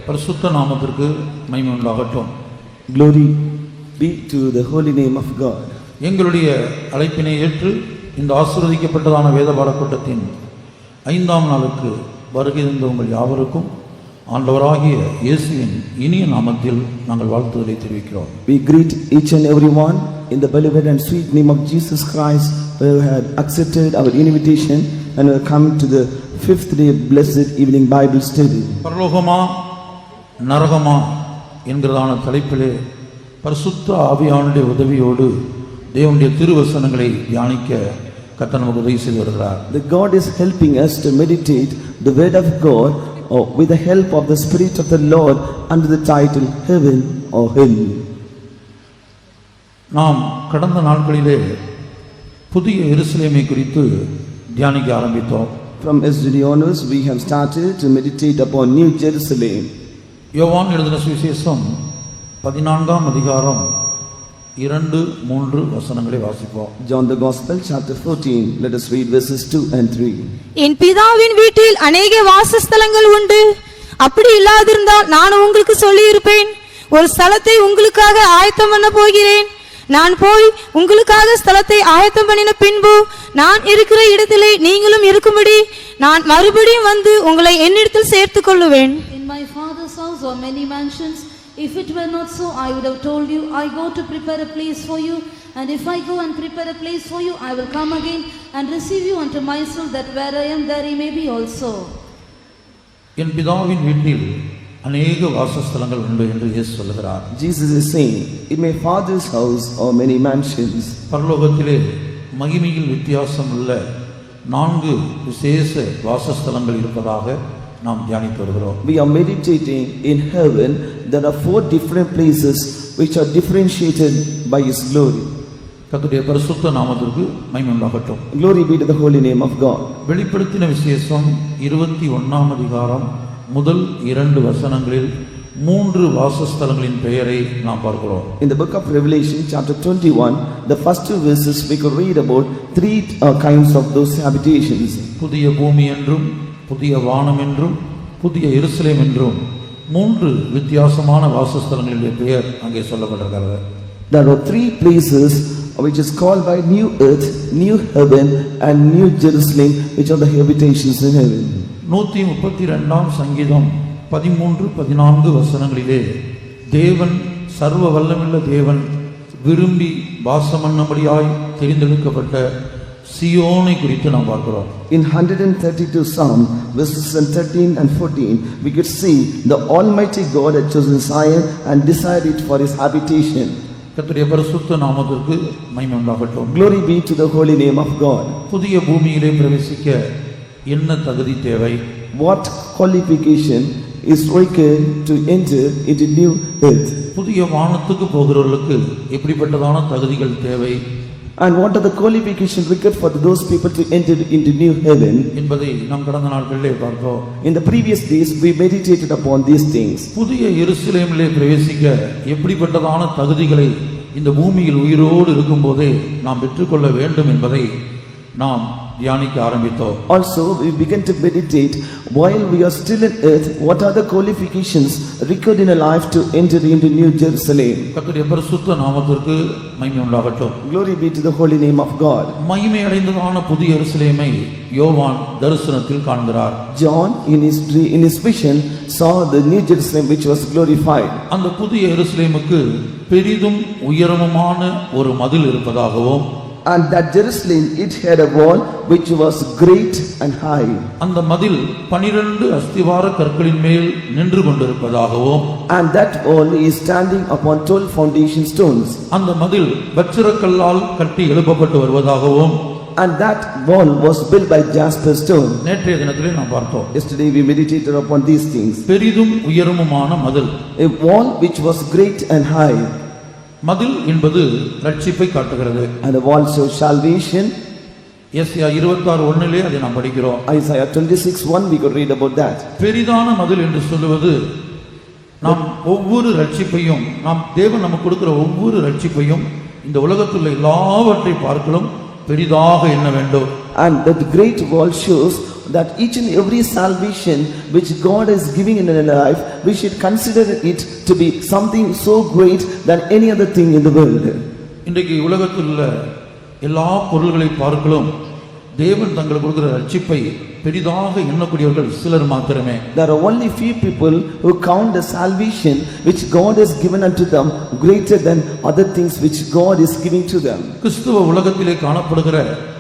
பரிசுத்த நாமத்திற்கு மகிமை உண்டாகட்டும். Glory be to the holy name of God. எங்களுடைய அழைப்பினை ஏற்று இந்த ஆசீர்வதிக்கப்பட்டதான வேத பாடக்கூட்டத்தின் 5ஆம் நாளுக்கு வருகை தந்த உங்கள் யாவருக்கும் ஆண்டவராகிய இயேசுவின் இனிய நாமத்தில் நாங்கள் வாழ்த்துதலை தெரிவிக்கிறோம். We greet each and everyone in the beloved and sweet name of Jesus Christ, who had accepted our invitation and will come to the 5th day blessed evening Bible study. பரலோகமா நரகமா என்கிறதான தலைப்பிலே பரிசுத்த ஆவியானுடைய உதவியோடு தேவனுடைய திருவசனங்களை தியானிக்க கர்த்தர் நமக்கு உதவி செய்து வருகிறார். The God is helping us to meditate the word of God with the help of the Spirit of the Lord under the title Heaven or Hell. நாம் கடந்த நாட்களிலே புதிய எருசலேமை குறித்து தியானிக்க ஆரம்பித்தோம். From yesterday onwards we have started to meditate upon New Jerusalem. யோவான் எழுதின சுவிசேஷம் 14ஆம் அதிகாரம் 2-3 வசனங்களை வாசிப்போம். John the Gospel chapter 14, let us read verses 2 and 3. என் பிதாவின் வீட்டில் அநேக வாசஸ்தலங்கள் உண்டு, அப்படி இல்லாதிருந்தால் நான் உங்களுக்கு சொல்லி இருப்பேன். ஒரு ஸ்தலத்தை உங்களுக்காக ஆயத்தம் பண்ண போகிறேன். நான் போய் உங்களுக்காக ஸ்தலத்தை ஆயத்தம் பண்ணின பின்பு நான் இருக்கிற இடத்திலே நீங்களும் இருக்கும்படி நான் மறுபடியும் வந்து உங்களை என்னிடத்தில் சேர்த்துக் கொள்ளுவேன். In my father's house are many mansions. If it were not so, I would have told you, I go to prepare a place for you. And if I go and prepare a place for you, I will come again and receive you unto myself, that where I am, there ye may be also. என் பிதாவின் வீட்டில் அநேக வாசஸ்தலங்கள் உண்டு என்று இயேசு சொல்கிறார். Jesus is saying, in my father's house are many mansions. பரலோகத்திலே மகிமையில் வித்தியாசம் உள்ள 4 விசேஷ வாசஸ்தலங்கள் இருப்பதாக நாம் தியானித்து வருகிறோம். We are meditating in heaven. There are 4 different places which are differentiated by His glory. கர்த்தருடைய பரிசுத்த நாமத்திற்கு மகிமை உண்டாகட்டும். Glory be to the holy name of God. வெளிப்படுத்தின விசேஷம் 21ஆம் அதிகாரம் முதல் 2 வசனங்களில் 3 வாசஸ்தலங்களின் பெயரை நாம் பார்க்கிறோம். In the book of Revelation chapter 21, the first 2 verses we could read about 3 kinds of those habitations. புதிய பூமி என்றும் புதிய வானம் என்றும் புதிய எருசலேம் என்றும் 3 வித்தியாசமான வாசஸ்தலங்களின் பெயர் அங்கே சொல்லப்பட்டிருக்கிறது. There are 3 places which is called by New Earth, New Heaven and New Jerusalem, which are the habitations in heaven. 132ஆம் சங்கீதம் 13-14 வசனங்களிலே தேவன் சர்வ வல்லமையுள்ள தேவன் விரும்பி வாசமன்னபடியாய் தெரிந்தெடுக்கப்பட்ட சியோனை குறித்து நாம் பார்க்கிறோம். In 132 Psalm verses 13 and 14, we could see the Almighty God had chosen Zion and desired it for His habitation. கர்த்தருடைய பரிசுத்த நாமத்திற்கு மகிமை உண்டாகட்டும். Glory be to the holy name of God. புதிய பூமியிலே பிரவேசிக்க என்ன தகுதி தேவை? What qualification is required to enter into new earth? புதிய வானத்துக்கு போகிறவர்களுக்கு எப்படிப்பட்டதான தகுதிகள் தேவை? And what are the qualifications required for those people to enter into new heaven? என்பதை நாம் கடந்த நாட்களிலே பார்த்தோம். In the previous days we meditated upon these things. புதிய எருசலேமிலே பிரவேசிக்க எப்படிப்பட்டதான தகுதிகளை இந்த பூமியில் உயிரோடு இருக்கும்போதே நாம் பெற்றுக்கொள்ள வேண்டும் என்பதை நாம் தியானிக்க ஆரம்பித்தோம். Also we began to meditate while we are still in earth, what are the qualifications required in a life to enter into New Jerusalem. கர்த்தருடைய பரிசுத்த நாமத்திற்கு மகிமை உண்டாகட்டும். Glory be to the holy name of God. மகிமை அடைந்ததான புதிய எருசலேமை யோவான் தரிசனத்தில் காண்கிறார். John in his vision saw the New Jerusalem which was glorified. அந்த புதிய எருசலேமுக்கு பெரிதும் உயரமுமான ஒரு மதில் இருப்பதாகவும், and that Jerusalem it had a wall which was great and high. அந்த மதில் 12 அஸ்திவார கற்களின் மேல் நின்று கொண்டிருப்பதாகவும், and that wall is standing upon 12 foundation stones. அந்த மதில் வச்சிரக்கல்லால் கட்டி எழுப்பப்பட்டு வருவதாகவும், and that wall was built by jasper stone. நேற்றைய தினத்திலே நாம் பார்த்தோம். Yesterday we meditated upon these things. பெரிதும் உயரமுமான மதில், a wall which was great and high. மதில் என்பது ரட்சிப்பை காட்டுகிறது. and the wall shows salvation. எஸ்ஐயா 26:1 அதை நாம் படிக்கிறோம். Isaiah 26:1 we could read about that. பெரிதான மதில் என்று சொல்லுவது நாம் ஒவ்வொரு ரட்சிப்பையும், நாம் தேவன் நமக்கு கொடுக்கிற ஒவ்வொரு ரட்சிப்பையும் இந்த உலகத்தில் எல்லாவற்றை பார்க்கலாம் பெரிதாக எண்ண வேண்டும். And that great wall shows that each and every salvation which God is giving in our life, we should consider it to be something so great than any other thing in the world. இன்றைக்கு உலகத்தில் உள்ள எல்லா பொருள்களை பார்க்கலாம் தேவன் தங்களுக்கு கொடுக்கிற ரட்சிப்பை பெரிதாக எண்ணக்கூடியவர்கள் சிலர் மாத்திரமே. There are only few people who count the salvation which God has given unto them greater than other things which God is giving to them. கிறிஸ்துவ உலகத்திலே காணப்படுகிற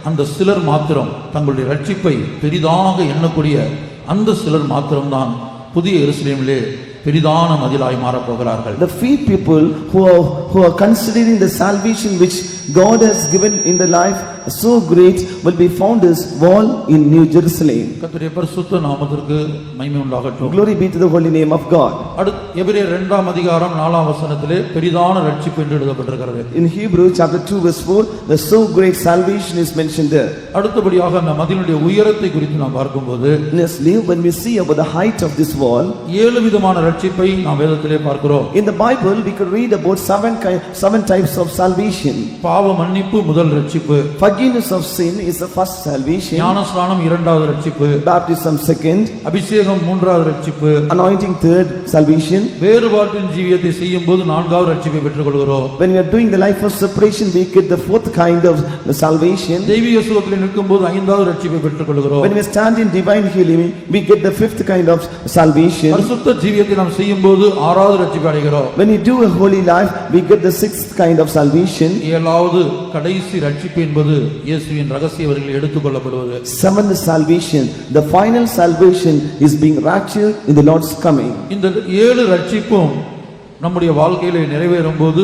அந்த சிலர் மாத்திரம் தங்களுடைய ரட்சிப்பை பெரிதாக எண்ணக்கூடிய அந்த சிலர் மாத்திரம்தான் புதிய எருசலேமிலே பெரிதான மதிலாய் மாறப் போகிறார்கள். The few people who are considering the salvation which God has given in their life so great will be found as wall in New Jerusalem. கர்த்தருடைய பரிசுத்த நாமத்திற்கு மகிமை உண்டாகட்டும். Glory be to the holy name of God. அடுத்து எபிரேயர் 2 அதிகாரம் 4 வசனத்திலே பெரிதான ரட்சிப்பு என்று எழுதப்பட்டிருக்கிறது. In Hebrew chapter 2 verse 4, the so great salvation is mentioned there. அடுத்தபடியாக அந்த மதிலுடைய உயரத்தை குறித்து நாம் பார்க்கும்போது Lastly, when we see about the height of this wall, 7 விதமான ரட்சிப்பை நாம் வேதத்திலே பார்க்கிறோம். in the Bible we could read about seven types of salvation. பாவ மன்னிப்பு முதல் ரட்சிப்பு, Forgiveness of sin is the first salvation. ஞானஸ்நானம் இரண்டாவது ரட்சிப்பு, Baptism second. அபிஷேகம் மூன்றாவது ரட்சிப்பு, Anointing third salvation. வேறுபாட்டின் ஜீவியத்தை செய்யும்போது நான்காவது ரட்சிப்பை பெற்றுக்கொள்கிறோம். When we are doing the life of separation, we get the fourth kind of salvation. தெய்வீக சுகத்தில் நிற்கும்போது ஐந்தாவது ரட்சிப்பை பெற்றுக்கொள்கிறோம். When we stand in divine healing, we get the fifth kind of salvation. பரிசுத்த ஜீவியத்தை நாம் செய்யும்போது ஆறாவது ரட்சிப்பை அடைகிறோம். When we do a holy life, we get the sixth kind of salvation. ஏழாவது கடைசி ரட்சிப்பு என்பது இயேசுவின் ரகசிய வரிகளில் எடுத்துக்கொள்ளப்படுவது. Seventh salvation, the final salvation is being raptured in the Lord's coming. இந்த 7 ரட்சிப்பும் நம்முடைய வாழ்க்கையிலே நிறைவேறும் போது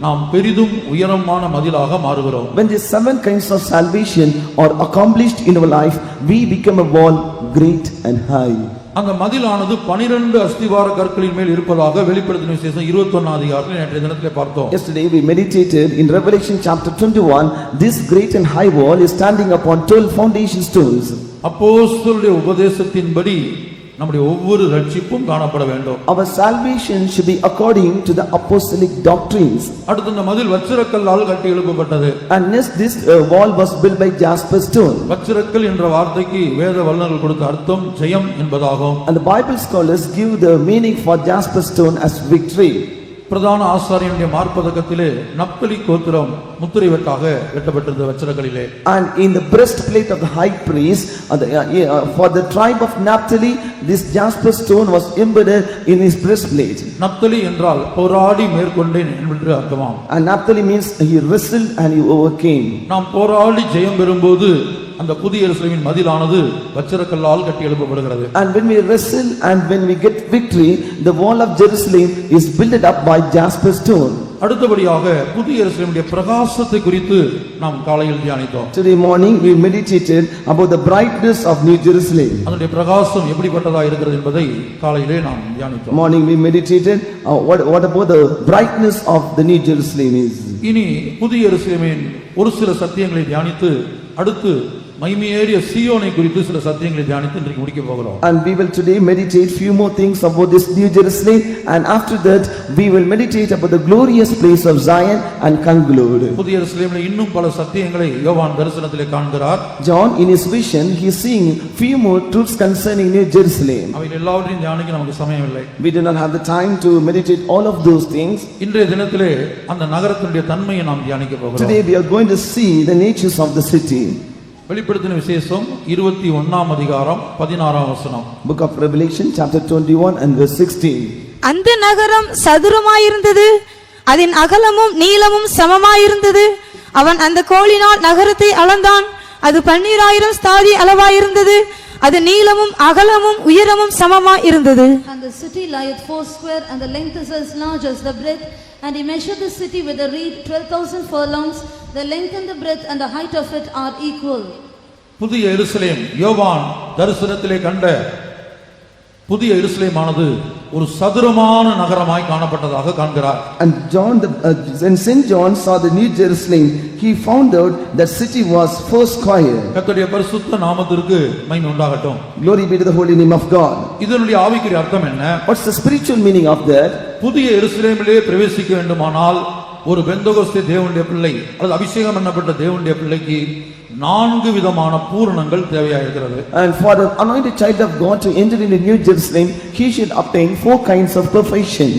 நாம் பெரிதும் உயரமான மதிலாக மாறுகிறோம். When these 7 kinds of salvation are accomplished in our life, we become a wall great and high. அந்த மதிலானது 12 அஸ்திவார கற்களின் மேல் இருப்பதாக வெளிப்படுத்தின விசேஷம் 21 அதிகாரத்தில் நேற்றைய தினத்திலே பார்த்தோம். Yesterday we meditated in Revelation chapter 21, this great and high wall is standing upon 12 foundation stones. அப்போஸ்தலருடைய உபதேசத்தின்படி நம்முடைய ஒவ்வொரு ரட்சிப்பும் காணப்பட வேண்டும். Our salvation should be according to the apostolic doctrines. அடுத்து இந்த மதில் வச்சிரக்கல்லால் கட்டி எழுப்பப்பட்டது. And next this wall was built by jasper stone. வச்சிரக்கல் என்ற வார்த்தைக்கு வேத வல்லுநர்கள் கொடுத்த அர்த்தம் ஜெயம் என்பதாகும். And the Bible scholars give the meaning for jasper stone as victory. பிரதான ஆசாரியனுடைய மார்பதக்கத்திலே நப்தலி கோத்திரம் முத்திரை வெட்டாக வெட்டப்பட்டிருந்த வச்சிரக்கலிலே. And in the breastplate of the high priest, for the tribe of Naphtali, this jasper stone was embedded in his breastplate. Naphtali என்றால் போராடி மேற்கொண்டேன் என்று அர்த்தமாம். And Naphtali means he wrestled and he overcame. நாம் போராடி ஜெயம் பெறும்போது அந்த புதிய எருசலேமின் மதிலானது வச்சிரக்கல்லால் கட்டி எழுப்பப்படுகிறது. And when we wrestle and when we get victory, the wall of Jerusalem is built up by jasper stone. அடுத்தபடியாக புதிய எருசலேமுடைய பிரகாசத்தை குறித்து நாம் காலையில் தியானித்தோம். Today morning we meditated about the brightness of New Jerusalem. அதனுடைய பிரகாசம் எப்படிப்பட்டதா இருக்கிறது என்பதை காலையிலே நாம் தியானித்தோம். Morning we meditated what about the brightness of the New Jerusalem is. இனி புதிய எருசலேமின் ஒரு சில சத்தியங்களை தியானித்து அடுத்து மகிமையேறிய சீயோனை குறித்து சில சத்தியங்களை தியானித்து இன்றைக்கு முடிக்க போகிறோம். And we will today meditate few more things about this New Jerusalem, and after that we will meditate about the glorious place of Zion and conclude. புதிய எருசலேமில் இன்னும் பல சத்தியங்களை யோவான் தரிசனத்திலே காண்கிறார். John in his vision he is seeing few more truths concerning New Jerusalem. அவைகள் எல்லாவற்றையும் தியானிக்க நமக்கு சமயம் இல்லை. We do not have the time to meditate all of those things. இன்றைய தினத்திலே அந்த நகரத்தினுடைய தன்மையை நாம் தியானிக்க போகிறோம். Today we are going to see the natures of the city. வெளிப்படுத்தின விசேஷம் 21 அதிகாரம் 16 வசனம். Book of Revelation chapter 21 and verse 16. அந்த நகரம் சதுரமாயிருந்தது, அதன் அகலமும் நீளமும் சமமாயிருந்தது. அவன் அந்த கோலினால் நகரத்தை அளந்தான், அது 12,000 ஸ்தாதி அளவாயிருந்தது. அது நீளமும் அகலமும் உயரமும் சமமாயிருந்தது. And the city lieth foursquare, and the length is as large as the breadth. And he measured the city with a reed 12,000 furlongs. The length and the breadth and the height of it are equal. புதிய எருசலேம் யோவான் தரிசனத்திலே கண்ட புதிய எருசலேமானது ஒரு சதுரமான நகரமாய் காணப்பட்டதாக காண்கிறார். And when Saint John saw the New Jerusalem, he found out that city was four square. கர்த்தருடைய பரிசுத்த நாமத்திற்கு மகிமை உண்டாகட்டும். Glory be to the holy name of God. இதனுடைய ஆவிக்குரிய அர்த்தம் என்ன? What's the spiritual meaning of that? புதிய எருசலேமிலே பிரவேசிக்க வேண்டுமானால் ஒரு பெந்தகோஸ்தே தேவனுடைய பிள்ளை அல்லது அபிஷேகம் பண்ணப்பட்ட தேவனுடைய பிள்ளைக்கு 4 விதமான பூரணங்கள் தேவையாயிருக்கிறது. And for the anointed child of God to enter into New Jerusalem, he should obtain 4 kinds of perfection.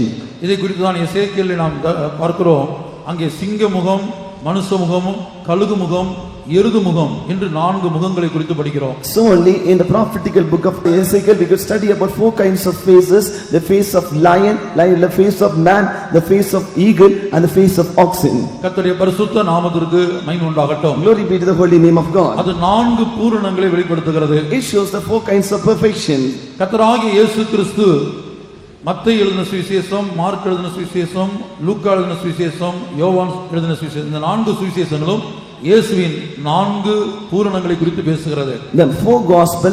இதை குறித்து தான் எசேக்கியேலிலே நாம் பார்க்கிறோம். அங்கே சிங்க முகம், மனுஷ முகம், கழுகு முகம், எருது முகம் என்று 4 முகங்களை குறித்து படிக்கிறோம். So only in the prophetical book of Ezekiel we could study about 4 kinds of faces: the face of lion, the face of man, the face of eagle, and the face of oxen. கர்த்தருடைய பரிசுத்த நாமத்திற்கு மகிமை உண்டாகட்டும். Glory be to the holy name of God. அது 4 பூரணங்களை வெளிப்படுத்துகிறது. It shows the 4 kinds of perfection. கர்த்தராகிய இயேசு கிறிஸ்து மத்தேயு எழுதின சுவிசேஷம், மார்க் எழுதின சுவிசேஷம், லூக்கா எழுதின சுவிசேஷம், யோவான் எழுதின சுவிசேஷம், இந்த 4 சுவிசேஷங்களும் இயேசுவின் 4 பூரணங்களை குறித்து பேசுகிறது. The 4 gospel,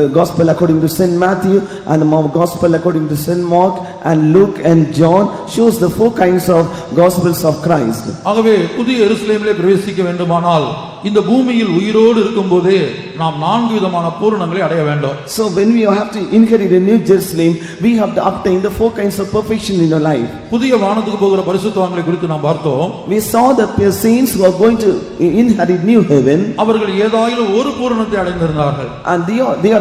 the gospel according to Saint Matthew, and the gospel according to Saint Mark and Luke and John shows the 4 kinds of gospels of Christ. ஆகவே புதிய எருசலேமிலே பிரவேசிக்க வேண்டுமானால் இந்த பூமியில் உயிரோடு இருக்கும்போதே நாம் 4 விதமான பூரணங்களை அடைய வேண்டும். So when we have to inherit a New Jerusalem, we have to obtain the 4 kinds of perfection in our life. புதிய வானத்துக்கு போகிற பரிசுத்தவான்களை குறித்து நாம் பார்த்தோம். We saw the saints who are going to inherit new heaven. அவர்கள் ஏதாயிலும் ஒரு பூரணத்தை அடைந்திருந்தார்கள். And they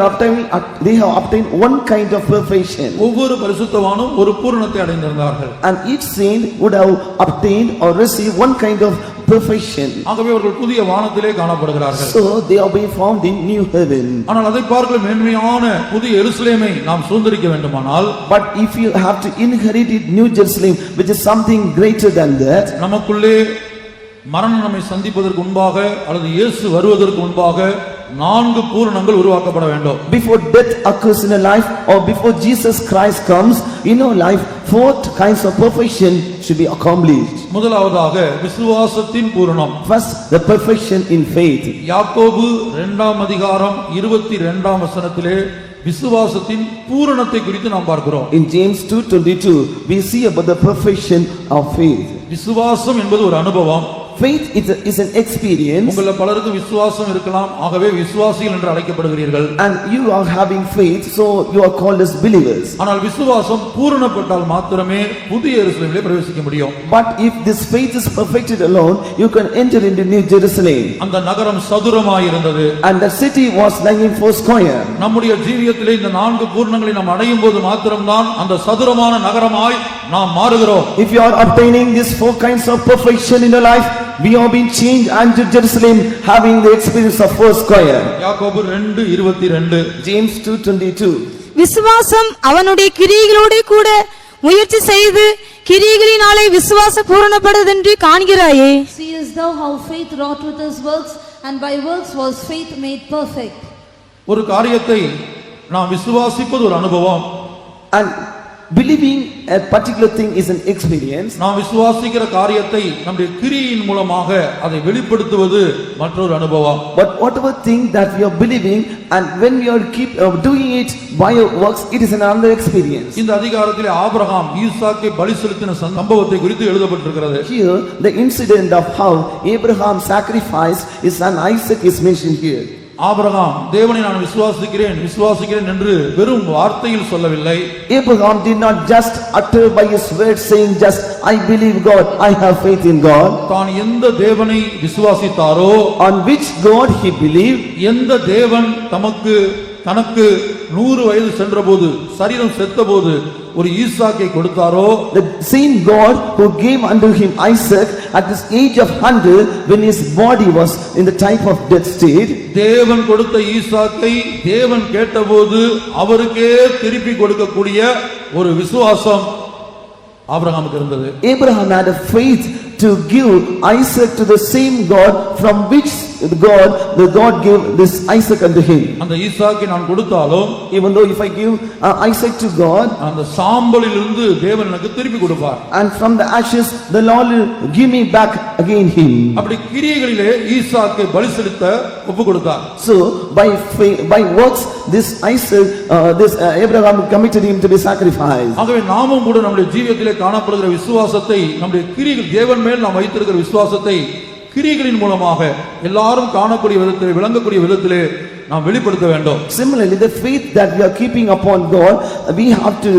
have obtained 1 kind of perfection. ஒவ்வொரு பரிசுத்தவானும் ஒரு பூரணத்தை அடைந்திருந்தார்கள். And each saint would have obtained or received 1 kind of perfection. ஆகவே அவர்கள் புதிய வானத்திலே காணப்படுகிறார்கள். So they are being found in new heaven. ஆனால் அதை பார்க்க மேன்மையான புதிய எருசலேமை நாம் சுதந்தரிக்க வேண்டுமானால், But if you have to inherit it New Jerusalem, which is something greater than that, நமக்குள்ளே மரணம் நம்மை சந்திப்பதற்கு முன்பாக அல்லது இயேசு வருவதற்கு முன்பாக 4 பூரணங்கள் உருவாக்கப்பட வேண்டும். before death occurs in a life or before Jesus Christ comes in our life, 4 kinds of perfection should be accomplished. முதலாவதாக விசுவாசத்தின் பூரணம். First, the perfection in faith. யாக்கோபு 2ஆம் அதிகாரம் 22ஆம் வசனத்திலே விசுவாசத்தின் பூரணத்தை குறித்து நாம் பார்க்கிறோம். In James 2:22 we see about the perfection of faith. விசுவாசம் என்பது ஒரு அனுபவம். Faith is an experience. உங்கள பலருக்கு விசுவாசம் இருக்கலாம், ஆகவே விசுவாசிகள் என்று அழைக்கப்படுகிறீர்கள். And you are having faith, so you are called as believers. ஆனால் விசுவாசம் பூரணப்பட்டால் மாத்திரமே புதிய எருசலேமிலே பிரவேசிக்க முடியும். But if this faith is perfected alone, you can enter into New Jerusalem. அந்த நகரம் சதுரமாய் இருந்தது. And the city was lying in 4 square. நம்முடைய ஜீவியத்திலே இந்த 4 பூரணங்களை நாம் அடையும் போது மாத்திரம்தான் அந்த சதுரமான நகரமாய் நாம் மாறுகிறோம். If you are obtaining these 4 kinds of perfection in your life, we are being changed unto Jerusalem, having the experience of 4 square. யாக்கோபு 2:22. James 2:22. விசுவாசம் அவனுடைய கிரியைகளோடு கூட முயற்சி செய்து கிரியைகளினாலே விசுவாச பூரணப்படுவதென்று காண்கிறாயே. Seest thou how faith wrought with his works, and by works was faith made perfect. ஒரு காரியத்தை நாம் விசுவாசிப்பது ஒரு அனுபவம். And believing a particular thing is an experience. நாம் விசுவாசிக்கிற காரியத்தை நம்முடைய கிரியையின் மூலமாக அதை வெளிப்படுத்துவது மற்றொரு அனுபவம். But whatever thing that we are believing, and when we are keep doing it by our works, it is another experience. இந்த அதிகாரத்திலே ஆபிரகாம் ஈசாக்கை பலி செலுத்தின சம்பவத்தை குறித்து எழுதப்பட்டிருக்கிறது. Here the incident of how Abraham sacrificed his son Isaac is mentioned here. Abraham தேவனை நான் விசுவாசிக்கிறேன் என்று வெறும் வார்த்தையில் சொல்லவில்லை. Abraham did not just utter by his words saying just I believe God, I have faith in God. தான் எந்த தேவனை விசுவாசித்தாரோ, on which God he believed, எந்த தேவன் தனக்கு 100 வயது சென்றபோது சரீரம் செத்தபோது ஒரு ஈசாக்கை கொடுத்தாரோ, the same God who gave unto him Isaac at this age of 100 when his body was in the type of death state, தேவன் கொடுத்த ஈசாக்கை தேவன் கேட்டபோது அவருக்கே திருப்பி கொடுக்கக்கூடிய ஒரு விசுவாசம் ஆபிரகாமுக்கு இருந்தது. Abraham had a faith to give Isaac to the same God from which the God gave this Isaac unto him. அந்த ஈசாக்கை நான் கொடுத்தாலும், even though if I give Isaac to God, அந்த சாம்பலிலிருந்து தேவன் எனக்கு திருப்பி கொடுப்பார். and from the ashes the Lord will give me back again him. அப்படி கிரியைகளிலே ஈசாக்கை பலி செலுத்த ஒப்பு கொடுத்தார். So by works this Abraham committed him to be sacrificed. ஆகவே நாமும் கூட நம்முடைய ஜீவியத்திலே காணப்படுகிற விசுவாசத்தை, நம்முடைய கிரியைகள் தேவன் மேல் நாம் வைத்திருக்கிற விசுவாசத்தை கிரியைகளின் மூலமாக எல்லாரும் காணக்கூடிய விதத்திலே விளங்கக்கூடிய விதத்திலே நாம் வெளிப்படுத்த வேண்டும். Similarly, the faith that we are keeping upon God, we have to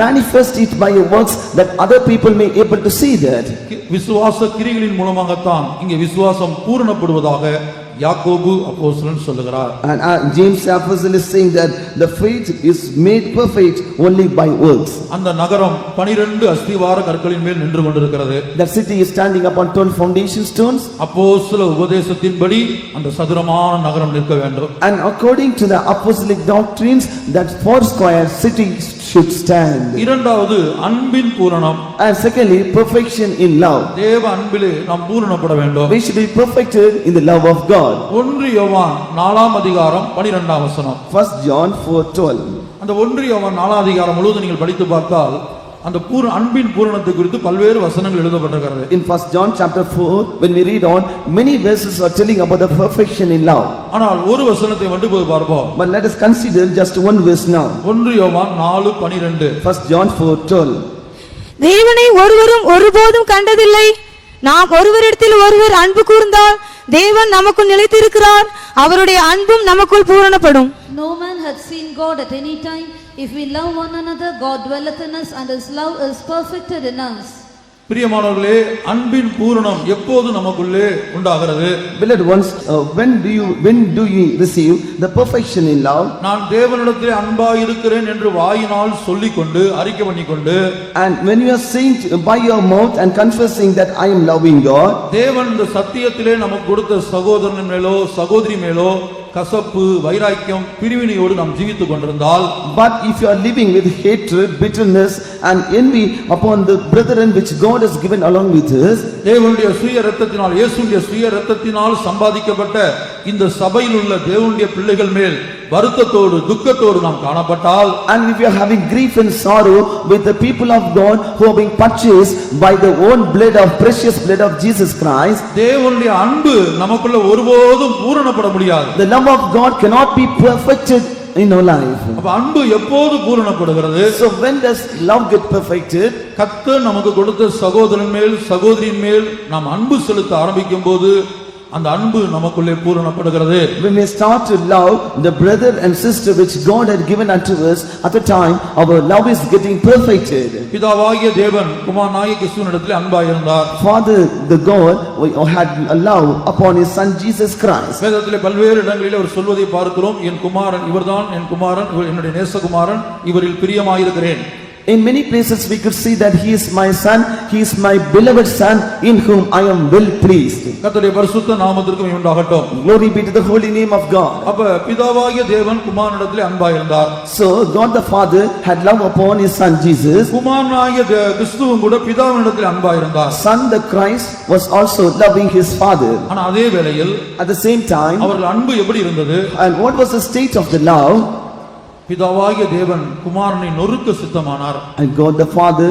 manifest it by your works that other people may able to see that. விசுவாச கிரியைகளின் மூலமாகத்தான் இங்கே விசுவாசம் பூரணப்படுவதாக யாக்கோபு அப்போஸ்தலன் சொல்லுகிறார். And James apostle is saying that the faith is made perfect only by works. அந்த நகரம் 12 அஸ்திவார கற்களின் மேல் நின்று கொண்டிருக்கிறது. That city is standing upon 12 foundation stones. அப்போஸ்தல உபதேசத்தின்படி அந்த சதுரமான நகரம் நிற்க வேண்டும். And according to the apostolic doctrines, that four square city should stand. இரண்டாவது அன்பின் பூரணம். And secondly, perfection in love. தேவ அன்பிலே நாம் பூரணப்பட வேண்டும். We should be perfected in the love of God. 1 யோவான் 4ஆம் அதிகாரம் 12ஆம் வசனம். 1 John 4:12. அந்த 1 யோவான் 4ஆம் அதிகாரம் முழுவதும் நீங்கள் படித்து பார்த்தால் அந்த அன்பின் பூரணத்தை குறித்து பல்வேறு வசனங்கள் எழுதப்பட்டிருக்கிறது. In 1 John chapter 4, when we read on, many verses are telling about the perfection in love. ஆனால் ஒரு வசனத்தை மட்டும் போய் பார்ப்போம். But let us consider just one verse now. 1 யோவான் 4:12. 1 John 4:12. தேவனை ஒருவரும் ஒருபோதும் கண்டதில்லை. நாம் ஒருவரிடத்தில் ஒருவர் அன்பு கூர்ந்தால் தேவன் நமக்குள் நிலைத்திருக்கிறார், அவருடைய அன்பும் நமக்குள் பூரணப்படும். No man hath seen God at any time. If we love one another, God dwelleth in us, and his love is perfected in us. பிரியமானவர்களே, அன்பின் பூரணம் எப்போது நமக்குள்ளே உண்டாகிறது? Beloved ones, when do you receive the perfection in love? நான் தேவனிடத்திலே அன்பாய் இருக்கிறேன் என்று வாயினால் சொல்லிக்கொண்டு அறிக்கை பண்ணிக்கொண்டு, and when you are saying by your mouth and confessing that I am loving God, தேவன் இந்த சத்தியத்திலே நமக்கு கொடுத்த சகோதரன் மேலோ சகோதரி மேலோ கசப்பு வைராக்கியம் பிரிவினையோடு நாம் ஜீவித்துக் கொண்டிருந்தால், but if you are living with hatred, bitterness and envy upon the brethren which God has given along with us, தேவனுடைய சுய இரத்தத்தினால் இயேசுவின் சுய இரத்தத்தினால் சம்பாதிக்கப்பட்ட இந்த சபையில் உள்ள தேவனுடைய பிள்ளைகள் மேல் வருத்தத்தோடு துக்கத்தோடு நாம் காணப்பட்டால், and if you are having grief and sorrow with the people of God who are being purchased by the own blood of precious blood of Jesus Christ, தேவனுடைய அன்பு நமக்குள்ள ஒருபோதும் பூரணப்பட முடியாது. the love of God cannot be perfected in our life. அப்ப அன்பு எப்போது பூரணப்படுகிறது? So when does love get perfected? கர்த்தர் நமக்கு கொடுத்த சகோதரன் மேல் சகோதரியின் மேல் நாம் அன்பு செலுத்த ஆரம்பிக்கும் போது அந்த அன்பு நமக்குள்ளே பூரணப்படுகிறது. When we start to love the brother and sister which God had given unto us, at the time our love is getting perfected. பிதாவாகிய தேவன் குமாரனாகிய கிறிஸ்துவினிடத்தில் அன்பாய் இருந்தார். Father the God had a love upon his son Jesus Christ. வேதத்திலே பல்வேறு இடங்களில் அவர் சொல்வதை பார்க்கிறோம். என் குமாரன் இவர்தான், என் குமாரன் என்னுடைய நேசகுமாரன், இவரில் பிரியமாயிருக்கிறேன். In many places we could see that he is my son, he is my beloved son in whom I am well pleased. கர்த்தருடைய பரிசுத்த நாமத்திற்கு உண்டாகட்டும். Glory be to the holy name of God. அப்ப பிதாவாகிய தேவன் குமாரனிடத்திலே அன்பாய் இருந்தார். So God the Father had love upon his son Jesus. குமாரனாகிய கிறிஸ்துவும் கூட பிதாவினிடத்திலே அன்பாய் இருந்தார். Son the Christ was also loving his father. ஆனா அதே வேளையில் At the same time, அவர்கள் அன்பு எப்படி இருந்தது? and what was the state of the love? பிதாவாகிய தேவன் குமாரனை நொறுக்க சித்தமானார். And God the Father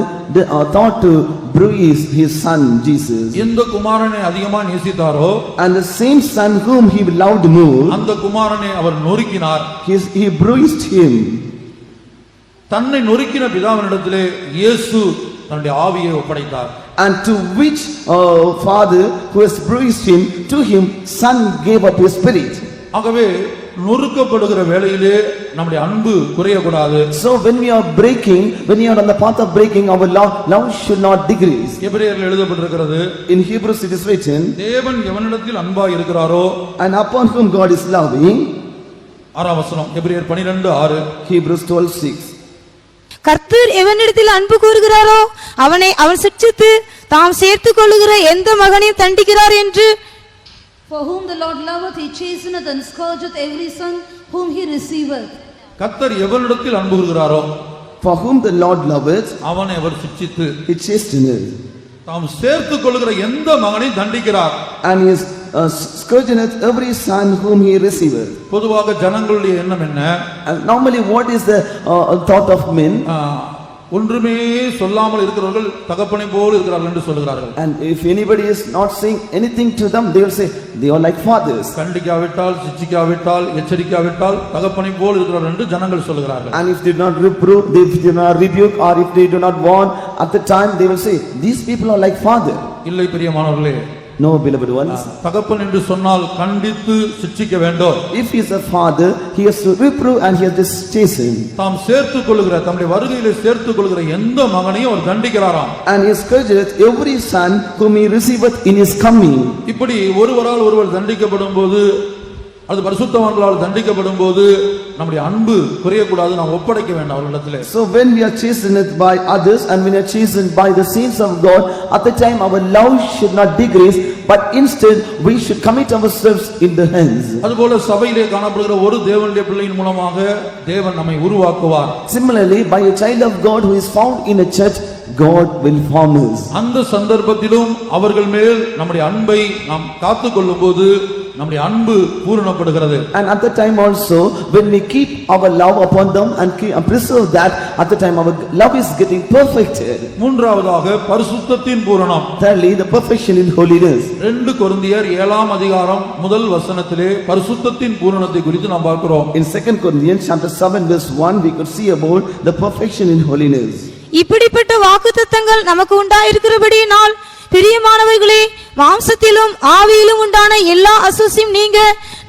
thought to bruise his son Jesus. எந்த குமாரனை அதிகமா நேசித்தாரோ And the same son whom he loved more, அந்த குமாரனை அவர் நொறுக்கினார். he bruised him. தன்னை நொறுக்கின பிதாவினிடத்திலே இயேசு தன்னுடைய ஆவியை ஒப்படைத்தார். And to which father who has bruised him, to him son gave up his spirit. ஆகவே நொறுக்கப்படுகிற வேளையிலே நம்முடைய அன்பு குறையக்கூடாது. So when we are breaking, when we are on the path of breaking, our love should not decrease. எபிரேயரில் எழுதப்பட்டிருக்கிறது, In Hebrews it is written, தேவன் எவனிடத்தில் அன்பாய் இருக்கிறாரோ, and upon whom God is loving, 6ஆம் வசனம் எபிரேயர் 12:6, Hebrews 12:6. கர்த்தர் எவனிடத்தில் அன்பு கூறுகிறாரோ அவனை அவன் சிட்சித்து தாம் சேர்த்துக் கொள்ளுகிற எந்த மகனையும் தண்டிக்கிறார் என்று. For whom the Lord loveth, he chasteneth and scourgeth every son whom he receiveth. கர்த்தர் எவனிடத்தில் அன்பு கூறுகிறாரோ For whom the Lord loveth, அவனை அவர் சிட்சித்து he chasteneth, தாம் சேர்த்துக் கொள்ளுகிற எந்த மகனையும் தண்டிக்கிறார். and he scourgeth every son whom he receiveth. பொதுவாக ஜனங்களுடைய எண்ணம் என்ன? And normally what is the thought of men? ஒன்றுமே சொல்லாமல் இருக்கிறவர்கள் தகப்பனை போல் இருக்கிறார்கள் என்று சொல்கிறார்கள். And if anybody is not saying anything to them, they will say they are like fathers. கண்டிக்காவிட்டால் சிட்சிக்காவிட்டால் எச்சரிக்காவிட்டால் தகப்பனை போல் இருக்கிறார்கள் என்று ஜனங்கள் சொல்கிறார்கள். And if they do not reprove, if they do not rebuke, or if they do not warn, at the time they will say these people are like father. இல்லை பிரியமானவர்களே, No, beloved ones. தகப்பன் என்று சொன்னால் கண்டித்து சிட்சிக்க வேண்டும். If he is a father, he has to reprove and he has to chasten. தாம் சேர்த்துக் கொள்கிற தம்முடைய வருகையிலே சேர்த்துக் கொள்கிற எந்த மகனையும் அவர் தண்டிக்கிறாராம். And he scourgeth every son whom he receiveth in his coming. இப்படி ஒருவரால் ஒருவர் தண்டிக்கப்படும் போது, அது பரிசுத்தவான்களால் தண்டிக்கப்படும் போது நம்முடைய அன்பு குறையக்கூடாது, நாம் ஒப்படைக்க வேண்டும் அவர்களிடத்திலே. So when we are chastened by others and when we are chastened by the saints of God, at the time our love should not decrease, but instead we should commit ourselves in the hands. அதுபோல சபையிலே காணப்படுகிற ஒரு தேவனுடைய பிள்ளையின் மூலமாக தேவன் நம்மை உருவாக்குவார். Similarly, by a child of God who is found in a church, God will form us. அந்த சந்தர்ப்பத்திலும் அவர்கள் மேல் நம்முடைய அன்பை நாம் காத்துக்கொள்ளும் போது நம்முடைய அன்பு பூரணப்படுகிறது. And at the time also, when we keep our love upon them and preserve that, at the time our love is getting perfected. மூன்றாவதாக பரிசுத்தத்தின் பூரணம். Thirdly, the perfection in holiness. 2 கொரிந்தியர் 7ஆம் அதிகாரம் முதல் வசனத்திலே பரிசுத்தத்தின் பூரணத்தை குறித்து நாம் பார்க்கிறோம். In 2 Corinthians chapter 7 verse 1, we could see about the perfection in holiness. இப்படிப்பட்ட வாக்குத்தத்தங்கள் நமக்கு உண்டாயிருக்கிறபடியினால் பிரியமானவர்களே, மாம்சத்திலும் ஆவியிலும் உண்டான எல்லா அசுசியும் நீங்க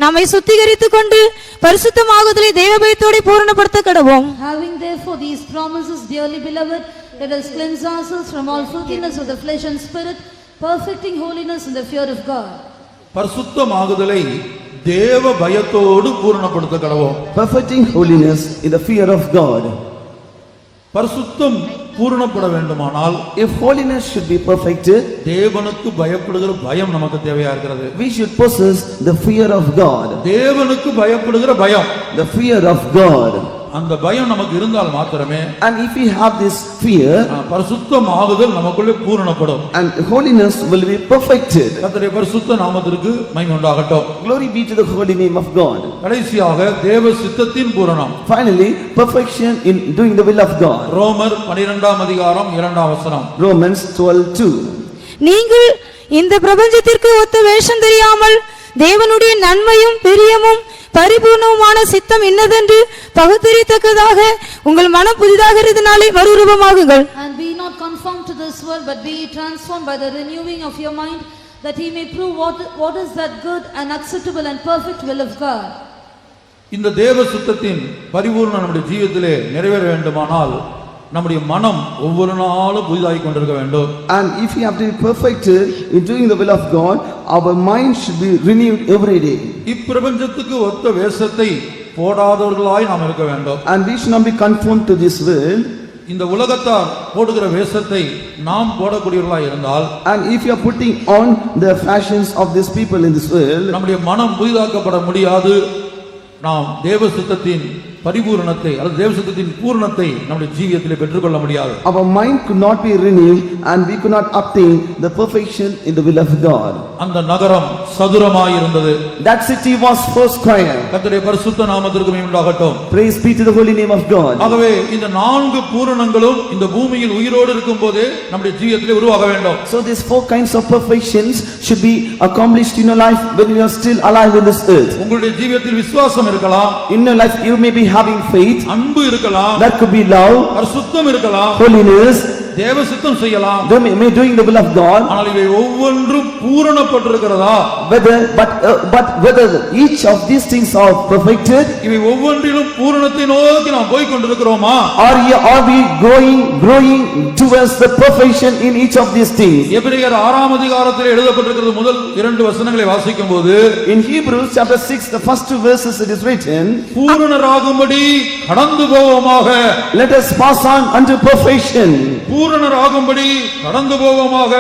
நம்மை சுத்திகரித்துக் கொண்டு பரிசுத்தமாகுதலை தேவபயத்தோட பூரணப்படுத்த கடவோம். Having therefore these promises, dearly beloved, let us cleanse ourselves from all filthiness of the flesh and spirit, perfecting holiness in the fear of God. பரிசுத்தமாகுதலை தேவ பயத்தோடு பூரணப்படுத்த கடவோம். Perfecting holiness in the fear of God. பரிசுத்தம் பூரணப்பட வேண்டுமானால், if holiness should be perfected, தேவனுக்கு பயப்படுகிற பயம் நமக்கு தேவையா இருக்கிறது. we should possess the fear of God. தேவனுக்கு பயப்படுகிற பயம், the fear of God. அந்த பயம் நமக்கு இருந்தால் மாத்திரமே, and if we have this fear, பரிசுத்தமாகுதல் நமக்குள்ளே பூரணப்படும், and holiness will be perfected. கர்த்தருடைய பரிசுத்த நாமத்திற்கு மகிமை உண்டாகட்டும். Glory be to the holy name of God. கடைசியாக தேவ சித்தத்தின் பூரணம். Finally, perfection in doing the will of God. ரோமர் 12ஆம் அதிகாரம் 2ஆம் வசனம். Romans 12:2. நீங்கள் இந்த பிரபஞ்சத்திற்கு ஒத்த வேஷம் தெரியாமல் தேவனுடைய நன்மையும் பிரியமும் பரிபூர்ணமான சித்தம் இன்னதென்று பகுத்தறியத்தக்கதாக உங்கள் மனம் புதிதாகிறதுனாலே மறுரூபமாகுங்கள். And be not conformed to this world, but be transformed by the renewing of your mind, that he may prove what is that good and acceptable and perfect will of God. இந்த தேவ சித்தத்தின் பரிபூர்ணம் நம்முடைய ஜீவிதத்திலே நிறைவேற வேண்டுமானால் நம்முடைய மனம் ஒவ்வொரு நாளும் புதிதாகிக் கொண்டிருக்க வேண்டும். And if we have to be perfected in doing the will of God, our mind should be renewed every day. இப்பிரபஞ்சத்துக்கு ஒத்த வேஷத்தை போடாதவர்களாய் நாம் இருக்க வேண்டும். And we should not be conformed to this world. இந்த உலகத்தார் போடுகிற வேஷத்தை நாம் போடக்கூடியவர்களாய் இருந்தால், and if you are putting on the fashions of these people in this world, நம்முடைய மனம் புதிதாக்கப்பட முடியாது. நாம் தேவ சித்தத்தின் பரிபூரணத்தை அல்லது தேவ சித்தத்தின் பூரணத்தை நம்முடைய ஜீவியத்திலே பெற்றுக்கொள்ள முடியாது. our mind could not be renewed and we could not obtain the perfection in the will of God. அந்த நகரம் சதுரமாய் இருந்தது. that city was four square. கர்த்தருடைய பரிசுத்த நாமத்திற்கு மகிமை உண்டாகட்டும். praise be to the holy name of God. ஆகவே இந்த 4 பூரணங்களும் இந்த பூமியில் உயிரோடு இருக்கும்போதே நம்முடைய ஜீவியத்திலே உருவாக வேண்டும். so these 4 kinds of perfections should be accomplished in your life when you are still alive in this earth. உங்களுடைய ஜீவியத்தில் விசுவாசம் இருக்கலாம், in your life you may be having faith, அன்பு இருக்கலாம், that could be love, பரிசுத்தம் இருக்கலாம், holiness, தேவ சித்தம் செய்யலாம். they may doing the will of God. ஆனால் இவை ஒவ்வொன்றும் பூரணப்பட்டிருக்கிறதா? but whether each of these things are perfected, இவை ஒவ்வொன்றிலும் பூரணத்தை நோக்கி நாம் போய் கொண்டிருக்கிறோமா? are we growing towards the perfection in each of these things? எபிரேயர் 6ஆம் அதிகாரத்தில் எழுதப்பட்டிருக்கிறது முதல் 2 வசனங்களை வாசிக்கும்போது, in Hebrews chapter 6 the first 2 verses it is written, பூரணராகும்படி கடந்து போவோமாக. let us pass on unto perfection. பூரணராகும்படி கடந்து போவோமாக.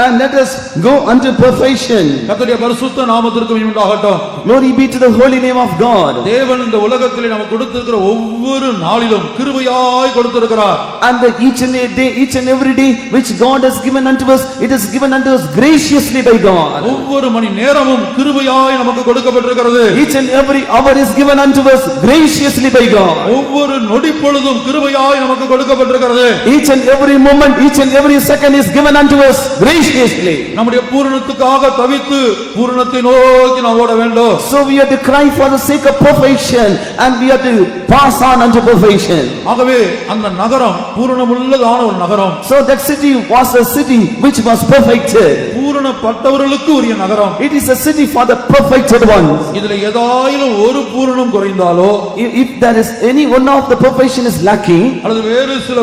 and let us go unto perfection. கர்த்தருடைய பரிசுத்த நாமத்திற்கு மகிமை உண்டாகட்டும். glory be to the holy name of God. தேவன் இந்த உலகத்திலே நமக்கு கொடுத்திருக்கிற ஒவ்வொரு நாளிலும் கிருபையாய் கொடுத்திருக்கிறார். and each and every day which God has given unto us, it is given unto us graciously by God. ஒவ்வொரு மணி நேரமும் கிருபையாய் நமக்கு கொடுக்கப்பட்டிருக்கிறது. each and every hour is given unto us graciously by God. ஒவ்வொரு நொடி பொழுதும் கிருபையாய் நமக்கு கொடுக்கப்பட்டிருக்கிறது. each and every moment, each and every second is given unto us graciously. நம்முடைய பூரணத்துக்காக தவித்து பூரணத்தை நோக்கி நாம் ஓட வேண்டும். so we have to cry for the sake of perfection and we have to pass on unto perfection. ஆகவே அந்த நகரம் பூரணமுள்ளதான ஒரு நகரம். so that city was a city which was perfected. பூரணப்பட்டவர்களுக்கு உரிய நகரம். It is a city for the perfected ones. இதுல ஏதாயிலும் ஒரு பூரணம் குறைந்தாலோ, If there is any one of the perfection is lacking, அல்லது வேறு சில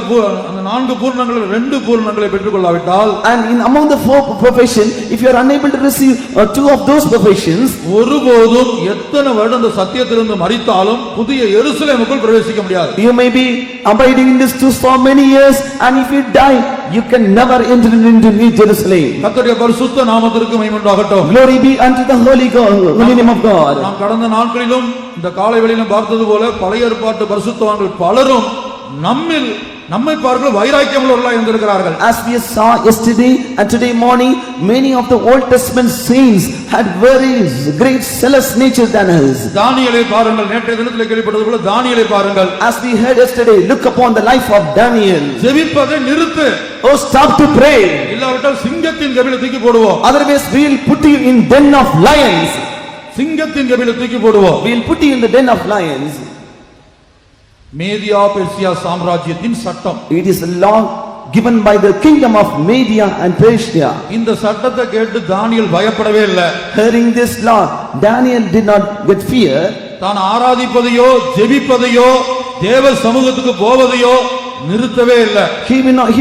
அந்த 4 பூரணங்களில் 2 பூரணங்களை பெற்றுக்கொள்ளாவிட்டால், and in among the 4 perfection, if you are unable to receive 2 of those perfections, ஒருபோதும் எத்தனை வருடம் அந்த சத்தியத்திலிருந்து மரித்தாலும் புதிய எருசலேமுக்குள் பிரவேசிக்க முடியாது. you may be abiding in this truth for many years, and if you die, you can never enter into New Jerusalem. கர்த்தருடைய பரிசுத்த நாமத்திற்கு மகிமை உண்டாகட்டும். Glory be unto the holy name of God. நாம் கடந்த நாட்களிலும் இந்த காலை வேளையிலும் பார்த்தது போல பழைய ஏற்பாட்டு பரிசுத்தவான்கள் பலரும் நம்மை பார்க்க வைராக்கியம் உள்ளவர்களாய் இருந்திருக்கிறார்கள். As we saw yesterday and today morning, many of the Old Testament saints had very great zealous nature than us. தானியேலை பாருங்கள், நேற்றைய தினத்தில் கேள்விப்பட்டது போல தானியேலை பாருங்கள். As we heard yesterday, look upon the life of Daniel. ஜெபிப்பதை நிறுத்து. Oh, stop to pray. இல்லாவிட்டால் சிங்கத்தின் கபில தூக்கி போடுவோம். Otherwise we will put you in den of lions. சிங்கத்தின் கபில தூக்கி போடுவோம். We will put you in the den of lions. Media Persia சாம்ராஜ்யத்தின் சட்டம். It is a law given by the kingdom of Media and Persia. இந்த சட்டத்தை கேட்டு தானியேல் பயப்படவே இல்லை. Hearing this law, Daniel did not get fear. தான் ஆராதிப்பதையோ ஜெபிப்பதையோ தேவ சமூகத்துக்கு போவதையோ நிறுத்தவே இல்லை. He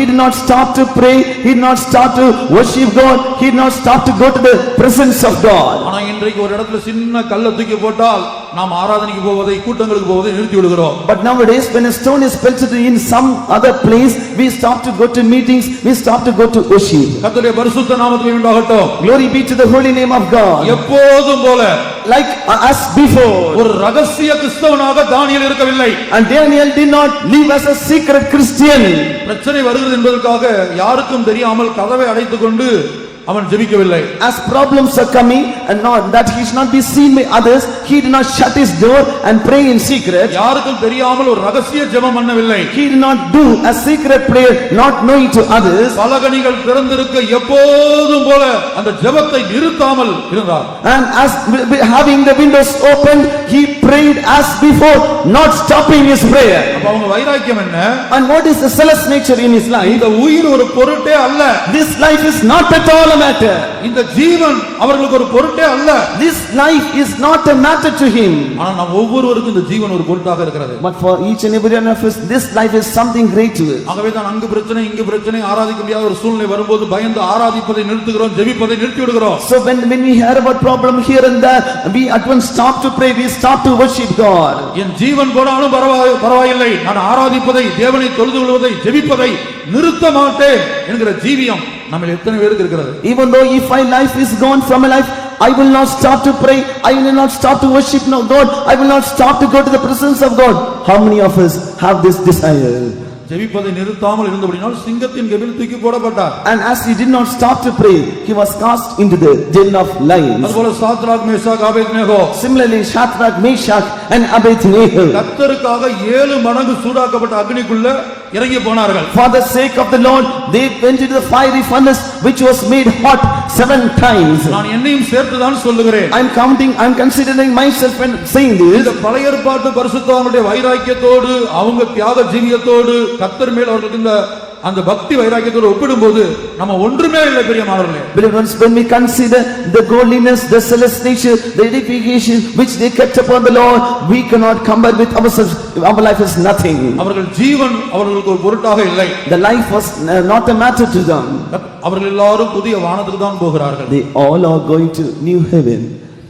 did not stop to pray, he did not stop to worship God, he did not stop to go to the presence of God. ஆனா இன்றைக்கு ஒரு இடத்துல சின்ன கல்லை தூக்கி போட்டால் நாம் ஆராதனைக்கு போவதை கூட்டங்களுக்கு போவதை நிறுத்தி விடுகிறோம். But nowadays when a stone is pelted in some other place, we stop to go to meetings, we stop to go to worship. கர்த்தருடைய பரிசுத்த நாமத்துக்கு உண்டாகட்டும். Glory be to the holy name of God. எப்போதும் போல Like as before, ஒரு ரகசிய கிறிஸ்தவனாக தானியேல் இருக்கவில்லை. and Daniel did not live as a secret Christian. பிரச்சனை வருகிறது என்பதற்காக யாருக்கும் தெரியாமல் கதவை அடைத்துக் கொண்டு அவன் ஜெபிக்கவில்லை. As problems are coming and not that he should not be seen by others, he did not shut his door and pray in secret. யாருக்கும் தெரியாமல் ஒரு ரகசிய ஜெபம் பண்ணவில்லை. He did not do a secret prayer not knowing to others. பலகணிகள் திறந்திருக்க எப்போதும் போல அந்த ஜெபத்தை நிறுத்தாமல் இருந்தார். And as having the windows open, he prayed as before, not stopping his prayer. அப்ப அவங்க வைராக்கியம் என்ன? And what is the zealous nature in his life? இந்த உயிர் ஒரு பொருட்டே அல்ல. This life is not at all a matter. இந்த ஜீவன் அவர்களுக்கு ஒரு பொருட்டே அல்ல. This life is not a matter to him. ஆனா நாம் ஒவ்வொருவருக்கும் இந்த ஜீவன் ஒரு பொருட்டாக இருக்கிறது. But for each and every one of us, this life is something great to us. ஆகவே தான் அங்கு பிரச்சனை இங்கு பிரச்சனை ஆராதிக்க முடியாத ஒரு சூழ்நிலை வரும்போது பயந்து ஆராதிப்பதை நிறுத்துகிறோம், ஜெபிப்பதை நிறுத்தி விடுகிறோம். So when we hear about problem here and there, we at once stop to pray, we stop to worship God. என் ஜீவன் போனாலும் பரவாயில்லை, நான் ஆராதிப்பதை, தேவனை தொழுது கொள்வதை, ஜெபிப்பதை நிறுத்த மாட்டேன் என்கிற ஜீவியம் நம்ம எத்தனை பேருக்கு இருக்கிறது? Even though if my life is gone from my life, I will not stop to pray, I will not stop to worship God, I will not stop to go to the presence of God. How many of us have this desire? ஜெபிப்பதை நிறுத்தாமல் இருந்தபடியால் சிங்கத்தின் கபில் தூக்கி போடப்பட்டார். And as he did not stop to pray, he was cast into the den of lions. அதுபோல Shadrach Meshach Abednego, Similarly, Shadrach, Meshach and Abednego, கர்த்தருக்காக 7 மடங்கு சூடாக்கப்பட்ட அக்னிக்குள்ள இறங்கி போனார்கள். for the sake of the Lord, they went into the fiery furnace which was made hot 7 times. நான் என்னையும் சேர்த்து தான் சொல்லுகிறேன். I am considering myself and saying இந்த this. பழைய ஏற்பாட்டு பரிசுத்தவான்களுடைய வைராக்கியத்தோடு அவங்க தியாக ஜீவியத்தோடு கர்த்தர் மேல் அவர்களுக்கு இந்த அந்த பக்தி வைராக்கியத்தோடு ஒப்பிடும்போது நம்ம ஒன்றுமே இல்லை பிரியமானவர்களே. Believers, when we consider the godliness, the zealous nature, the edification which they kept upon the Lord, we cannot compare with ourselves. Our life is nothing. அவர்கள் ஜீவன் அவர்களுக்கு ஒரு பொருட்டாக இல்லை. The life was not a matter to them. அவர்கள் எல்லாரும் புதிய வானத்துக்கு தான் போகிறார்கள். They all are going to new heaven.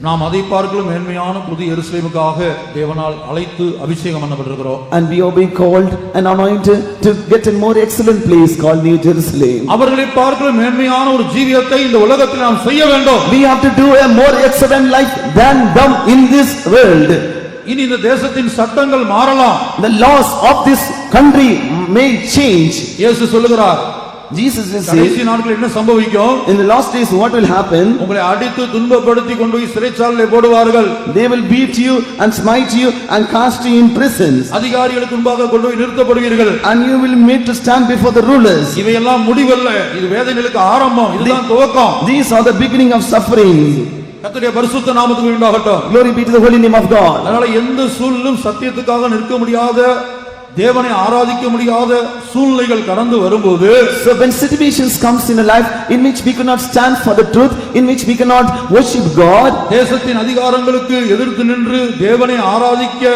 நாம் அதை பார்க்கலும் மேன்மையான புதிய எருசலேமுக்காக தேவனால் அழைத்து அபிஷேகம் பண்ணப்பட்டிருக்கிறோம். And we are being called and anointed to get a more excellent place called New Jerusalem. அவர்களை பார்க்கலும் மேன்மையான ஒரு ஜீவியத்தை இந்த உலகத்தில் நாம் செய்ய வேண்டும். We have to do a more excellent life than them in this world. இனி இந்த தேசத்தின் சட்டங்கள் மாறலாம். The laws of this country may change. இயேசு சொல்லுகிறார், Jesus is கடைசி saying, நாட்களில் என்ன சம்பவிக்கும்? in the last days what will happen? உங்களை அடித்து துன்பப்படுத்தி கொண்டு போய் சிறைச்சாலையிலே போடுவார்கள். They will beat you and smite you and cast you in prisons. அதிகாரிகளுக்கு முன்பாக கொண்டு போய் நிறுத்தப்படுவீர்கள். And you will meet to stand before the rulers. இவையெல்லாம் முடிவல்ல, இது வேதனைகளுக்கு ஆரம்பம், இதுதான் துவக்கம். These are the beginning of suffering. கர்த்தருடைய பரிசுத்த நாமத்துக்கு உண்டாகட்டும். Glory be to the holy name of God. அதனால எந்த சூழலும் சத்தியத்துக்காக நிற்க முடியாத தேவனை ஆராதிக்க முடியாத சூழ்நிலைகள் கடந்து வரும்போது, So when situations comes in a life in which we cannot stand for the truth, in which we cannot worship God, தேசத்தின் அதிகாரங்களுக்கு எதிர்த்து நின்று தேவனை ஆராதிக்க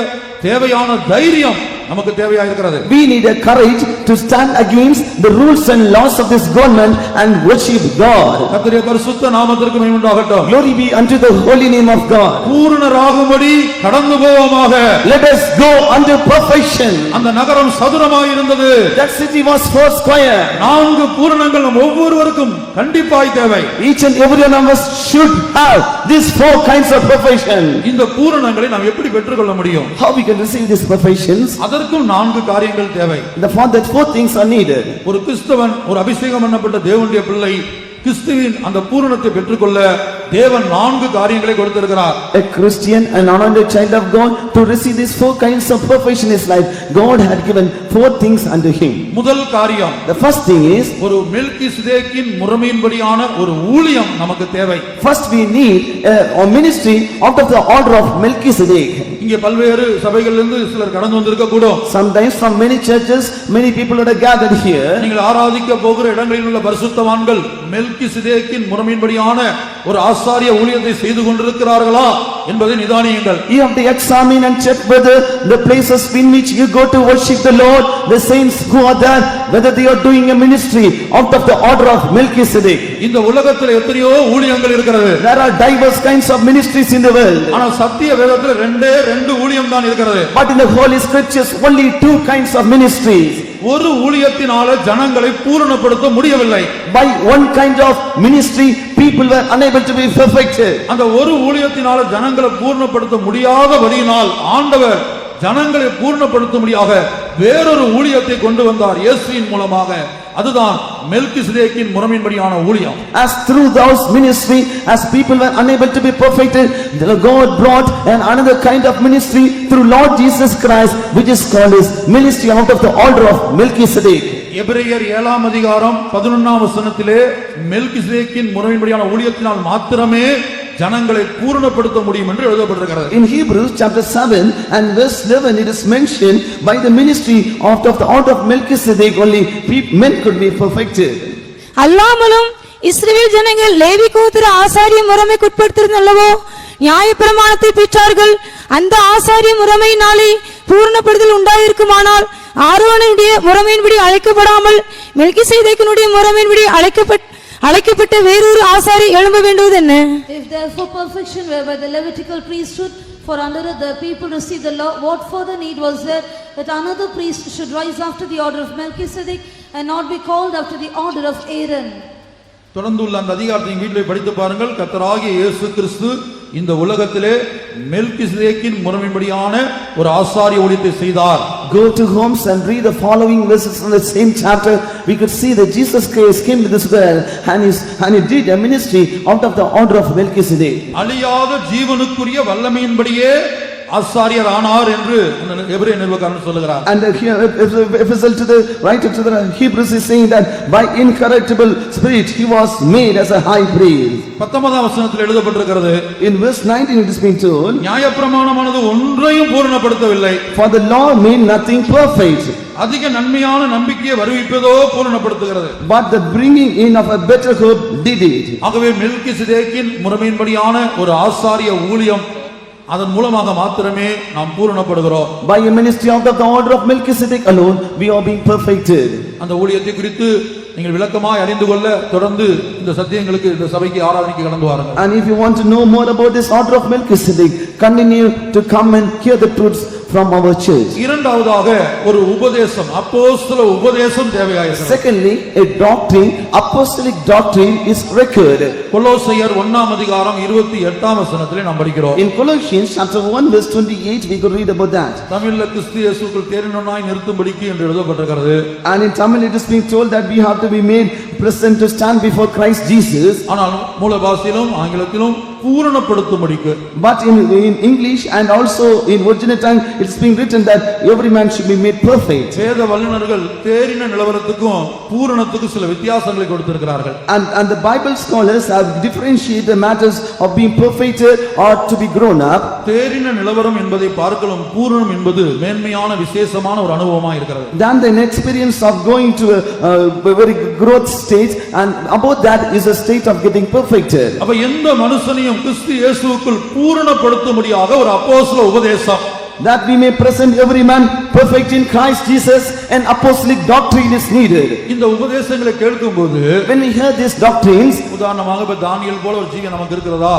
தேவையான தைரியம் நமக்கு தேவையா இருக்கிறது. we need a courage to stand against the rules and laws of this government and worship God. கர்த்தருடைய பரிசுத்த நாமத்திற்கு மகிமை உண்டாகட்டும். Glory be unto the holy name of God. பூரணராகும்படி கடந்து போவோமாக. Let us go unto perfection. அந்த நகரம் சதுரமாய் இருந்தது. That city was four square. 4 பூரணங்கள் நம் ஒவ்வொருவருக்கும் கண்டிப்பாய் தேவை. Each and every one of us should have these 4 kinds of perfection. இந்த பூரணங்களை நாம் எப்படி பெற்றுக்கொள்ள முடியும்? How we can receive these perfections? அதற்கும் 4 காரியங்கள் தேவை. For that 4 things are needed. ஒரு கிறிஸ்தவன், ஒரு அபிஷேகம் பண்ணப்பட்ட தேவனுடைய பிள்ளை கிறிஸ்துவின் அந்த பூரணத்தை பெற்றுக்கொள்ள தேவன் 4 காரியங்களை கொடுத்திருக்கிறார். A Christian, an anointed child of God, to receive these 4 kinds of perfection in his life, God had given 4 things unto him. முதல் காரியம், The first thing is, ஒரு மெல்கிசேதேக்கின் முறைமையின்படியான ஒரு ஊழியம் நமக்கு தேவை. first we need a ministry out of the order of Melchizedek. இங்கே பல்வேறு சபைகளிலிருந்து சிலர் கடந்து வந்திருக்க கூடும். Sometimes from many churches, many people are gathered here. நீங்கள் ஆராதிக்க போகிற இடங்களில் உள்ள பரிசுத்தவான்கள் மெல்கிசேதேக்கின் முறைமையின்படியான ஒரு ஆசாரிய ஊழியத்தை செய்து கொண்டிருக்கிறார்களா என்பதை நிதானியுங்கள். You have to examine and check whether the places in which you go to worship the Lord, the saints who are there, whether they are doing a ministry out of the order of Melchizedek. இந்த உலகத்தில் எத்தனையோ ஊழியங்கள் இருக்கிறது. There are diverse kinds of ministries in the world. ஆனால் சத்திய வேதத்தில் 2 ஊழியம் தான் இருக்கிறது. But in the Holy Scriptures, only 2 kinds of ministries. ஒரு ஊழியத்தினால ஜனங்களை பூரணப்படுத்த முடியவில்லை. By one kind of ministry, people were unable to be perfected. அந்த ஒரு ஊழியத்தினால ஜனங்களை பூரணப்படுத்த முடியாதபடியினால் ஆண்டவர் ஜனங்களை பூரணப்படுத்தும்படியாக வேறொரு ஊழியத்தை கொண்டு வந்தார் இயேசுவின் மூலமாக. அதுதான் மெல்கிசேதேக்கின் முறைமையின்படியான ஊழியம். As through those ministry, as people were unable to be perfected, God brought another kind of ministry through Lord Jesus Christ, which is called his ministry out of the order of Melchizedek. எபிரேயர் 7 அதிகாரம் 11 வசனத்திலே மெல்கிசேதேக்கின் முறைமையின்படியான ஊழியத்தினால் மாத்திரமே ஜனங்களை பூரணப்படுத்த முடியும் என்று எழுதப்பட்டிருக்கிறது. In Hebrews chapter 7 and verse 11, it is mentioned by the ministry of the order of Melchizedek only men could be perfected. அல்லாமலும் இஸ்ரவேல் ஜனங்கள் லேவி கோத்திர ஆசாரிய முறைமைக்குட்பட்டிருந்தல்லவோ நியாயப்பிரமாணத்தை பெற்றார்கள். அந்த ஆசாரிய முறைமையினாலே பூரணப்படுதல் உண்டாயிருக்குமானால் ஆரோனுடைய முறைமையின்படி அழைக்கப்படாமல் மெல்கிசேதேக்கினுடைய முறைமையின்படி அழைக்கப்பட்ட வேறொரு ஆசாரி எழும்ப வேண்டுவது என்ன? If therefore perfection were by the Levitical priesthood, for under it the people received the law, what further need was there that another priest should rise after the order of Melchizedek and not be called after the order of Aaron? தொடர்ந்து உள்ள அந்த அதிகாரத்தை வீட்டில் படித்து பாருங்கள். கர்த்தராகிய இயேசு கிறிஸ்து இந்த உலகத்திலே மெல்கிசேதேக்கின் முறைமையின்படியான ஒரு ஆசாரிய ஊழியத்தை செய்தார். Go to homes and read the following verses in the same chapter. We could see that Jesus Christ came to this world and he did a ministry out of the order of Melchizedek. அழியாத ஜீவனுக்குரிய வல்லமையின்படியே ஆசாரியர் ஆனார் என்று எபிரேய நிருபக்காரன் சொல்லுகிறார். And here epistle to the writer to the Hebrews is saying that by incorruptible spirit he was made as a high priest. 19 வசனத்தில் எழுதப்பட்டிருக்கிறது. In verse 19 it is being told, நியாயப்பிரமாணமானது ஒன்றையும் பூரணப்படுத்தவில்லை. for the law made nothing perfect, அதிக நன்மையான நம்பிக்கையை வருவிப்பதோ பூரணப்படுத்துகிறது. but the bringing in of a better hope did it. ஆகவே மெல்கிசேதேக்கின் முறைமையின்படியான ஒரு ஆசாரிய ஊழியம், அதன் மூலமாக மாத்திரமே நாம் பூரணப்படுகிறோம். By a ministry out of the order of Melchizedek alone we are being perfected. அந்த ஊழியத்தை குறித்து நீங்கள் விளக்கமாய் அறிந்து கொள்ள தொடர்ந்து இந்த சத்தியங்களுக்கு இந்த சபைக்கு ஆராதனைக்கு கடந்து வாருங்கள். And if you want to know more about this order of Melchizedek, continue to come and hear the truths from our church. இரண்டாவதாக ஒரு உபதேசம், அப்போஸ்தல உபதேசம் தேவையாயிருக்கிறது. Secondly, a doctrine, apostolic doctrine is required. கொலோசையர் 1 அதிகாரம் 28 வசனத்திலே நாம் படிக்கிறோம். In Colossians chapter 1 verse 28 we could read about that. தமிழ்ல கிறிஸ்து இயேசுக்குள் தேறினவனாய் நிறுத்தும்படிக்கு என்று எழுதப்பட்டிருக்கிறது. And in Tamil it is being told that we have to be made present to stand before Christ Jesus. ஆனால் மூல பாஷையிலும் ஆங்கிலத்திலும் பூரணப்படுத்தும்படிக்கு. But in English and also in original tongue, it's being written that every man should be made perfect. வேத வல்லுனர்கள் தேறின நிலவரத்துக்கும் பூரணத்துக்கும் சில வித்தியாசங்களை கொடுத்திருக்கிறார்கள். And the Bible scholars have differentiated the matters of being perfected or to be grown up. தேறின நிலவரம் என்பதை பார்க்கலாம், பூரணம் என்பது மேன்மையான விசேஷமான ஒரு அனுபவமா இருக்கிறது. Than an experience of going to a very growth stage, and about that is a state of getting perfected. அப்ப எந்த மனுஷனையும் கிறிஸ்து இயேசுவுக்குள் பூரணப்படுத்தும்படியாக ஒரு அப்போஸ்தல உபதேசம், that we may present every man perfect in Christ Jesus, an apostolic doctrine is needed. இந்த உபதேசங்களை கேட்கும்போது When we hear these doctrines, உதாரணமாக இப்ப தானியேல் போல ஒரு ஜீவன் நமக்கு இருக்கிறதா?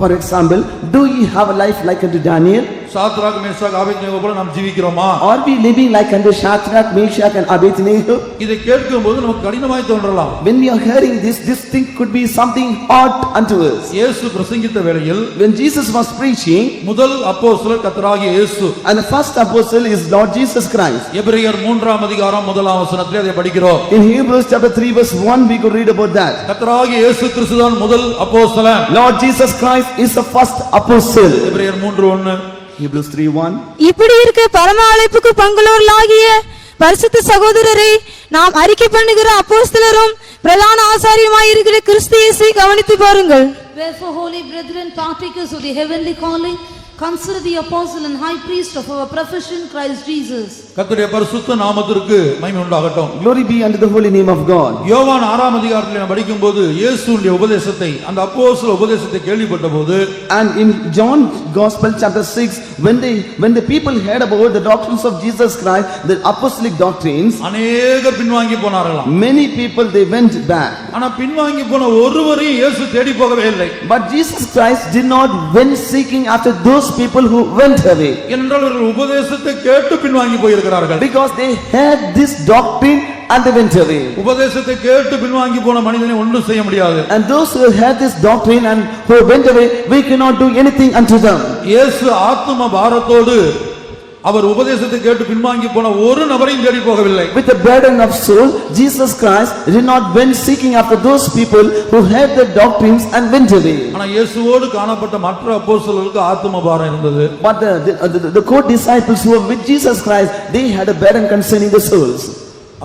for example, do ye have a life like unto Daniel? Shadrach Meshach Abednego போல நாம் ஜீவிக்கிறோமா? Are we living like unto Shadrach, Meshach and Abednego? இதை கேட்கும்போது நமக்கு கடினமாய் தோன்றலாம். When we are hearing this thing could be something hard unto us. இயேசு பிரசங்கித்த வேளையில் When Jesus was preaching, முதல் அப்போஸ்தலர் கர்த்தராகிய இயேசு. and the first apostle is Lord Jesus Christ. எபிரேயர் 3ஆம் அதிகாரம் 1ஆம் வசனத்திலே அதை படிக்கிறோம். In Hebrews chapter 3 verse 1 we could read about that. கர்த்தராகிய இயேசு கிறிஸ்து தான் முதல் அப்போஸ்தலன். Lord Jesus Christ is the first apostle. எபிரேயர் 3:1. Hebrews 3:1. இப்படி இருக்க பரம அழைப்புக்கு பங்குள்ளவர்களாகிய பரிசுத்த சகோதரரை நாம் அறிக்கை பண்ணுகிற அப்போஸ்தலரும் பிரதான ஆசாரியமாய் இருக்கிற கிறிஸ்து இயேசுவை கவனித்து பாருங்கள். Wherefore, holy brethren, partakers of the heavenly calling, consider the apostle and high priest of our profession, Christ Jesus. கர்த்தருடைய பரிசுத்த நாமத்திற்கு மகிமை உண்டாகட்டும். Glory be unto the holy name of God. யோவான் 6ஆம் அதிகாரத்தில் நாம் படிக்கும்போது இயேசுவுடைய உபதேசத்தை, அந்த அப்போஸ்தல உபதேசத்தை கேள்விப்பட்டபோது, And in John Gospel chapter 6, when the people heard about the doctrines of Jesus Christ, the apostolic doctrines, அநேகர் பின்வாங்கி போனார்களாம். many people they went back. ஆனா பின்வாங்கி போன ஒருவரையும் இயேசு தேடி போகவே இல்லை. But Jesus Christ did not went seeking after those people who went away. ஏனென்றால் அவர்கள் உபதேசத்தை கேட்டு பின்வாங்கி போயிருக்கிறார்கள். Because they had this doctrine and they went away. உபதேசத்தை கேட்டு பின்வாங்கி போன மனிதனை ஒன்றும் செய்ய முடியாது. And those who had this doctrine and who went away, we cannot do anything unto them. இயேசு ஆத்தும பாரத்தோடு அவர் உபதேசத்தை கேட்டு பின்வாங்கி போன ஒரு நபரையும் தேடி போகவில்லை. With the burden of soul, Jesus Christ did not went seeking after those people who had the doctrines and went away. ஆனா இயேசுவோடு காணப்பட்ட மற்ற அப்போஸ்தலர்களுக்கு ஆத்தும பாரம் இருந்தது. But the co-disciples who were with Jesus Christ, they had a burden concerning the souls.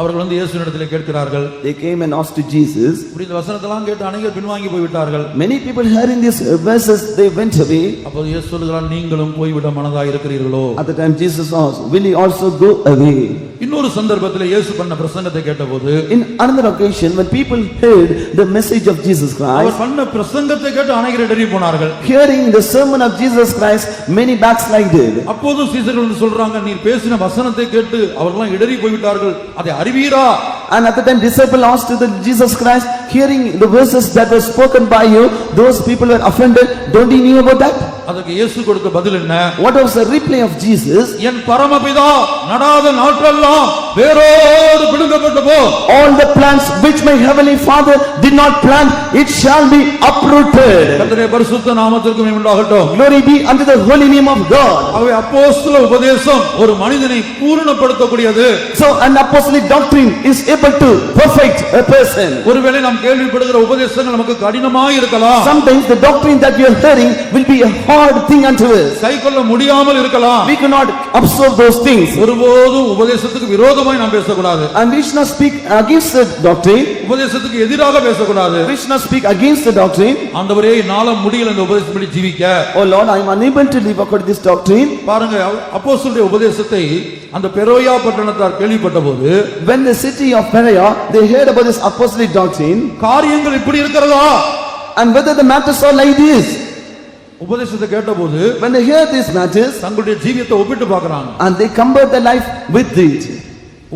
அவர்கள் இயேசுவினிடத்தில் கேட்கிறார்கள். They came and asked to Jesus. இப்படி இந்த வசனத்தெல்லாம் கேட்டு அநேகர் பின்வாங்கி போய் விட்டார்கள். Many people hearing these verses, they went away. அப்போது இயேசு சொல்கிறார், நீங்களும் போய்விட மனதாய் இருக்கிறீர்களோ? At the time Jesus asked, will you also go away? இன்னொரு சந்தர்ப்பத்தில் இயேசு பண்ண பிரசங்கத்தை கேட்டபோது, In another occasion, when people heard the message of Jesus our Christ, பண்ண பிரசங்கத்தை கேட்டு அநேகர் இடறி போனார்கள். hearing the sermon of Jesus Christ, many backslided. அப்போது சீசர்கள் வந்து சொல்றாங்க, நீர் பேசின வசனத்தை கேட்டு அவர்கள்லாம் இடறி போய்விட்டார்கள், அதை அறிவீரா? And at the time disciple asked to the Jesus Christ, hearing the verses that were spoken by you, those people were offended, don't you know about that? அதற்கு இயேசு கொடுத்த பதில் என்ன? What was the reply of Jesus? என் பரமபிதா நடாத நாற்றெல்லாம் வேரோடு பிடுங்கப்பட்டு போ. All the plants which my heavenly Father did not plant, it shall be uprooted. கர்த்தருடைய பரிசுத்த நாமத்திற்கு மகிமை உண்டாகட்டும். Glory be unto the holy name of God. ஆகவே அப்போஸ்தல உபதேசம் ஒரு மனிதனை பூரணப்படுத்தக்கூடியது. So an apostolic doctrine is able to perfect a person. ஒருவேளை நாம் கேள்விப்படுகிற உபதேசங்கள் நமக்கு கடினமாய் இருக்கலாம். Sometimes the doctrine that we are hearing will be a hard thing unto us. கைக்கொள்ள முடியாமல் இருக்கலாம். We cannot absorb those things. ஒருபோதும் உபதேசத்துக்கு விரோதமாய் நாம் பேசக்கூடாது. And we should not speak against the doctrine. உபதேசத்துக்கு எதிராக பேசக்கூடாது. We should not speak against the doctrine. ஆண்டவரே என்னால முடியல இந்த உபதேசப்படி ஜீவிக்க. Oh Lord, I am unable to live according to this doctrine. பாருங்க, அப்போஸ்தலருடைய உபதேசத்தை அந்த பெரோயா பட்டணத்தார் கேள்விப்பட்டபோது, When the city of Perea, they heard about this apostolic doctrine, காரியங்கள் இப்படி இருக்கிறதா? and whether the matters are like this. உபதேசத்தை கேட்டபோது When they hear these matters, தங்களுடைய ஜீவியத்தை ஒப்பிட்டு பார்க்கறாங்க. and they compare their life with it.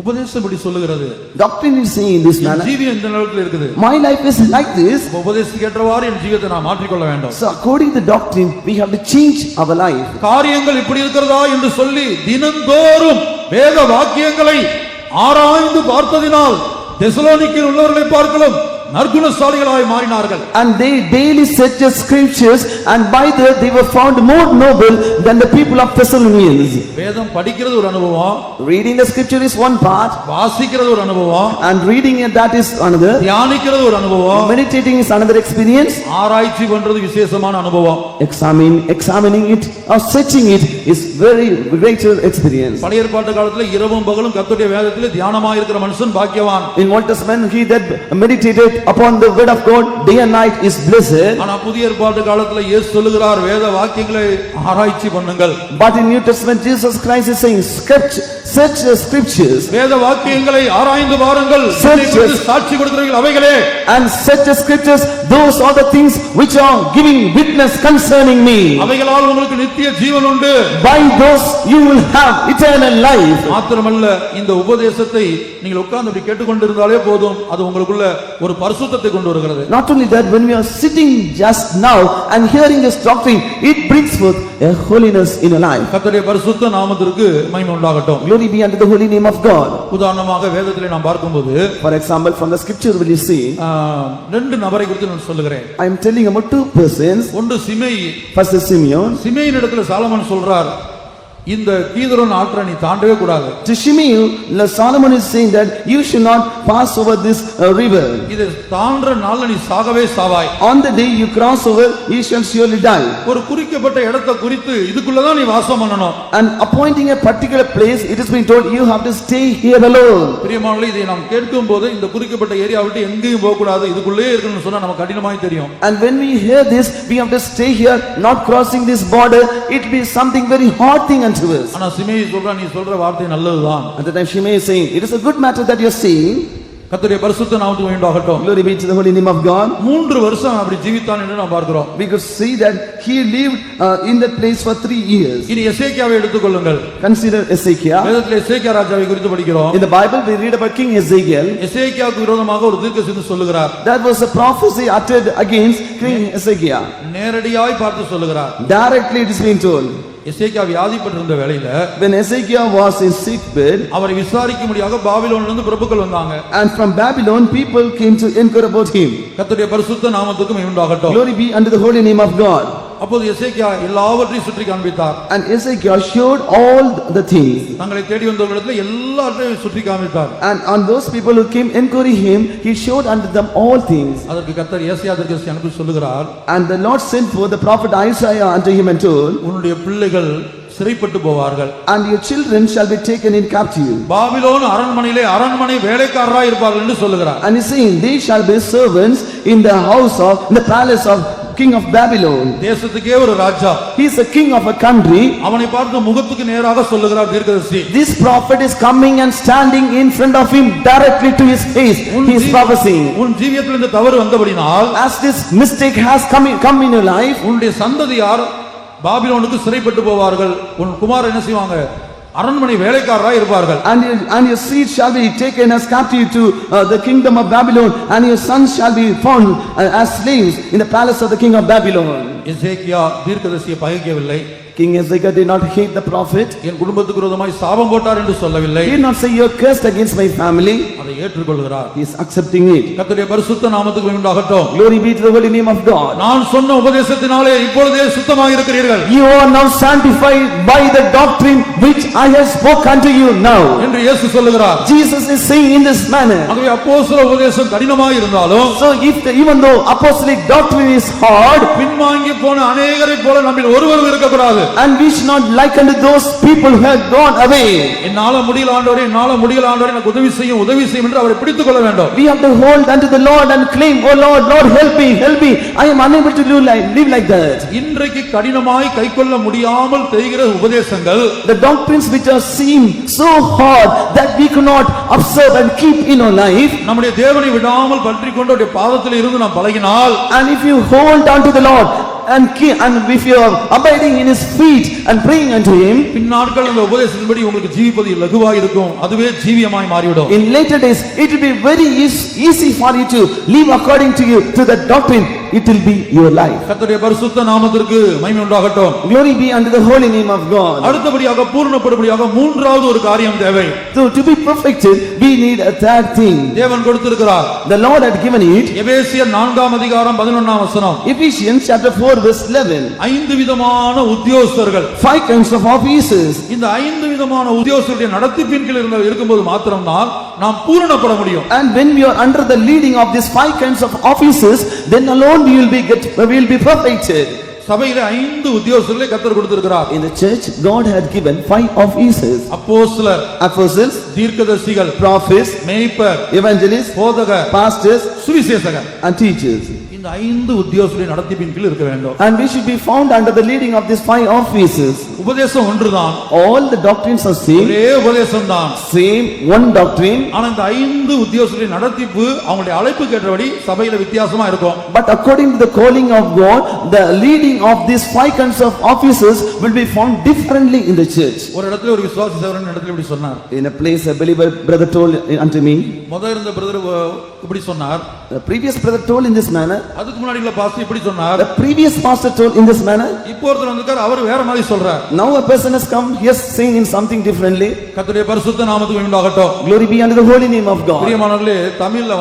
உபதேசம் இப்படி சொல்லுகிறது, Doctrine is saying in this N manner, ஜீவியம் இந்த நிலத்தில் இருக்குது. my life is like this. உபதேசத்துக்கு ஏற்றவாறு என் ஜீவியத்தை நான் மாற்றிக்கொள்ள வேண்டும். So according to the doctrine, we have to change our life. காரியங்கள் இப்படி இருக்கிறதா என்று சொல்லி தினந்தோறும் வேத வாக்கியங்களை ஆராய்ந்து பார்த்ததினால் தெசலோனிக்கேயில் உள்ளவர்களை பார்க்கலாம் நற்குணசாலிகளாய் மாறினார்கள். And they daily searched the scriptures, and by that they were found more noble than the people of Thessalonians. வேதம் படிக்கிறது ஒரு அனுபவம், Reading the scripture is one part, வாசிக்கிறது ஒரு அனுபவம், and reading it that is another. தியானிக்கிறது ஒரு அனுபவம், Meditating is another experience. ஆராய்ச்சி பண்றது விசேஷமான அனுபவம். Examining it or searching it is very greater experience. பழைய ஏற்பாட்டு காலத்துல இரவும் பகலும் கர்த்தருடைய வேதத்திலே தியானமாய் இருக்கிற மனுஷன் பாக்கியவான். In Old Testament, he that meditated upon the word of God day and night is blessed. ஆனா புதிய ஏற்பாட்டு காலத்துல இயேசு சொல்லுகிறார், வேத வாக்கியங்களை ஆராய்ச்சி பண்ணுங்கள். But in New Testament, Jesus Christ is saying, search the scriptures. வேத வாக்கியங்களை ஆராய்ந்து பாருங்கள், சாட்சி கொடுக்கிறீர்கள் அவைகளே. And search the scriptures, those are the things which are giving witness concerning me. அவைகளால் உங்களுக்கு நித்திய ஜீவன் உண்டு. By those you will have eternal life. மாத்திரமல்ல, இந்த உபதேசத்தை நீங்கள் உட்கார்ந்து அப்படி கேட்டுக்கொண்டிருந்தாலே போதும், அது உங்களுக்குள்ள ஒரு பரிசுத்தத்தை கொண்டு வருகிறது. Not only that, when we are sitting just now and hearing this doctrine, it brings forth a holiness in your life. கர்த்தருடைய பரிசுத்த நாமத்திற்கு மகிமை உண்டாகட்டும். Glory be unto the holy name of God. உதாரணமாக வேதத்திலே நாம் பார்க்கும்போது, For example, from the scripture will you see, ரெண்டு நபரை குறித்து நான் சொல்லுகிறேன். I am telling about two persons. ஒன்று சிமேயி. First is Simeon. சிமேயின் இடத்துல சாலமன் சொல்றார், இந்த கீதரோன் ஆற்றை நீ தாண்டவே கூடாது. To Simeon, Solomon is saying that you should not pass over this river. இதை தாண்டற நாள்ல நீ சாகவே சாவாய். On the day you cross over, you shall surely die. ஒரு குறிக்கப்பட்ட இடத்தை குறித்து இதுக்குள்ள தான் நீ வாசம் பண்ணணும். And appointing a particular place, it has been told you have to stay here alone. பிரியமானவர்களே, இதை நாம் கேட்கும்போது இந்த குறிக்கப்பட்ட ஏரியா விட்டு எங்கேயும் போக கூடாது, இதுக்குள்ளே இருக்கணும்னு சொன்னா நமக்கு கடினமாய் தெரியும். And when we hear this, we have to stay here, not crossing this border. It will be something very hard thing unto us. ஆனா சிமேயி சொல்றா, நீ சொல்ற வார்த்தை நல்லதுதான். At the time Shimei is saying, it is a good matter that you are saying. கர்த்தருடைய பரிசுத்த நாமத்துக்கு உண்டாகட்டும். Glory be to the holy name of God. 3 வருஷம் அப்படி ஜீவித்தான் என்று நாம் பார்க்கிறோம். We could see that he lived in that place for 3 years. இனி எசேக்கியாவை எடுத்துக்கொள்ளுங்கள். Consider Ezekiel. வேதத்திலே எசேக்கியா ராஜாவை குறித்து படிக்கிறோம். In the Bible we read about King Ezekiel. எசேக்கியாவுக்கு விரோதமாக ஒரு தீர்க்கதரிசி சொல்லுகிறார். That was a prophecy uttered against King Ezekiel. நேரடியாய் பார்த்து சொல்லுகிறார். Directly it is being told. எசேக்கியா வியாதிப்பட்டிருந்த வேளையில, when Ezekiel was in sick bed, அவரை விசாரிக்கும்படியாக பாபிலோனிலிருந்து பிரபுக்கள் வந்தாங்க. and from Babylon people came to inquire about him. கர்த்தருடைய பரிசுத்த நாமத்துக்கு மகிமை உண்டாகட்டும். Glory be unto the holy name of God. அப்போது எசேக்கியா எல்லாவற்றையும் சுற்றி காண்பித்தார். And Ezekiel showed all the things. தங்களை தேடி வந்தவர்களிடத்தில் எல்லாவற்றையும் சுற்றி காண்பித்தார். And on those people who came inquiry him, he showed unto them all things. அதற்கு கர்த்தர் ஏசாயா தீர்க்கதரிசி அனுப்பி சொல்லுகிறார், And the Lord sent forth the prophet Isaiah unto him and told, உன்னுடைய பிள்ளைகள் சிறைப்பட்டு போவார்கள். and your children shall be taken in captive. Babylon அரண்மனையிலே அரண்மனை வேலைக்காரராய் இருப்பார்கள் என்று சொல்லுகிறார். And he is saying, they shall be servants in the house of, in the palace of king of Babylon. தேசத்துக்கே ஒரு ராஜா. He is a king of a country. அவனை பார்த்து முகத்துக்கு நேராக சொல்லுகிறார் தீர்க்கதரிசி. This prophet is coming and standing in front of him directly to his face. He is prophesying. உன் ஜீவியத்தில் இந்த தவறு வந்தபடினால், As this mistake has come in your life, உன்னுடைய சந்ததியார் பாபிலோனுக்கு சிறைப்பட்டு போவார்கள். உன் குமாரர் என்ன செய்வாங்க? அரண்மனை வேலைக்காரராய் இருப்பார்கள். and your seed shall be taken as captive to the kingdom of Babylon, and your sons shall be found as slaves in the palace of the king of Babylon. எசேக்கியா தீர்க்கதரிசியை பகைக்கவில்லை. King Ezekiel did not hate the prophet. என் குடும்பத்துக்கு விரோதமாய் சாபம் போட்டார் என்று சொல்லவில்லை. He did not say you are cursed against my family. அதை ஏற்றுக்கொள்கிறார். He is accepting it. கர்த்தருடைய பரிசுத்த நாமத்துக்கு மகிமை உண்டாகட்டும். Glory be to the holy name of God. நான் சொன்ன உபதேசத்தினாலே இப்பொழுதே சுத்தமாக இருக்கிறீர்கள். You are now sanctified by the doctrine which I have spoken unto you now. என்று இயேசு சொல்லுகிறார். Jesus is saying in this manner. ஆகவே அப்போஸ்தல உபதேசம் கடினமாக இருந்தாலும், So even though apostolic doctrine is hard, பின்வாங்கி போன அநேகரை போல நம்மில் ஒருவரும் இருக்கக்கூடாது. and we should not like unto those people who have gone away. என்னால முடியல ஆண்டவரே, என்னால முடியல ஆண்டவரே, எனக்கு உதவி செய்யும் என்று அவரை பிடித்துக் கொள்ள வேண்டும். We have to hold unto the Lord and claim, oh Lord, Lord help me, I am unable to live like that. இன்றைக்கு கடினமாய் கைக்கொள்ள முடியாமல் தெரிகிற உபதேசங்கள், The doctrines which are seem so hard that we cannot observe and keep in our life, நம்முடைய தேவனை விடாமல் பற்றிக்கொண்டு அவருடைய பாதத்தில் இருந்து நாம் பழகினால், and if you hold unto the Lord and if you are abiding in his feet and praying unto him, பின்னாட்கள் அந்த உபதேசத்தின்படி உங்களுக்கு ஜீவிப்பது இலகுவாக இருக்கும். அதுவே ஜீவியமாய் மாறிவிடும். in later days it will be very easy for you to live according to the doctrine, it will be your life. கர்த்தருடைய பரிசுத்த நாமத்திற்கு மகிமை உண்டாகட்டும். Glory be unto the holy name of God. அடுத்தபடியாக பூரணப்படும்படியாக மூன்றாவது ஒரு காரியம் தேவை. So to be perfected, we need a third thing. தேவன் கொடுத்திருக்கிறார். The Lord had given it. எபேசியர் 4:11 Ephesians chapter 4 verse 11. 5 விதமான உத்தியோகஸ்தர்கள். 5 kinds of offices. இந்த 5 விதமான உத்தியோகஸ்தர்களுடைய நடத்திப்பின் கீழ் இருக்கும்போது மாத்திரம்தான் நாம் பூரணப்பட முடியும். And when we are under the leading of these 5 kinds of offices, then alone we will be perfected. சபையிலே 5 உத்தியோகஸ்தர்களை கர்த்தர் கொடுத்திருக்கிறார். In the church, God had given 5 offices. அப்போஸ்தலர், Apostles, தீர்க்கதரிசிகள், prophets, மேய்ப்பர், evangelists, போதகர், pastors, சுவிசேஷகர். and teachers. இந்த 5 உத்தியோகஸ்தருடைய நடத்திப்பின் கீழ் இருக்க வேண்டும். And we should be found under the leading of these 5 offices. உபதேசம் ஒன்றுதான். All the doctrines are same. ஒரே உபதேசம் தான். Same, one doctrine. ஆனா இந்த 5 உத்தியோகஸ்தருடைய நடத்திப்பு அவங்களுடைய அழைப்புக்கு ஏற்றபடி சபையில வித்தியாசமா இருக்கும். But according to the calling of God, the leading of these 5 kinds of offices will be found differently in the church. ஒரு இடத்துல ஒரு விசுவாசி சகோதரன் இடத்துல இப்படி சொன்னார். In a place a believer brother told unto me. முதல்ல இருந்த பிரதர் இப்படி சொன்னார். The previous brother told in this manner. அதுக்கு முன்னாடி உள்ள பாஸ்டர் இப்படி சொன்னார். The previous pastor told in this manner. இப்போ ஒருத்தர் வந்திருக்கார், அவர் வேற மாதிரி சொல்றார். Now a person has come, he is saying in something differently. கர்த்தருடைய பரிசுத்த நாமத்துக்கு மகிமை உண்டாகட்டும். Glory be unto the holy name of God. பிரியமானவர்களே, தமிழ்ல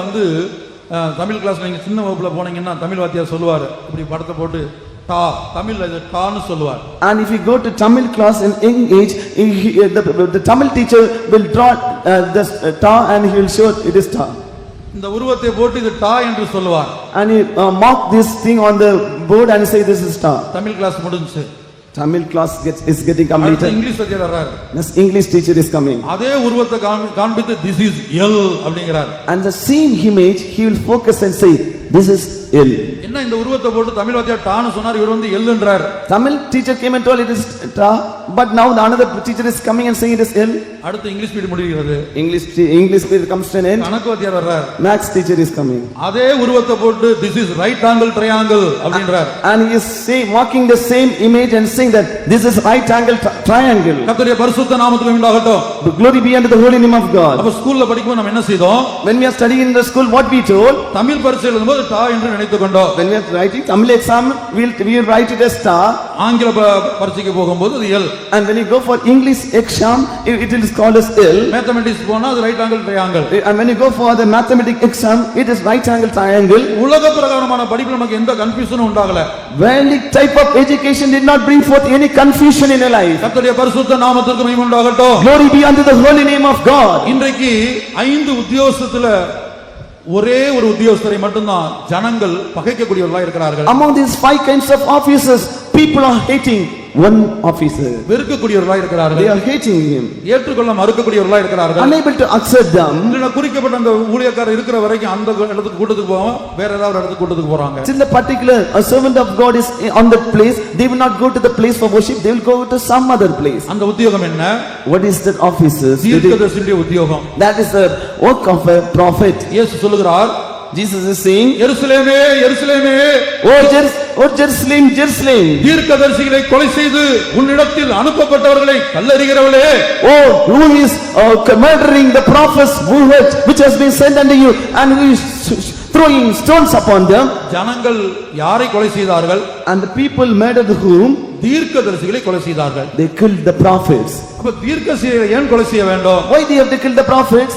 தமிழ் கிளாஸ்ல நீங்க சின்ன வகுப்புல போனீங்கன்னா தமிழ் வாத்தியார் சொல்லுவாரு, இப்படி படத்தை போட்டு டா, தமிழ்ல இது டான்னு சொல்லுவார். And if you go to Tamil class in young age, the Tamil teacher will draw this ta and he will show it is ta. இந்த உருவத்தை போட்டு இது டா என்று சொல்லுவார். And he mark this thing on the board and say this is ta. Tamil class முடிஞ்சு. Tamil class is getting completed. English வாத்தியார் வர்றாரு. This English teacher is coming. அதே உருவத்தை காண்பித்து this is L அப்படிங்கிறார். And the same image he will focus and say this is L. என்ன இந்த உருவத்தை போட்டு தமிழ் வாத்தியார் டான்னு சொன்னார், இவர் வந்து L என்றார். Tamil teacher came and told it is ta, but now the another teacher is coming and saying it is L. அடுத்து இங்கிலீஷ் பீரியட் முடிகிறது. English period comes to an end. கணக்கு வாத்தியார் வர்றார். Max teacher is coming. அதே உருவத்தை போட்டு this is right angle triangle அப்படின்றார். And he is marking the same image and saying that this is right angle triangle. கர்த்தருடைய பரிசுத்த நாமத்துக்கு மகிமை உண்டாகட்டும். Glory be unto the holy name of God. அப்ப ஸ்கூல்ல படிக்கும்போது நம்ம என்ன செய்தோம்? When we are studying in the school, what we told? Tamil பரீட்சை எழுதும்போது டா என்று நினைத்துக் கொண்டோம். When we are writing Tamil exam, we will write it as ta. ஆங்கில பரீட்சைக்கு போகும்போது அது L. And when you go for English exam, it is called as L. Mathematics போனா அது right angle triangle. And when you go for the mathematics exam, it is right angle triangle. உலக பிரகாரமான படிப்புல நமக்கு எந்த கன்ஃபியூஷனும் உண்டாகல. Worldly type of education did not bring forth any confusion in your life. கர்த்தருடைய பரிசுத்த நாமத்திற்கு மகிமை உண்டாகட்டும். Glory be unto the holy name of God. இன்றைக்கு 5 உத்தியோகஸ்தத்துல ஒரே ஒரு உத்தியோகஸ்தரை மட்டும்தான் ஜனங்கள் பகைக்கக்கூடியவர்களா இருக்கிறார்கள். Among these 5 kinds of officers, people are hating one officer. வெறுக்கக்கூடியவர்களா இருக்கிறார்கள். They are hating him. ஏற்றுக்கொள்ள மறுக்கக்கூடியவர்களா இருக்கிறார்கள். Unable to accept them. இல்ல குறிக்கப்பட்ட அந்த ஊழியக்காரர் இருக்கிற வரைக்கும் அந்த இடத்துக்கு கூட்டத்துக்கு போவாங்க, வேற ஏதாவது இடத்துக்கு கூட்டத்துக்கு போறாங்க. Till the particular a servant of God is on that place, they will not go to the place for worship, they will go to some other place. அந்த உத்தியோகம் என்ன? What is that officer? தீர்க்கதரிசியுடைய உத்தியோகம். That is the work of a prophet. இயேசு சொல்லுகிறார், Jesus is saying, எருசலேமே எருசலேமே, O Jerusalem, Jerusalem, தீர்க்கதரிசிகளை கொலை செய்து உன்னிடத்தில் அனுப்பப்பட்டவர்களை கல்லெறிகிறவளே, oh, who is murdering the prophets which has been sent unto you, and who is throwing stones upon them. ஜனங்கள் யாரை கொலை செய்தார்கள்? And the people murdered whom? தீர்க்கதரிசிகளை கொலை செய்தார்கள். They killed the prophets. அப்ப தீர்க்கதரிசிகளை ஏன் கொலை செய்ய வேண்டும்? Why they have to kill the prophets?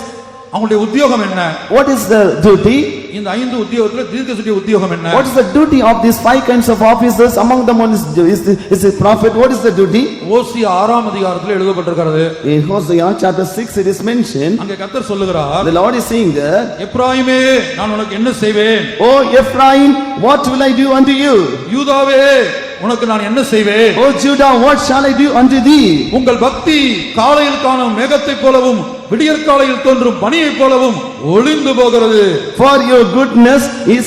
அவங்களுடைய உத்தியோகம் என்ன? What is the duty? இந்த 5 உத்தியோகத்துல தீர்க்கதரிசியுடைய உத்தியோகம் என்ன? What is the duty of these 5 kinds of officers? Among them one is the prophet. What is the duty? ஓசியா 6ஆம் அதிகாரத்தில் எழுதப்பட்டிருக்கிறது. In Hosea chapter 6 it is mentioned. அங்கே கர்த்தர் சொல்லுகிறார், The Lord is saying that, எப்ராயிமே நான் உனக்கு என்ன செய்வேன்? Oh Ephraim, what will I do unto you? யூதாவே உனக்கு நான் என்ன செய்வேன்? Oh Judah, what shall I do unto thee? உங்கள் பக்தி காலையில் காணும் மேகத்தைப் போலவும் விடியற்காலையில் தோன்றும் பனியைப் போலவும் ஒளிந்து போகிறது. For your goodness is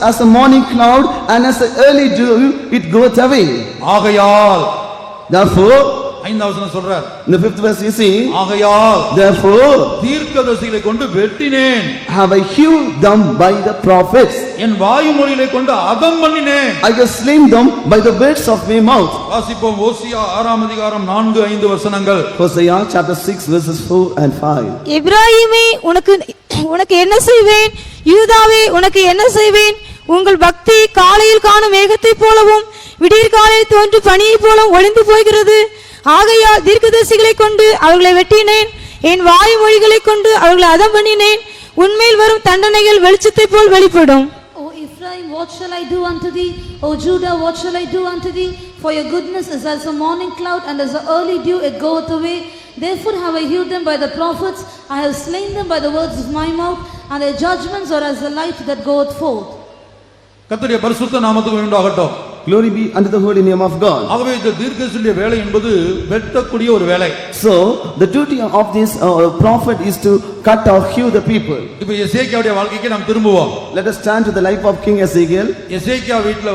as a morning cloud, and as the early dew it goeth away. ஆகையால், Therefore, 5வது வசனம் சொல்றார், in the 5th verse you see, ஆகையால் therefore தீர்க்கதரிசிகளை கொண்டு வெட்டினேன், have I hewed them by the prophets, என் வாயுமொழிகளை கொண்டு அதம் பண்ணினேன். I have slain them by the words of my mouth. வாசிப்போம் ஓசியா 6ஆம் அதிகாரம் 4-5 வசனங்கள். Hosea chapter 6 verses 4 and 5. எப்ராயிமே உனக்கு என்ன செய்வேன்? யூதாவே உனக்கு என்ன செய்வேன்? உங்கள் பக்தி காலையில் காணும் மேகத்தைப் போலவும் விடியற்காலையில் தோன்றும் பனியைப் போலவும் ஒளிந்து போகிறது. ஆகையால் தீர்க்கதரிசிகளை கொண்டு அவர்களை வெட்டினேன், என் வாய் மொழிகளை கொண்டு அவர்களை அதம் பண்ணினேன். உன்மேல் வரும் தண்டனைகள் வெளிச்சத்தைப் போல் வெளிப்படும். O Ephraim, what shall I do unto thee? O Judah, what shall I do unto thee? For your goodness is as a morning cloud, and as the early dew it goeth away. Therefore have I healed them by the prophets, I have slain them by the words of my mouth, and their judgments are as the light that goeth forth. கர்த்தருடைய பரிசுத்த நாமத்துக்கு உண்டாகட்டும். Glory be unto the holy name of God. ஆகவே இந்த தீர்க்கதரிசியுடைய வேலை என்பது வெட்டக்கூடிய ஒரு வேலை. So the duty of this prophet is to cut or hew the people. இப்போ எசேக்கியாவுடைய வாழ்க்கைக்கு நாம் திரும்புவோம். Let us stand to the life of King Ezekiel. எசேக்கியா வீட்ல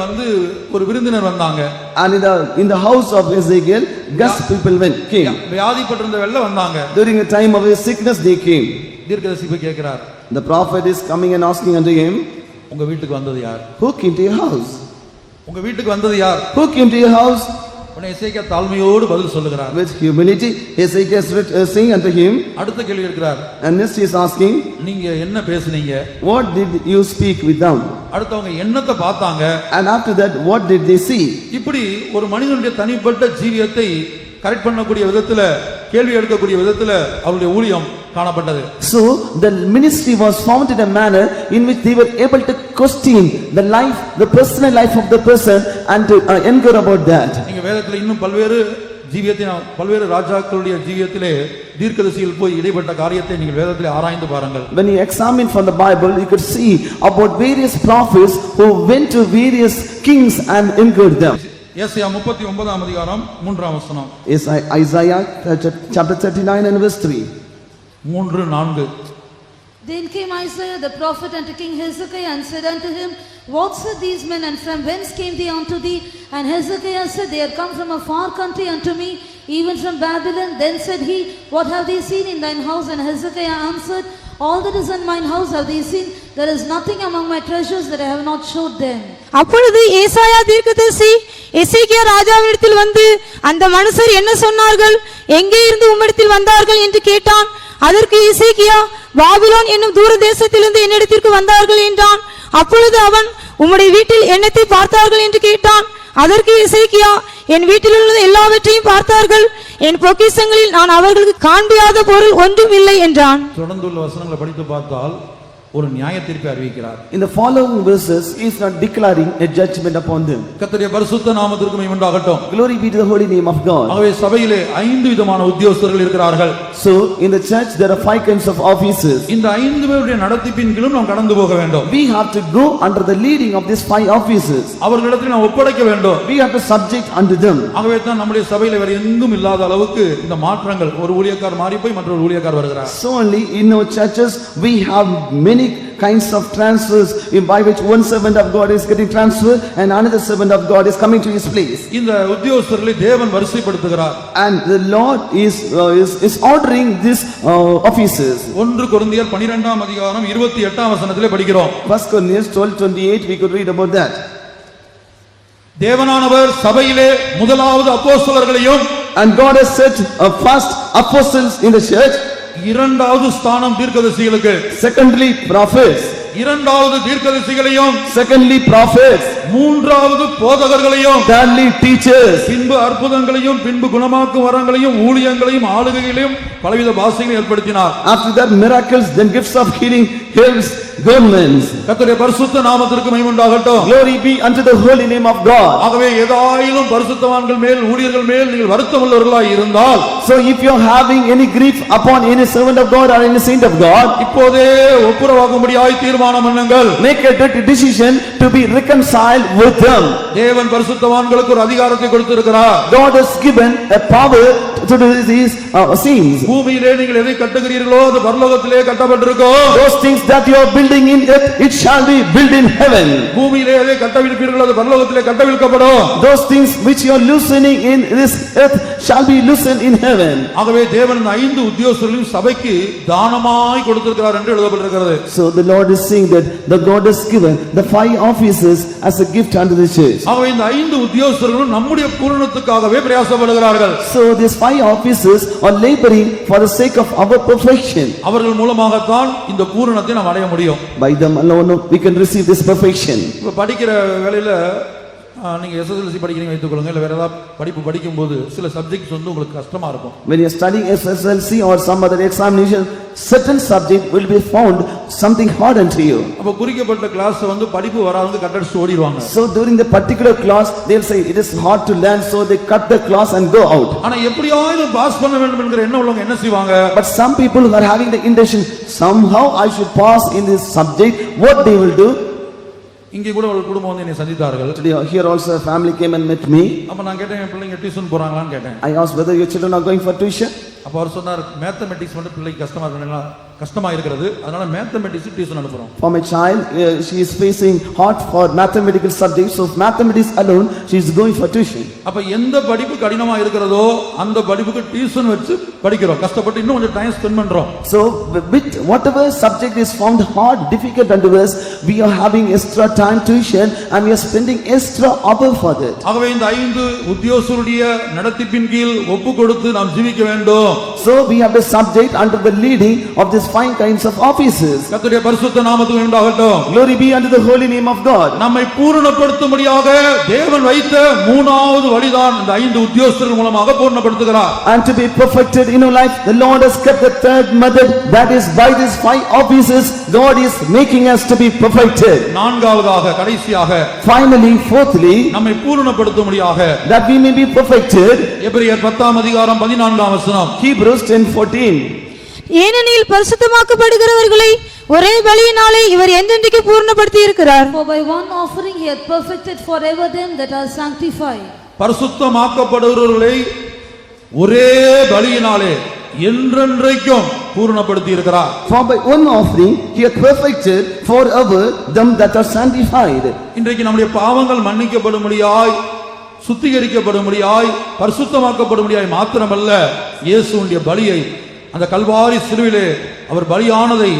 ஒரு விருந்தினர் வந்தாங்க. And in the house of Ezekiel, guest people came. வியாதிப்பட்டிருந்தவங்க வந்தாங்க. During a time of his sickness they came. தீர்க்கதரிசி போய் கேக்குறார். The prophet is coming and asking unto him, உங்க வீட்டுக்கு வந்தது யார்? who came to your house? உங்க வீட்டுக்கு வந்தது யார்? Who came to your house? உடனே எசேக்கியா தாழ்மையோடு பதில் சொல்லுகிறார். With humility Ezekiel is saying unto him. அடுத்த கேள்வி இருக்கிறார். And next he is asking, நீங்க என்ன பேசுனீங்க? what did you speak with them? அடுத்தவங்க என்னத்தை பார்த்தாங்க? And after that what did they see? இப்படி ஒரு மனிதனுடைய தனிப்பட்ட ஜீவியத்தை கரெக்ட் பண்ணக்கூடிய விதத்துல, கேள்வி எடுக்கக்கூடிய விதத்துல அவருடைய ஊழியம் காணப்பட்டது. So the ministry was formed in a manner in which they were able to question the life, the personal life of the person and to inquire about that. நீங்க வேதத்துல இன்னும் பல்வேறு ராஜாக்களுடைய ஜீவியத்திலே தீர்க்கதரிசிகள் போய் இடைப்பட்ட காரியத்தை நீங்கள் வேதத்திலே ஆராய்ந்து பாருங்கள். When you examine from the Bible, you could see about various prophets who went to various kings and inquired them. ஏசாயா 39ஆம் அதிகாரம் 3ஆம் வசனம். Isaiah chapter 39 and verse 3. 3-4. Then came Isaiah the prophet unto King Hezekiah and said unto him, what said these men, and from whence came they unto thee? And Hezekiah said, they are come from a far country unto me, even from Babylon. Then said he, what have they seen in thine house? And Hezekiah answered, all that is in mine house have they seen. There is nothing among my treasures that I have not showed them. அப்பொழுது ஏசாயா தீர்க்கதரிசி எசேக்கியா ராஜாவினிடத்தில் வந்து, அந்த மனுஷர் என்ன சொன்னார்கள், எங்கே இருந்து உம்மிடத்தில் வந்தார்கள் என்று கேட்டான். அதற்கு எசேக்கியா, பாபிலோன் என்னும் தூர தேசத்திலிருந்து என்னிடத்திற்கு வந்தார்கள் என்றான். அப்பொழுது அவன், உம்முடைய வீட்டில் என்னத்தை பார்த்தார்கள் என்று கேட்டான். அதற்கு எசேக்கியா, என் வீட்டில் உள்ள எல்லாவற்றையும் பார்த்தார்கள், என் பொக்கிஷங்களில் நான் அவர்களுக்கு காண்பியாத பொருள் ஒன்றும் இல்லை என்றான். தொடர்ந்துள்ள வசனங்களை படித்து பார்த்தால் ஒரு நியாய தீர்ப்பை அறிவிக்கிறார். In the following verses he is not declaring a judgment upon them. கர்த்தருடைய பரிசுத்த நாமத்திற்கு மகிமை உண்டாகட்டும். Glory be to the holy name of God. ஆகவே சபையிலே 5 விதமான உத்தியோகஸ்தர்கள் இருக்கிறார்கள். So in the church there are 5 kinds of officers. இந்த 5 பேருடைய நடத்திப்பின் கீழும் நாம் கடந்து போக வேண்டும். We have to go under the leading of these 5 officers. அவர்களிடத்தில் நாம் ஒப்படைக்க வேண்டும். We have to subject unto them. ஆகவே தான் நம்முடைய சபையிலே வேற எங்கும் இல்லாத அளவுக்கு இந்த மாற்றங்கள், ஒரு ஊழியக்காரர் மாறி போய் மற்றொரு ஊழியக்காரர் வருகிறார். So only in our churches we have many kinds of transfers by which one servant of God is getting transferred and another servant of God is coming to his place. இந்த உத்தியோகஸ்தர்களை தேவன் வரிசைப்படுத்துகிறார். And the Lord is ordering these officers. 1 கொரிந்தியர் 12ஆம் அதிகாரம் 28ஆம் வசனத்திலே படிக்கிறோம். 1 Corinthians 12:28 we could read about that. தேவனானவர் சபையிலே முதலாவது அப்போஸ்தலர்களையும், and God has set first apostles in the church, இரண்டாவது ஸ்தானம் தீர்க்கதரிசிகளுக்கு, secondly prophets, இரண்டாவது தீர்க்கதரிசிகளையும், secondly prophets, மூன்றாவது போதகர்களையும், thirdly teachers, பின்பு அற்புதங்களையும், பின்பு குணமாக்கும் வரங்களையும், ஊழியங்களையும், ஆளுகைகளையும், பலவித பாஷைகளையும் ஏற்படுத்தினார். after that miracles, then gifts of healing, helps, governments. கர்த்தருடைய பரிசுத்த நாமத்திற்கு மகிமை உண்டாகட்டும். Glory be unto the holy name of God. ஆகவே ஏதாயிலும் பரிசுத்தவான்கள் மேல், ஊழியர்கள் மேல் நீங்கள் வருத்தமுள்ளவர்களாய் இருந்தால், So if you are having any grief upon any servant of God or any saint of God, இப்போதே ஒப்புரவாகும்படியாய் தீர்மானம் பண்ணுங்கள். make a decision to be reconciled with them. தேவன் பரிசுத்தவான்களுக்கு ஒரு அதிகாரத்தை கொடுத்திருக்கிறார். God has given a power to do these sins. பூமியிலே நீங்கள் எதை கட்டுகிறீர்களோ அது பரலோகத்திலே கட்டப்பட்டிருக்கும். Those things that you are building in earth, it shall be built in heaven. பூமியிலே எதை கட்டவிழ்ப்பீர்களோ அது பரலோகத்திலே கட்டவிழ்க்கப்படும். Those things which you are loosening in this earth shall be loosened in heaven. ஆகவே தேவன் இந்த 5 உத்தியோகஸ்தர்களையும் சபைக்கு தானமாய் கொடுத்திருக்கிறார் என்று எழுதப்பட்டிருக்கிறது. So the Lord is saying that the God has given the 5 offices as a gift unto the church. ஆகவே இந்த 5 உத்தியோகஸ்தர்களும் நம்முடைய பூரணத்துக்காகவே பிரயாசப்படுகிறார்கள். So these 5 officers are laboring for the sake of our perfection. அவர்கள் மூலமாகத்தான் இந்த பூரணத்தை நாம் அடைய முடியும். By them alone we can receive this perfection. இப்போ படிக்கிற வேளையில நீங்க SSLC படிக்கிறீங்க வைத்துக்கொள்ளுங்க, இல்ல வேற ஏதாவது படிப்பு படிக்கும்போது சில சப்ஜெக்ட்ஸ் வந்து உங்களுக்கு கஷ்டமா இருக்கும். When you are studying SSLC or some other examination, certain subject will be found something hard unto you. அப்ப குறிக்கப்பட்ட கிளாஸ் வந்து படிப்பு வராதவங்க கட் அடிச்சு ஓடிடுவாங்க. So during the particular class they will say it is hard to learn, so they cut the class and go out. ஆனா எப்படியாவது pass பண்ண வேண்டும் என்கிற எண்ணம் உள்ளவங்க என்ன செய்வாங்க? But some people who are having the intention, somehow I should pass in this subject, what they will do? இங்கே கூட ஒரு குடும்பம் வந்து என்னை சந்தித்தார்கள். Today here also a family came and met me. அப்ப நான் கேட்டேன், என் பிள்ளைங்க டியூஷன் போறாங்களான்னு கேட்டேன். I asked whether your children are going for tuition. அப்ப அவர் சொன்னார், மேத்தமெட்டிக்ஸ் மட்டும் பிள்ளைக்கு கஷ்டமா இருக்கிறது, அதனால மேத்தமெட்டிக்ஸ் டியூஷன் அனுப்புறோம். For my child, she is facing hard for mathematical subjects, so mathematics alone she is going for tuition. அப்ப எந்த படிப்பு கடினமா இருக்கிறதோ அந்த படிப்புக்கு டியூஷன் வச்சு படிக்கிறோம், கஷ்டப்பட்டு இன்னும் கொஞ்சம் டைம் ஸ்பெண்ட் பண்றோம். So with whatever subject is found hard, difficult unto us, we are having extra time tuition and we are spending extra hour for that. ஆகவே இந்த 5 உத்தியோகஸ்தருடைய நடத்திப்பின் கீழ் ஒப்பு கொடுத்து நாம் ஜீவிக்க வேண்டும். So we have a subject under the leading of these 5 kinds of offices. கர்த்தருடைய பரிசுத்த நாமத்துக்கு உண்டாகட்டும். Glory be unto the holy name of God. நம்மை பூரணப்படுத்தும்படியாக தேவன் வைத்த 3வது வழிதான் இந்த 5 உத்தியோகஸ்தர்கள் மூலமாக பூரணப்படுத்துகிறார். And to be perfected in our life, the Lord has kept the third method, that is by these 5 offices God is making us to be perfected. 4வதாக கடைசியாக Finally, fourthly, நம்மை பூரணப்படுத்தும்படியாக that we may be perfected. எபிரேயர் 10ஆம் அதிகாரம் 14ஆம் வசனம். Hebrews 10:14. ஏனெனில் பரிசுத்தமாக்கப்படுகிறவர்களை ஒரே பலியினாலே இவர் என்றென்றைக்கு பூர்ணப்படுத்தி இருக்கிறார். For by one offering he hath perfected forever them that are sanctified. பரிசுத்தமாக்கப்படுகிறவர்களை ஒரே பலியினாலே என்றென்றைக்கும் பூரணப்படுத்தி இருக்கிறார். For by one offering he hath perfected forever them that are sanctified. இன்றைக்கு நம்முடைய பாவங்கள் மன்னிக்கப்படும்படியாய், சுத்திகரிக்கப்படும்படியாய், பரிசுத்தமாக்கப்படும்படியாய் மாத்திரமல்ல, இயேசுவுடைய பலியை, அந்த கல்வாரி சிலுவிலே அவர் பலியானதை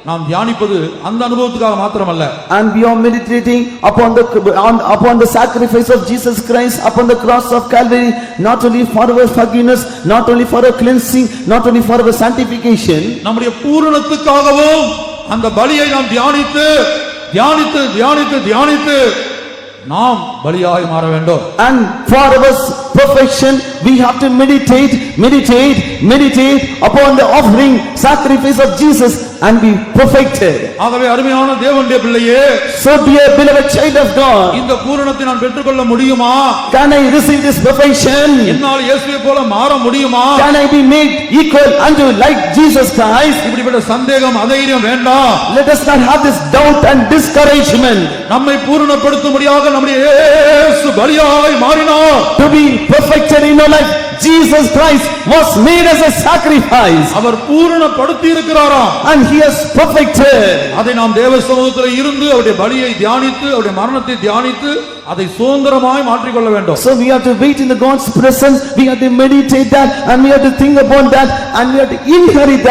நாம் தியானிப்பது அந்த அனுபவத்துக்காக மாத்திரமல்ல. And we are meditating upon the sacrifice of Jesus Christ upon the cross of Calvary, not only for our forgiveness, not only for our cleansing, not only for our sanctification. நம்முடைய பூரணத்துக்காகவும் அந்த பலியை நாம் தியானித்து தியானித்து தியானித்து தியானித்து நாம் பலியாய் மாற வேண்டும். And for our perfection we have to meditate upon the offering sacrifice of Jesus and be perfected. ஆகவே அருமையான தேவனுடைய பிள்ளையே, So dear beloved child of God, இந்த பூரணத்தை நான் பெற்றுக்கொள்ள முடியுமா? can I receive this perfection? என்னால் இயேசுவை போல மாற முடியுமா? Can I be made equal unto like Jesus Christ? இப்படிப்பட்ட சந்தேகம், அதைரியம் வேண்டாம். Let us not have this doubt and discouragement. நம்மை பூரணப்படுத்தும்படியாக நம்முடைய இயேசு பலியாய் மாறினார். To be perfected in our life, Jesus Christ was made as a sacrifice. Our பூரணப்படுத்தி இருக்கிறாராம். And he has perfected. அதை நாம் தேவ சமூகத்தில் இருந்து அவருடைய பலியை தியானித்து அவருடைய மரணத்தை தியானித்து அதை சுதந்திரமாய் மாற்றிக்கொள்ள வேண்டும். So we have to wait in the God's presence, we have to meditate that, and we have to think upon that, and we have to inherit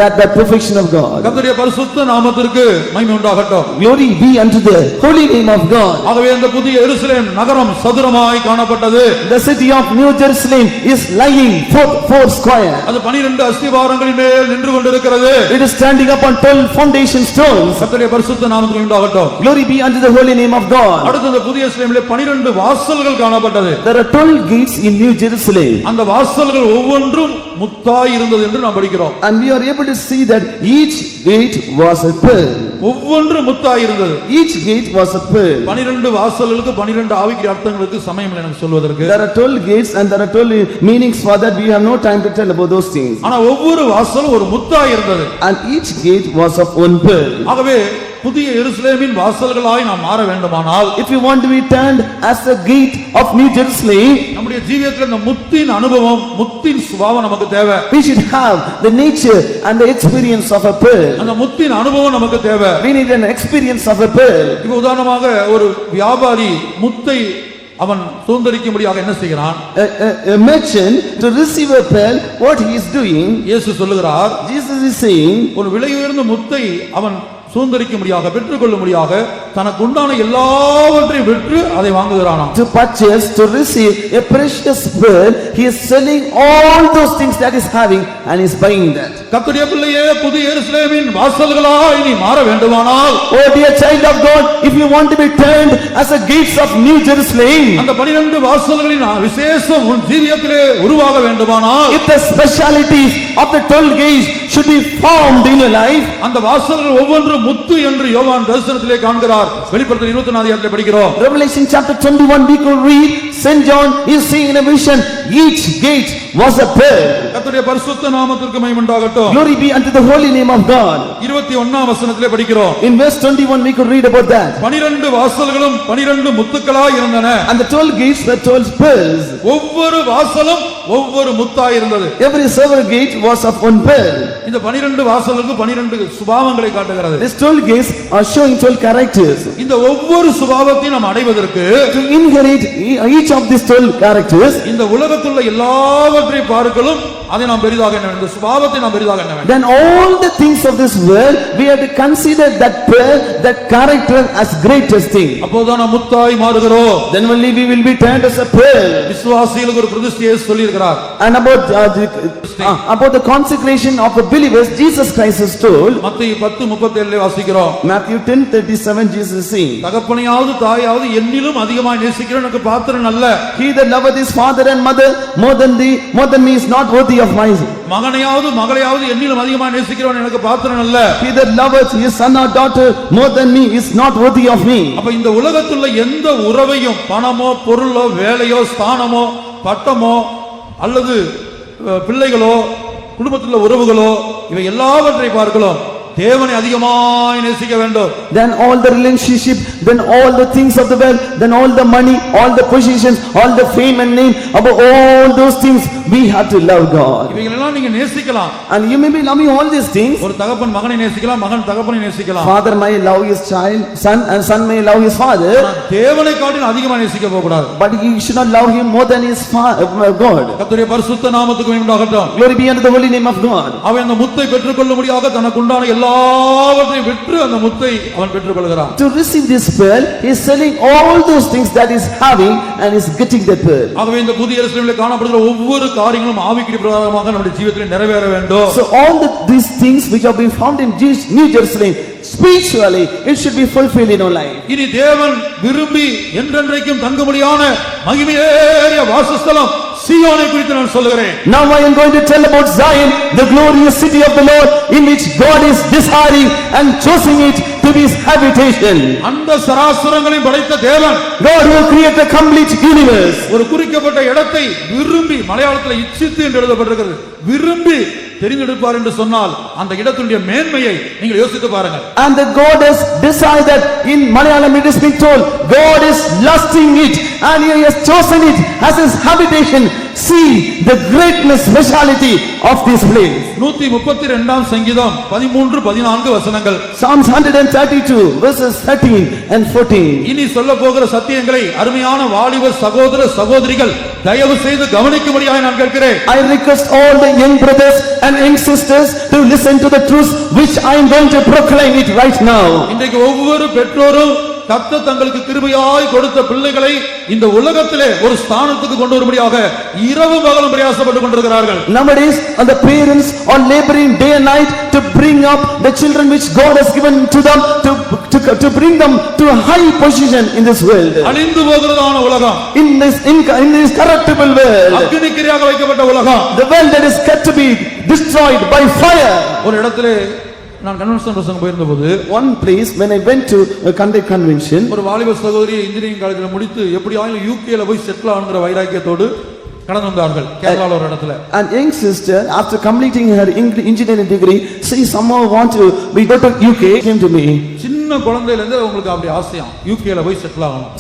that perfection of God. கர்த்தருடைய பரிசுத்த நாமத்திற்கு மகிமை உண்டாகட்டும். Glory be unto the holy name of God. ஆகவே இந்த புதிய எருசலேம் நகரம் சதுரமாய் காணப்பட்டது. The city of New Jerusalem is lying four square. அது 12 அஸ்திபாரங்களின் மேல் நின்று கொண்டிருக்கிறது. It is standing upon 12 foundation stones. கர்த்தருடைய பரிசுத்த நாமத்திற்கு மகிமை உண்டாகட்டும். Glory be unto the holy name of God. அடுத்து இந்த புதிய எருசலேமிலே 12 வாசல்கள் காணப்பட்டது. There are 12 gates in New Jerusalem. அந்த வாசல்கள் ஒவ்வொன்றும் முத்தாய் இருந்தது என்று நாம் படிக்கிறோம். And we are able to see that each gate was a pearl. ஒவ்வொன்று முத்தாய் இருந்தது. Each gate was a pearl. 12 வாசல்களுக்கு 12 ஆவிக்குரிய அர்த்தங்களுக்கு சமயம் இல்லை எனக்கு சொல்வதற்கு. There are 12 gates and there are 12 meanings for that. We have no time to tell about those things. ஆனா ஒவ்வொரு வாசலும் ஒரு முத்தாய் இருந்தது. And each gate was of one pearl. ஆகவே புதிய எருசலேமின் வாசல்களாய் நாம் மாற வேண்டுமானால், If you want to be turned as the gate of New Jerusalem, நம்முடைய ஜீவியத்தில் இந்த முத்தின் அனுபவம், முத்தின் சுபாவம் நமக்கு தேவை. we should have the nature and the experience of a pearl. அந்த முத்தின் அனுபவம் நமக்கு தேவை. We need an experience of a pearl. இப்ப உதாரணமாக ஒரு வியாபாரி முத்தை அவன் சுதந்தரிக்கும்படியாக என்ன செய்கிறான்? A merchant to receive a pearl, what he is doing? இயேசு சொல்லுகிறார், Jesus is saying, ஒரு விலை உயர்ந்த முத்தை அவன் சுதந்தரிக்கும்படியாக பெற்றுக்கொள்ளும்படியாக தனக்கு உண்டான எல்லாவற்றையும் விற்று அதை வாங்குகிறானாம். To purchase, to receive a precious pearl, he is selling all those things that is having and is buying that. கர்த்தருடைய பிள்ளையே, புதிய எருசலேமின் வாசல்களாய் நீ மாற வேண்டுமானால், Oh dear child of God, if you want to be turned as a gates of New Jerusalem, அந்த 12 வாசல்களின் விசேஷம் உன் ஜீவியத்திலே உருவாக வேண்டுமானால், if the specialities of the 12 gates should be formed in your life, அந்த வாசல்கள் ஒவ்வொன்றும் முத்து என்று யோவான் தரிசனத்திலே காண்கிறார். வெளிப்படுத்தல் 24 அதிகாரத்திலே படிக்கிறோம். Revelation chapter 21 we could read, Saint John is seeing in a vision, each gate was a pearl. கர்த்தருடைய பரிசுத்த நாமத்திற்கு மகிமை உண்டாகட்டும். Glory be unto the holy name of God. 21ஆம் வசனத்திலே படிக்கிறோம். In verse 21 we could read about that. 12 வாசல்களும் 12 முத்துக்களாய் இருந்தன. And the 12 gates were 12 pearls. ஒவ்வொரு வாசலும் ஒவ்வொரு முத்தாய் இருந்தது. Every several gate was of one pearl. இந்த 12 வாசலுக்கு 12 சுபாவங்களை காட்டுகிறது. These 12 gates are showing 12 characters. இந்த ஒவ்வொரு சுபாவத்தையும் நாம் அடைவதற்கு, To inherit each of these 12 characters, இந்த உலகத்துள்ள எல்லாவற்றை பார்க்கலும் அதை நாம் பெரிதாக எண்ண வேண்டும். இந்த சுபாவத்தை நாம் பெரிதாக எண்ண வேண்டும். then all the things of this world we have to consider that pearl, that character as greatest thing. அப்போதான் நாம் முத்தாய் மாறுகிறோம். Then only we will be turned as a pearl. விசுவாசிகளுக்கு ஒரு பிரதிஷ்டையை சொல்லி இருக்கிறார். And about the consecration of the believers, Jesus Christ has told, மத்தேயு 10:37 வாசிக்கிறோம். Matthew 10:37 Jesus is saying, தகப்பனையாவது தாயாவது என்னிலும் அதிகமாய் நேசிக்கிறவன் எனக்கு பாத்திரன் அல்ல. he that loveth his father and mother more than me is not worthy of my. மகனையாவது மகளையாவது என்னிலும் அதிகமாய் நேசிக்கிறவன் எனக்கு பாத்திரன் அல்ல. he that loveth his son or daughter more than me is not worthy of me. அப்ப இந்த உலகத்துள்ள எந்த உறவையும், பணமோ பொருளோ வேலையோ ஸ்தானமோ பட்டமோ அல்லது பிள்ளைகளோ குடும்பத்தில் உறவுகளோ இவை எல்லாவற்றை பார்க்கலாம் தேவனை அதிகமாய் நேசிக்க வேண்டும். Then all the relationship, then all the things of the world, then all the money, all the positions, all the fame and name, above all those things we have to love God. இவைகளெல்லாம் நீங்க நேசிக்கலாம். And you may be loving all these things. ஒரு தகப்பன் மகனை நேசிக்கலாம், மகன் தகப்பனை நேசிக்கலாம். Father may love his child, son, and son may love his father. தேவனை காட்டிலும் அதிகமாக நேசிக்க போக கூடாது. But he should not love him more than his God. கர்த்தருடைய பரிசுத்த நாமத்துக்கு மகிமை உண்டாகட்டும். Glory be unto the holy name of God. அவன் அந்த முத்தை பெற்றுக்கொள்ளும்படியாக தனக்கு உண்டான எல்லாவற்றையும் விற்று அந்த முத்தை அவன் பெற்றுக்கொள்கிறான். To receive this pearl, he is selling all those things that is having and is getting that pearl. ஆகவே இந்த புதிய எருசலேமிலே காணப்படுகிற ஒவ்வொரு காரியங்களும் ஆவிக்குரிய பிரகாரமாக நம்முடைய ஜீவிதத்தில் நிறைவேற வேண்டும். So all these things which have been found in New Jerusalem, spiritually it should be fulfilled in our life. இனி தேவன் விரும்பி என்றென்றைக்கும் தங்கும்படியான மகிமையேறிய வாசஸ்தலம் சீயோனை குறித்து நான் சொல்லுகிறேன். Now I am going to tell about Zion, the glorious city of the Lord, in which God is desiring and choosing it to be his habitation. அந்த சராசரங்களையும் படைத்த தேவன், God who created the complete universe, ஒரு குறிக்கப்பட்ட இடத்தை விரும்பி, மலையாளத்தில் இச்சித்து என்று எழுதப்பட்டிருக்கிறது, விரும்பி தெரிந்தெடுப்பார் என்று சொன்னால் அந்த இடத்துடைய மேன்மையை நீங்கள் யோசித்து பாருங்கள். and the God has decided, in Malayalam it is been told, God is lusting it and he has chosen it as his habitation. See the greatness, speciality of this place. 132ஆம் சங்கீதம் 13-14 வசனங்கள். Psalms 132 verses 13 and 14. இனி சொல்ல போகிற சத்தியங்களை அருமையான வாலிப சகோதர சகோதரிகள் தயவு செய்து கவனிக்கும்படியாக நான் கேட்கிறேன். I request all the young brothers and young sisters to listen to the truth which I am going to proclaim it right now. இன்றைக்கு ஒவ்வொரு பெற்றோரும் கர்த்தர் தங்களுக்கு கிருபையாய் கொடுத்த பிள்ளைகளை இந்த உலகத்திலே ஒரு ஸ்தானத்துக்கு கொண்டு வரும்படியாக இரவு பகலும் பிரயாசப்பட்டு கொண்டிருக்கிறார்கள். Nowadays the parents are laboring day and night to bring up the children which God has given to them, to bring them to a high position in this world. அழிந்து போகிறதான உலகம், in this corruptible world, அக்கினிக்கிரையாக வைக்கப்பட்ட உலகம், the world that is got to be destroyed by fire. ஒரு இடத்திலே நான் convention பிரசங்கம் போயிருந்தபோது, one place when I went to a conduct convention, ஒரு வாலிப சகோதரி இன்ஜினியரிங் காலேஜில் முடித்து எப்படியாவது யூகேல போய் செட்டில் ஆகுங்கிற வைராக்கியத்தோடு கடந்து வந்தார்கள். கேரளால ஒரு இடத்துல and young sister after completing her engineering degree, she somehow want to be go to UK, came to me. சின்ன குழந்தையில இருந்து உங்களுக்கு அப்படி ஆசையா யூகேல போய் செட்டில் ஆகணும்.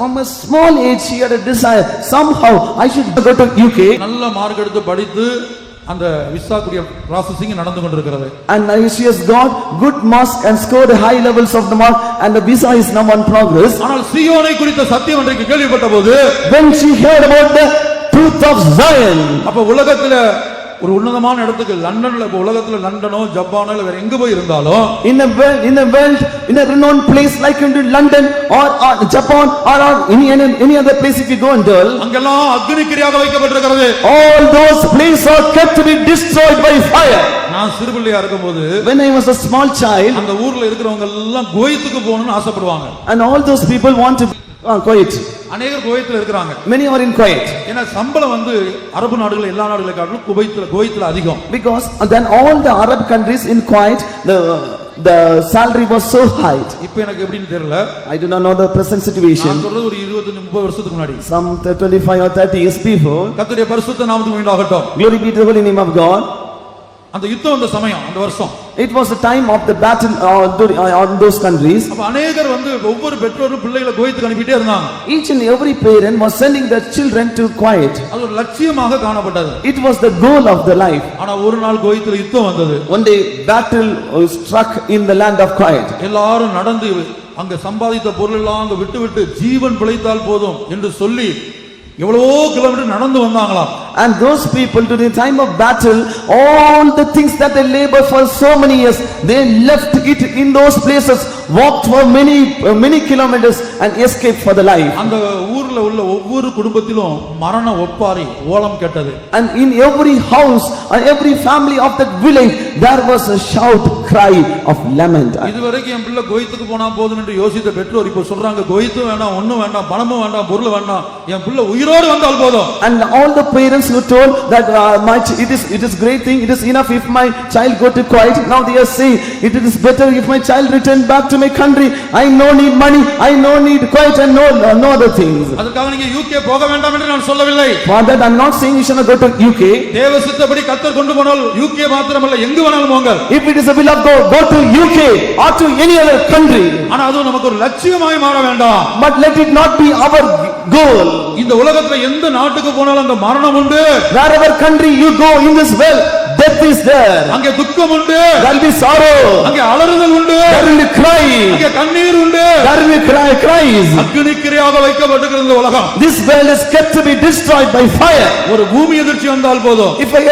From a small age she had a desire, somehow I should go to UK. நல்ல மார்க் எடுத்து படித்து அந்த விசா கூடிய processing நடந்து கொண்டிருக்கிறது. And she has got good marks and scored high levels of the mark and the visa is now on progress. ஆனால் சீயோனை குறித்த சத்தியம் அன்றைக்கு கேள்விப்பட்டபோது, when she heard about the truth of Zion, அப்ப உலகத்துல ஒரு உன்னதமான இடத்துக்கு லண்டன்ல இப்ப உலகத்துல லண்டனோ ஜப்பானோ இல்ல வேற எங்க போய் இருந்தாலும் in a world, in a renowned place like in London or Japan or any other place if you go and dwell, அங்கெல்லாம் அக்னிக்கிரியாக வைக்கப்பட்டிருக்கிறது. all those places are kept to be destroyed by fire. நான் சிறுபிள்ளையா இருக்கும்போது When I was a small child, அந்த ஊர்ல இருக்கிறவங்க எல்லாம் குவைத்துக்கு போகணும்னு ஆசைப்படுவாங்க. and all those people want to Kuwait. அநேகர் குவைத்துல இருக்கிறாங்க. Many are in Kuwait. ஏன்னா சம்பளம் வந்து அரபு நாடுகள் எல்லா நாடுகளை காட்டிலும் குவைத்துல அதிகம். Because then all the Arab countries in Kuwait, the salary was so high. இப்போ எனக்கு எப்படின்னு தெரியல. I do not know the present situation. நான் சொல்றது ஒரு 20-30 வருஷத்துக்கு முன்னாடி. Some 25 or 30 years before. கர்த்தருடைய பரிசுத்த நாமத்துக்கு உண்டாகட்டும். Glory be to the holy name of God. அந்த யுத்தம் வந்த சமயம் அந்த வருஷம். It was the time of the battle on those countries. அப்ப அநேகர் வந்து ஒவ்வொரு பெற்றோரும் பிள்ளைகளை குவைத்துக்கு அனுப்பிட்டே இருந்தாங்க. Each and every parent was sending their children to Kuwait. அது ஒரு லட்சியமாக காணப்பட்டது. It was the goal of the life. ஆனா ஒரு நாள் குவைத்துல யுத்தம் வந்தது. One day battle struck in the land of Kuwait. எல்லாரும் நடந்து அங்க சம்பாதித்த பொருள் எல்லாம் அங்க விட்டு ஜீவன் பிழைத்தால் போதும் என்று சொல்லி எவ்வளவோ கிலோமீட்டர் நடந்து வந்தாங்களாம். And those people to the time of battle, all the things that they labor for so many years, they left it in those places, walked for many kilometers and escaped for the life. அந்த ஊர்ல உள்ள ஒவ்வொரு குடும்பத்திலும் மரண ஒப்பாரி ஓலம் கேட்டது. And in every house and every family of that village, there was a shout, cry of lament. இதுவரைக்கும் என் பிள்ளை குவைத்துக்கு போனா போதும் என்று யோசித்த பெற்றோர் இப்போ சொல்றாங்க குவைத்தும் வேண்டாம், ஒண்ணும் வேண்டாம், பணமும் வேண்டாம், பொருள் வேண்டாம், என் பிள்ளை உயிரோடு வந்தால் போதும். And all the parents who told that it is great thing, it is enough if my child go to Kuwait. Now they are saying it is better if my child return back to my country. I no need money, I no need Kuwait and no other things. அதுக்காக நீங்க UK போக வேண்டாம் என்று நான் சொல்லவில்லை. For that I am not saying you should not go to UK. தேவ சித்தப்படி கர்த்தர் கொண்டு போனால் யூகே மாத்திரமல்ல எங்கு வேணாலும் போங்க. If it is a will of God, go to UK or to any other country. ஆனா அது நமக்கு ஒரு லட்சியமாய் மாற வேண்டாம். But let it not be our goal. இந்த உலகத்துல எந்த நாட்டுக்கு போனாலும் அந்த மரணம் உண்டு. Wherever country you go in this world, death is there. அங்கே துக்கம் உண்டு. There will be sorrow. அங்கே அலறுதல் உண்டு. There will be cry. அங்கே கண்ணீர் உண்டு. There will be cries. அக்னிக்கிரையாக வைக்கப்பட்டிருக்கிற இந்த உலகம். This world is kept to be destroyed by fire. ஒரு பூமி எதிர்ச்சி வந்தால் போதும். If an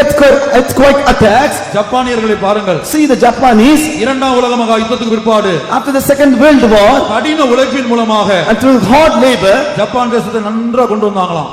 earthquake attacks, ஜப்பானியர்களை பாருங்கள். see the Japanese. இரண்டாம் உலக மகா யுத்தத்துக்கு பிற்பாடு After the Second World War, கடின உழைப்பின் மூலமாக and through hard labor, Japan தேசத்தை நன்றாக கொண்டு வந்தாங்களாம்.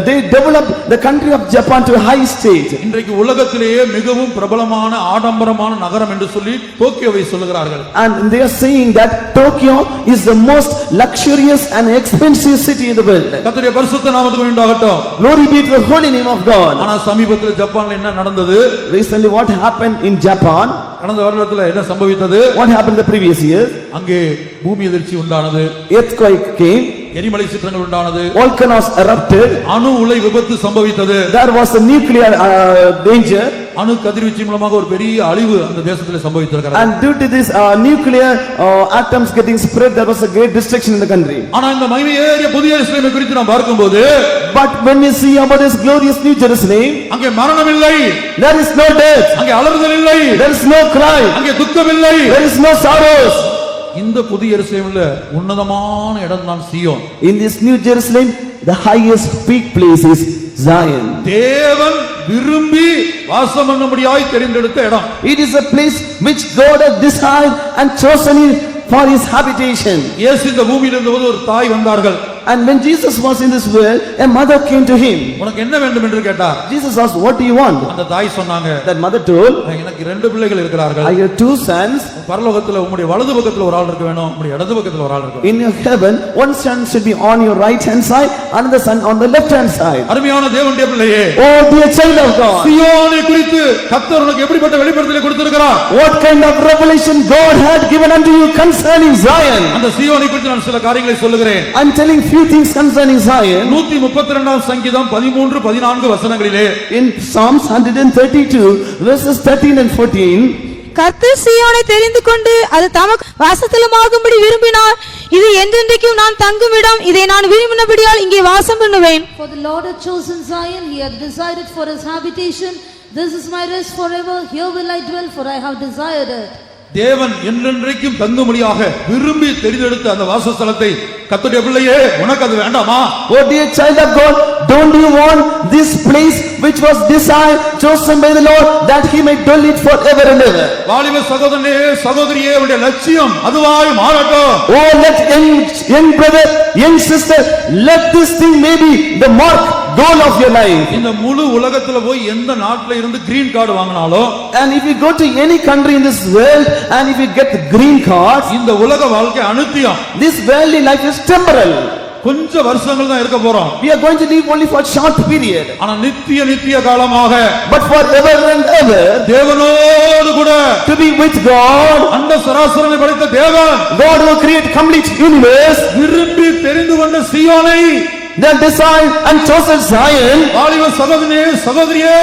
they developed the country of Japan to a high state. இன்றைக்கு உலகத்திலேயே மிகவும் பிரபலமான ஆடம்பரமான நகரம் என்று சொல்லி டோக்கியோவை சொல்லுகிறார்கள். And they are saying that Tokyo is the most luxurious and expensive city in the world. கர்த்தருடைய பரிசுத்த நாமத்துக்கு உண்டாகட்டும். Glory be to the holy name of God. ஆனா சமீபத்தில் ஜப்பான்ல என்ன நடந்தது? Recently what happened in Japan? கடந்த வருடத்துல என்ன சம்பவித்தது? What happened the previous year? அங்கே பூமி எதிர்ச்சி உண்டானது. Earthquake came. எரிமலை சீற்றங்கள் உண்டானது. Volcanoes erupted. அணு உலை விபத்து சம்பவித்தது. There was a nuclear danger. அணு கதிர்வீச்சு மூலமாக ஒரு பெரிய அழிவு அந்த தேசத்திலே சம்பவித்திருக்கிறது. And due to this nuclear atoms getting spread, there was a great destruction in the country. ஆனா இந்த மகிமையேறிய புதிய எருசலேமை குறித்து நாம் பார்க்கும்போது, but when we see about this glorious New Jerusalem, அங்கே மரணம் இல்லை. there is no death. அங்கே அலறுதல் இல்லை. There is no cry. அங்கே துக்கம் இல்லை. There is no sorrows. இந்த புதிய எருசலேமில் உன்னதமான இடம் தான் சீயோன். In this New Jerusalem, the highest peak place is Zion. தேவன் விரும்பி வாசம் பண்ணும்படியாய் தெரிந்தெடுத்த இடம். It is a place which God has desired and chosen for his habitation. இயேசு இந்த பூமியில் இருந்தபோது ஒரு தாய் வந்தார்கள். And when Jesus was in this world, a mother came to him. உனக்கு என்ன வேண்டும் என்று கேட்டார். Jesus asked, what do you want? அந்த தாய் சொன்னாங்க. That mother told, எனக்கு 2 பிள்ளைகள் இருக்கிறார்கள். I have 2 sons. பரலோகத்தில் உம்முடைய வலது பக்கத்தில் ஒரு ஆள் இருக்க வேணும், உம்முடைய இடது பக்கத்தில் ஒரு ஆள் இருக்க வேணும். In your heaven, one son should be on your right hand side, another son on the left hand side. அருமையான தேவனுடைய பிள்ளையே, oh dear child of God, சீயோனை குறித்து கர்த்தர் உனக்கு எப்படிப்பட்ட வெளிப்படுத்தலை கொடுத்திருக்கிறார்? what kind of revelation God had given unto you concerning Zion? அந்த சீயோனை குறித்து நான் சில காரியங்களை சொல்லுகிறேன். I am telling few things concerning Zion. 132ஆம் சங்கீதம் 13-14 வசனங்களிலே, in Psalms 132 verses 13 and 14, கர்த்தர் சீயோனை தெரிந்து கொண்டு அது தமக்கு வாசஸ்தலமாகும்படி விரும்பினார். இது என்றென்றைக்கும் நான் தங்கும் இடம். இதை நான் விரும்பினபடியால் இங்கே வாசம் பண்ணுவேன். For the Lord hath chosen Zion, he hath decided for his habitation. This is my rest forever. Here will I dwell, for I have desired it. தேவன் என்றென்றைக்கும் தங்கும்படியாக விரும்பி தெரிந்தெடுத்த அந்த வாசஸ்தலத்தை கர்த்தருடைய பிள்ளையே உனக்கு அது வேண்டாமா? Oh dear child of God, don't you want this place which was desired, chosen by the Lord, that he may dwell it forever and ever? வாலிப சகோதரனே சகோதரியே உடைய லட்சியம் அதுவாய் மாறட்டும். Oh, let young brother, young sister, let this thing may be the mark, goal of your life. இந்த முழு உலகத்துல போய் எந்த நாட்டுல இருந்து கிரீன் கார்டு வாங்கினாலும், And if you go to any country in this world and if you get the green card, இந்த உலக வாழ்க்கை அனுத்தியம். this worldly life is temporal. கொஞ்ச வருஷங்கள் தான் இருக்க போறோம். We are going to live only for a short period. ஆனா நித்திய காலமாக But forever and ever, தேவனோடு கூட to be with God, அந்த சராசரனை படைத்த தேவன் God who created complete universe, விரும்பி தெரிந்து கொண்ட சீயோனை, that desired and chosen Zion. வாலிப சகோதரனே சகோதரியே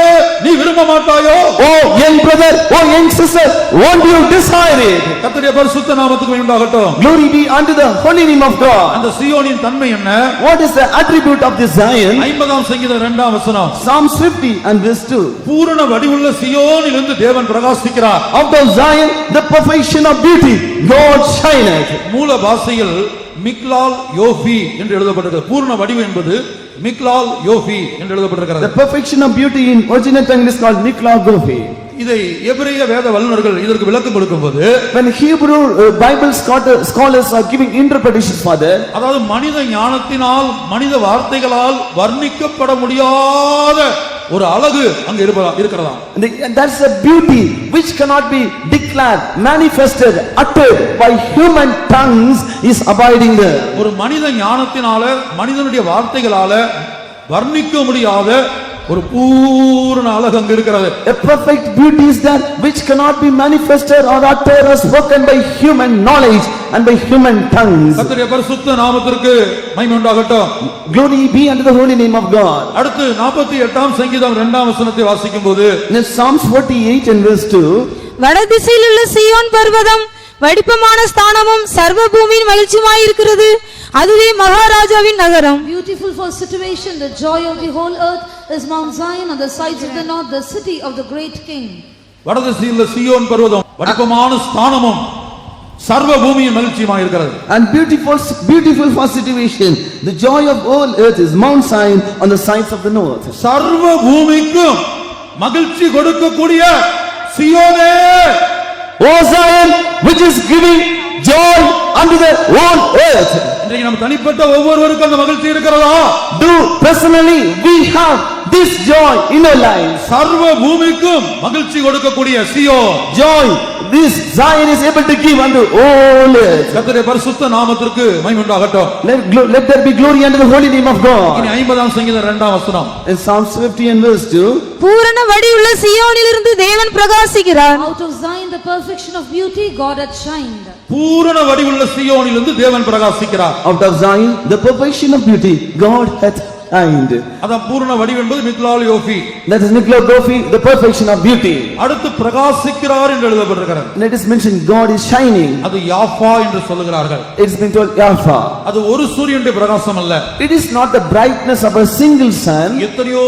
நீ விரும்ப மாட்டாயோ? Oh young brother, oh young sister, won't you desire it? கர்த்தருடைய பரிசுத்த நாமத்துக்கு உண்டாகட்டும். Glory be unto the holy name of God. அந்த சீயோனின் தன்மை என்ன? What is the attribute of this Zion? 50ஆம் சங்கீதம் 2ஆம் வசனம். Psalms 50 and verse 2. பூரண வடிவுள்ள சீயோனிலிருந்து தேவன் பிரகாசிக்கிறார். Out of Zion, the perfection of beauty, God shineth. மூல பாஷையில் மிக்லால் யோபி என்று எழுதப்பட்டிருக்கிறது. பூரண வடிவு என்பது மிக்லால் யோபி என்று The எழுதப்பட்டிருக்கிறது. perfection of beauty in original tongue is called Mikla Gofi. இதை எபிரேய வேத வல்லுநர்கள் இதற்கு விளக்கம் கொடுக்கும்போது, When Hebrew Bible scholars are giving interpretations for that, அதாவது மனித ஞானத்தினால் மனித வார்த்தைகளால் வர்ணிக்கப்பட முடியாத ஒரு அழகு அங்க இருக்கிறதா. that's a beauty which cannot be declared, manifested, uttered by human tongues is abiding there. ஒரு மனித ஞானத்தினால மனிதனுடைய வார்த்தைகளால வர்ணிக்க முடியாத ஒரு பூரண அழகு அங்க இருக்கிறது. A perfect beauty is that which cannot be manifested or uttered or spoken by human knowledge and by human tongues. கர்த்தருடைய பரிசுத்த நாமத்திற்கு மகிமை உண்டாகட்டும். Glory be unto the holy name of God. அடுத்து 48ஆம் சங்கீதம் 2ஆம் வசனத்தை வாசிக்கும்போது, In Psalms 48 and verse 2, வடதிசையில் உள்ள சீயோன் பர்வதம் வடிப்பமான ஸ்தானமும் சர்வ பூமியின் மகிழ்ச்சியுமாயிருக்கிறது, அதுவே மகாராஜாவின் நகரம். Beautiful for situation, the joy of the whole earth is Mount Zion on the sides of the north, the city of the great king. வடதிசையில் சீயோன் பர்வதம் வடிப்பமான ஸ்தானமும் சர்வ பூமியின் மகிழ்ச்சியுமாய் இருக்கிறது. and beautiful for situation, the joy of all earth is Mount Zion on the sides of the north. சர்வ பூமிக்கும் மகிழ்ச்சி கொடுக்கக்கூடிய சீயோனே, O Zion, which is giving joy unto the whole earth. இன்றைக்கு நம்ம தனிப்பட்ட ஒவ்வொருவருக்கும் அந்த மகிழ்ச்சி இருக்கிறதா? Do personally we have this joy in our lives? சர்வ பூமிக்கும் மகிழ்ச்சி கொடுக்கக்கூடிய சீயோன், Joy this Zion is able to give unto all earth. கர்த்தருடைய பரிசுத்த நாமத்திற்கு மகிமை உண்டாகட்டும். Let there be glory unto the holy name of God. இனி 50ஆம் சங்கீதம் 2ஆம் வசனம். In Psalms 50 and verse 2, பூரண வடிவுள்ள சீயோனிலிருந்து தேவன் பிரகாசிக்கிறார். Out of Zion, the perfection of beauty, God hath shined. பூரண வடிவுள்ள சீயோனிலிருந்து தேவன் பிரகாசிக்கிறார். out of Zion, the perfection of beauty, God hath shined. அதான் பூரண வடிவு என்பது மிக்லால் யோபி. That is Mikla Gofi, the perfection of beauty. அடுத்து பிரகாசிக்கிறார் என்று எழுதப்பட்டிருக்கிறது. And it is mentioned God is shining. அது Jaffa என்று சொல்லுகிறார்கள். It's been told Alpha. அது ஒரு சூரியனுடைய பிரகாசம் அல்ல. It is not the brightness of a single sun. எத்தனையோ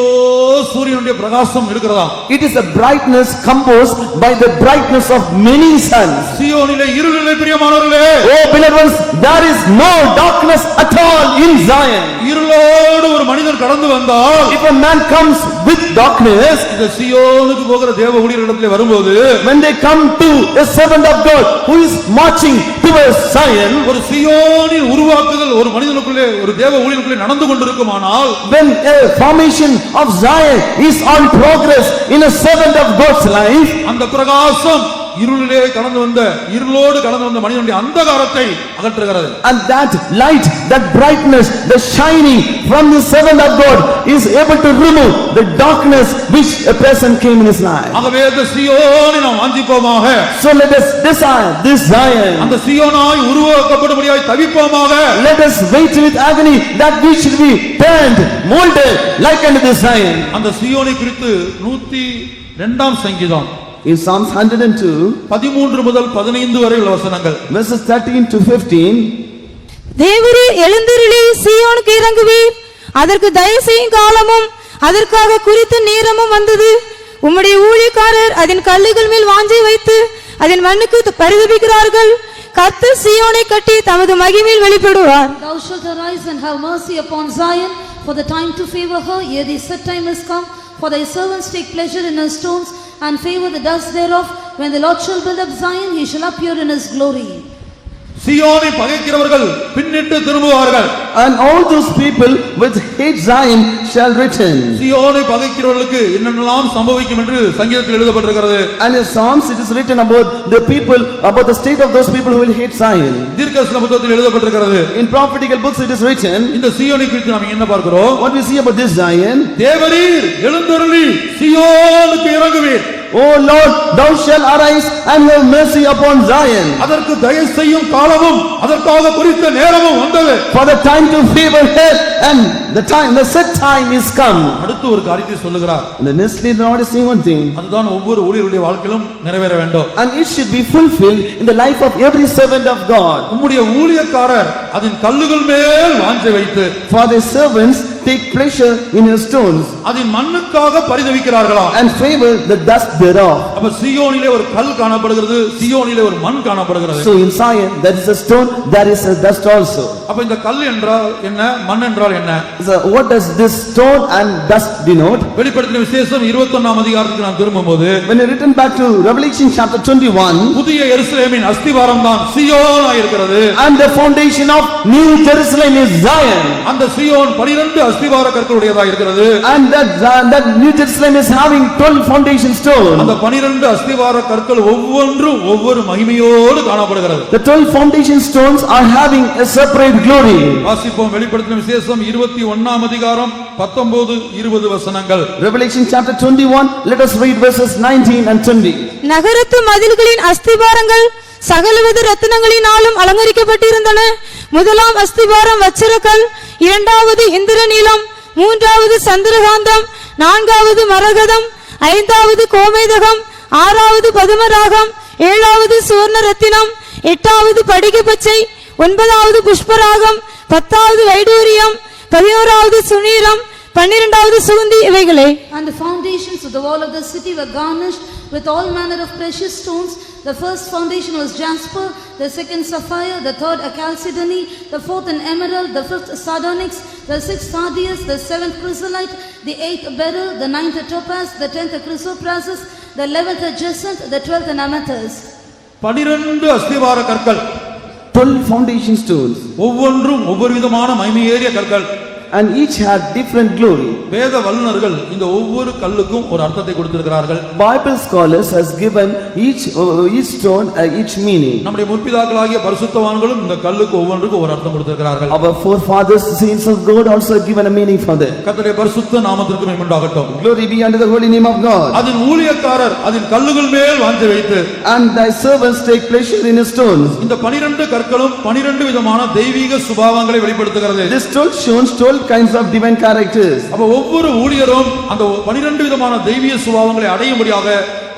சூரியனுடைய பிரகாசம் இருக்கிறதா. It is a brightness composed by the brightness of many suns. சீயோனிலே இருளிலே பிரியமானவர்களே, Oh beloved ones, there is no darkness at all in Zion. இருளோடு ஒரு மனிதன் கடந்து வந்தால், If a man comes with darkness, இந்த சீயோனுக்கு போகிற தேவ ஊழியர்களிடத்திலே வரும்போது, when they come to a servant of God who is marching towards Zion, ஒரு சீயோனின் உருவாக்குதல் ஒரு மனிதனுக்குள்ளே ஒரு தேவ ஊழியனுக்குள்ளே நடந்து கொண்டிருக்குமானால், when a formation of Zion is on progress in a servant of God's life, அந்த பிரகாசம் இருளிலே கடந்து வந்த இருளோடு கடந்து வந்த மனிதனுடைய அந்தகாரத்தை அகற்றுகிறது. and that light, that brightness, the shining from the servant of God is able to remove the darkness which a person came in his life. ஆகவே இந்த சீயோனை நாம் வாஞ்சிப்போமாக, So let us desire this Zion. அந்த சீயோனாய் உருவாக்கப்படும்படியாய் தவிப்போமாக. Let us wait with agony that we should be turned, molded like unto this Zion. அந்த சீயோனை குறித்து 102ஆம் சங்கீதம் In Psalms 102, 13 முதல் 15 வரை உள்ள வசனங்கள். verses 13 to 15, தேவரே எழுந்திருளி சீயோனுக்கு இறங்குவீர், அதற்கு தயவு செய்யும் காலமும் அதற்காக குறித்த நேரமும் வந்தது. உம்முடைய ஊழியக்காரர் அதன் கல்லுகள் மேல் வாஞ்சை வைத்து அதன் மண்ணுக்கு பரிதபிக்கிறார்கள். கர்த்தர் சீயோனை கட்டி தமது மகிமையில் வெளிப்படுவார். Thou shalt arise and have mercy upon Zion, for the time to favor her, yea, the set time is come. For thy servants take pleasure in her stones, and favor the dust thereof. When the Lord shall build up Zion, he shall appear in his glory. சீயோனை பகைக்கிறவர்கள் பின்னிட்டு திரும்புவார்கள். And all those people which hate Zion shall return. சீயோனை பகைக்கிறவர்களுக்கு என்னென்னலாம் சம்பவிக்கும் என்று சங்கீதத்தில் எழுதப்பட்டிருக்கிறது. And in Psalms it is written about the people, about the state of those people who will hate Zion. தீர்க்கதரிசன புத்தகத்தில் எழுதப்பட்டிருக்கிறது. In prophetical books it is written. இந்த சீயோனை குறித்து நாம் என்ன பார்க்கிறோம்? What we see about this Zion? தேவரீர் எழுந்தருளி சீயோனுக்கு இறங்குவீர். O Lord, thou shalt arise and have mercy upon Zion. அதற்கு தயவு செய்யும் காலமும் அதற்காக குறித்த நேரமும் வந்தது. For the time to favor her, and the set time is come. அடுத்து ஒரு காரியத்தை சொல்லுகிறார். And the nestly the Lord is saying one thing. அதுதான் ஒவ்வொரு ஊழியருடைய வாழ்க்கையிலும் நிறைவேற வேண்டும். And it should be fulfilled in the life of every servant of God. உம்முடைய ஊழியக்காரர் அதன் கல்லுகள் மேல் வாஞ்சை வைத்து, For the servants take pleasure in her stones, அதன் மண்ணுக்காக பரிதவிக்கிறார்களாம். and favor the dust thereof. அப்ப சீயோனிலே ஒரு கல் காணப்படுகிறது, சீயோனிலே ஒரு மண் காணப்படுகிறது. So in Zion there is a stone, there is a dust also. அப்ப இந்த கல் என்றால் என்ன, மண் என்றால் என்ன? So what does this stone and dust denote? வெளிப்படுத்தின விசேஷம் 21ஆம் அதிகாரத்துக்கு நாம் திரும்பும்போது, When you return back to Revelation chapter 21, புதிய எருசலேமின் அஸ்திவாரம் தான் சீயோனாய் இருக்கிறது. and the foundation of New Jerusalem is Zion. அந்த சீயோன் 12 அஸ்திவார கற்களுடையதா இருக்கிறது. And that New Jerusalem is having 12 foundation stones. அந்த 12 அஸ்திவார கற்கள் ஒவ்வொன்றும் ஒவ்வொரு மகிமையோடு காணப்படுகிறது. The 12 foundation stones are having a separate glory. வாசிப்போம் வெளிப்படுத்தின விசேஷம் 21ஆம் அதிகாரம் 19-20 வசனங்கள். Revelation chapter 21, let us read verses 19 and 20. நகரத்து மதில்களின் அஸ்திபாரங்கள் சகலவித ரத்தினங்களினாலும் அலங்கரிக்கப்பட்டிருந்தன. முதலாம் அஸ்திபாரம் வச்சிரக்கல், இரண்டாவது இந்திரநீலம், மூன்றாவது சந்திரகாந்தம், நான்காவது மரகதம், ஐந்தாவது கோமேதகம், ஆறாவது பதுமராகம், ஏழாவது சுவர்ண ரத்தினம், எட்டாவது படிக பச்சை, ஒன்பதாவது புஷ்பராகம், பத்தாவது வைடூரியம், 11வது சுனீரம், 12வது சுகந்தி இவைகளே. And the foundations of the wall of the city were garnished with all manner of precious stones. The first foundation was jasper, the second sapphire, the third a chalcedony, the fourth an emerald, the fifth sardonyx, the sixth sardius, the seventh chrysolite, the eighth beryl, the ninth a topaz, the 10th a chrysoprasus, the 11th a jacinth, the 12th an amethyst. 12 அஸ்திவார கற்கள், 12 foundation stones, ஒவ்வொன்றும் ஒவ்வொரு விதமான மகிமையேறிய கற்கள். and each had different glory. வேத வல்லுனர்கள் இந்த ஒவ்வொரு கல்லுக்கும் ஒரு அர்த்தத்தை கொடுத்திருக்கிறார்கள். Bible scholars has given each stone each meaning. நம்முடைய முற்பிதாக்களாகிய பரிசுத்தவான்களும் இந்த கல்லுக்கு ஒவ்வொன்றுக்கும் ஒரு அர்த்தம் கொடுத்திருக்கிறார்கள். Our forefathers, saints of God, also have given a meaning for that. கர்த்தருடைய பரிசுத்த நாமத்திற்கு மகிமை உண்டாகட்டும். Glory be unto the holy name of God. அதன் ஊழியக்காரர் அதன் கல்லுகள் மேல் வாஞ்சை வைத்து, And thy servants take pleasure in his stones. இந்த 12 கற்களும் 12 விதமான தெய்வீக சுபாவங்களை வெளிப்படுத்துகிறது. This 12 stones, 12 kinds of divine characters. அப்ப ஒவ்வொரு ஊழியரும் அந்த 12 விதமான தெய்வீக சுபாவங்களை அடையும்படியாக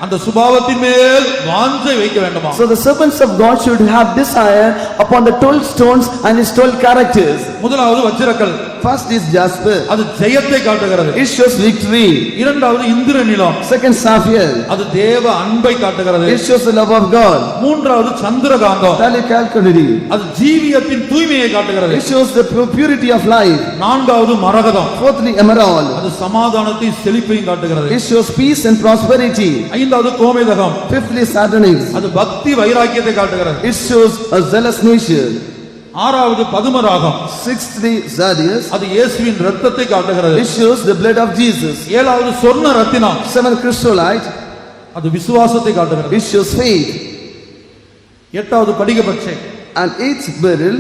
அந்த சுபாவத்தின் மேல் வாஞ்சை வைக்க வேண்டுமா? So the servants of God should have desire upon the 12 stones and his 12 characters. முதலாவது வச்சிரக்கல், First is jasper, அது ஜெயத்தை காட்டுகிறது. it shows victory. இரண்டாவது இந்திரநீலம், Second sapphire, அது தேவ அன்பை காட்டுகிறது. it shows the love of God. மூன்றாவது சந்திரகாந்தம், Thalicalcality, அது ஜீவியத்தின் தூய்மையை காட்டுகிறது. it shows the purity of life. நான்காவது மரகதம், Fourthly emerald, அது சமாதானத்தை செழிப்பையும் காட்டுகிறது. it shows peace and prosperity. ஐந்தாவது கோமேதகம், Fifthly sardonyx, அது பக்தி வைராக்கியத்தை காட்டுகிறது. it shows a zealous nature. ஆறாவது பதுமராகம், Sixthly sardius, அது இயேசுவின் இரத்தத்தை காட்டுகிறது. it shows the blood of Jesus. ஏழாவது சொர்ண ரத்தினம், Seventh chrysolite, அது விசுவாசத்தை காட்டுகிறது. it shows faith. எட்டாவது படிக பச்சை, And eighth beryl,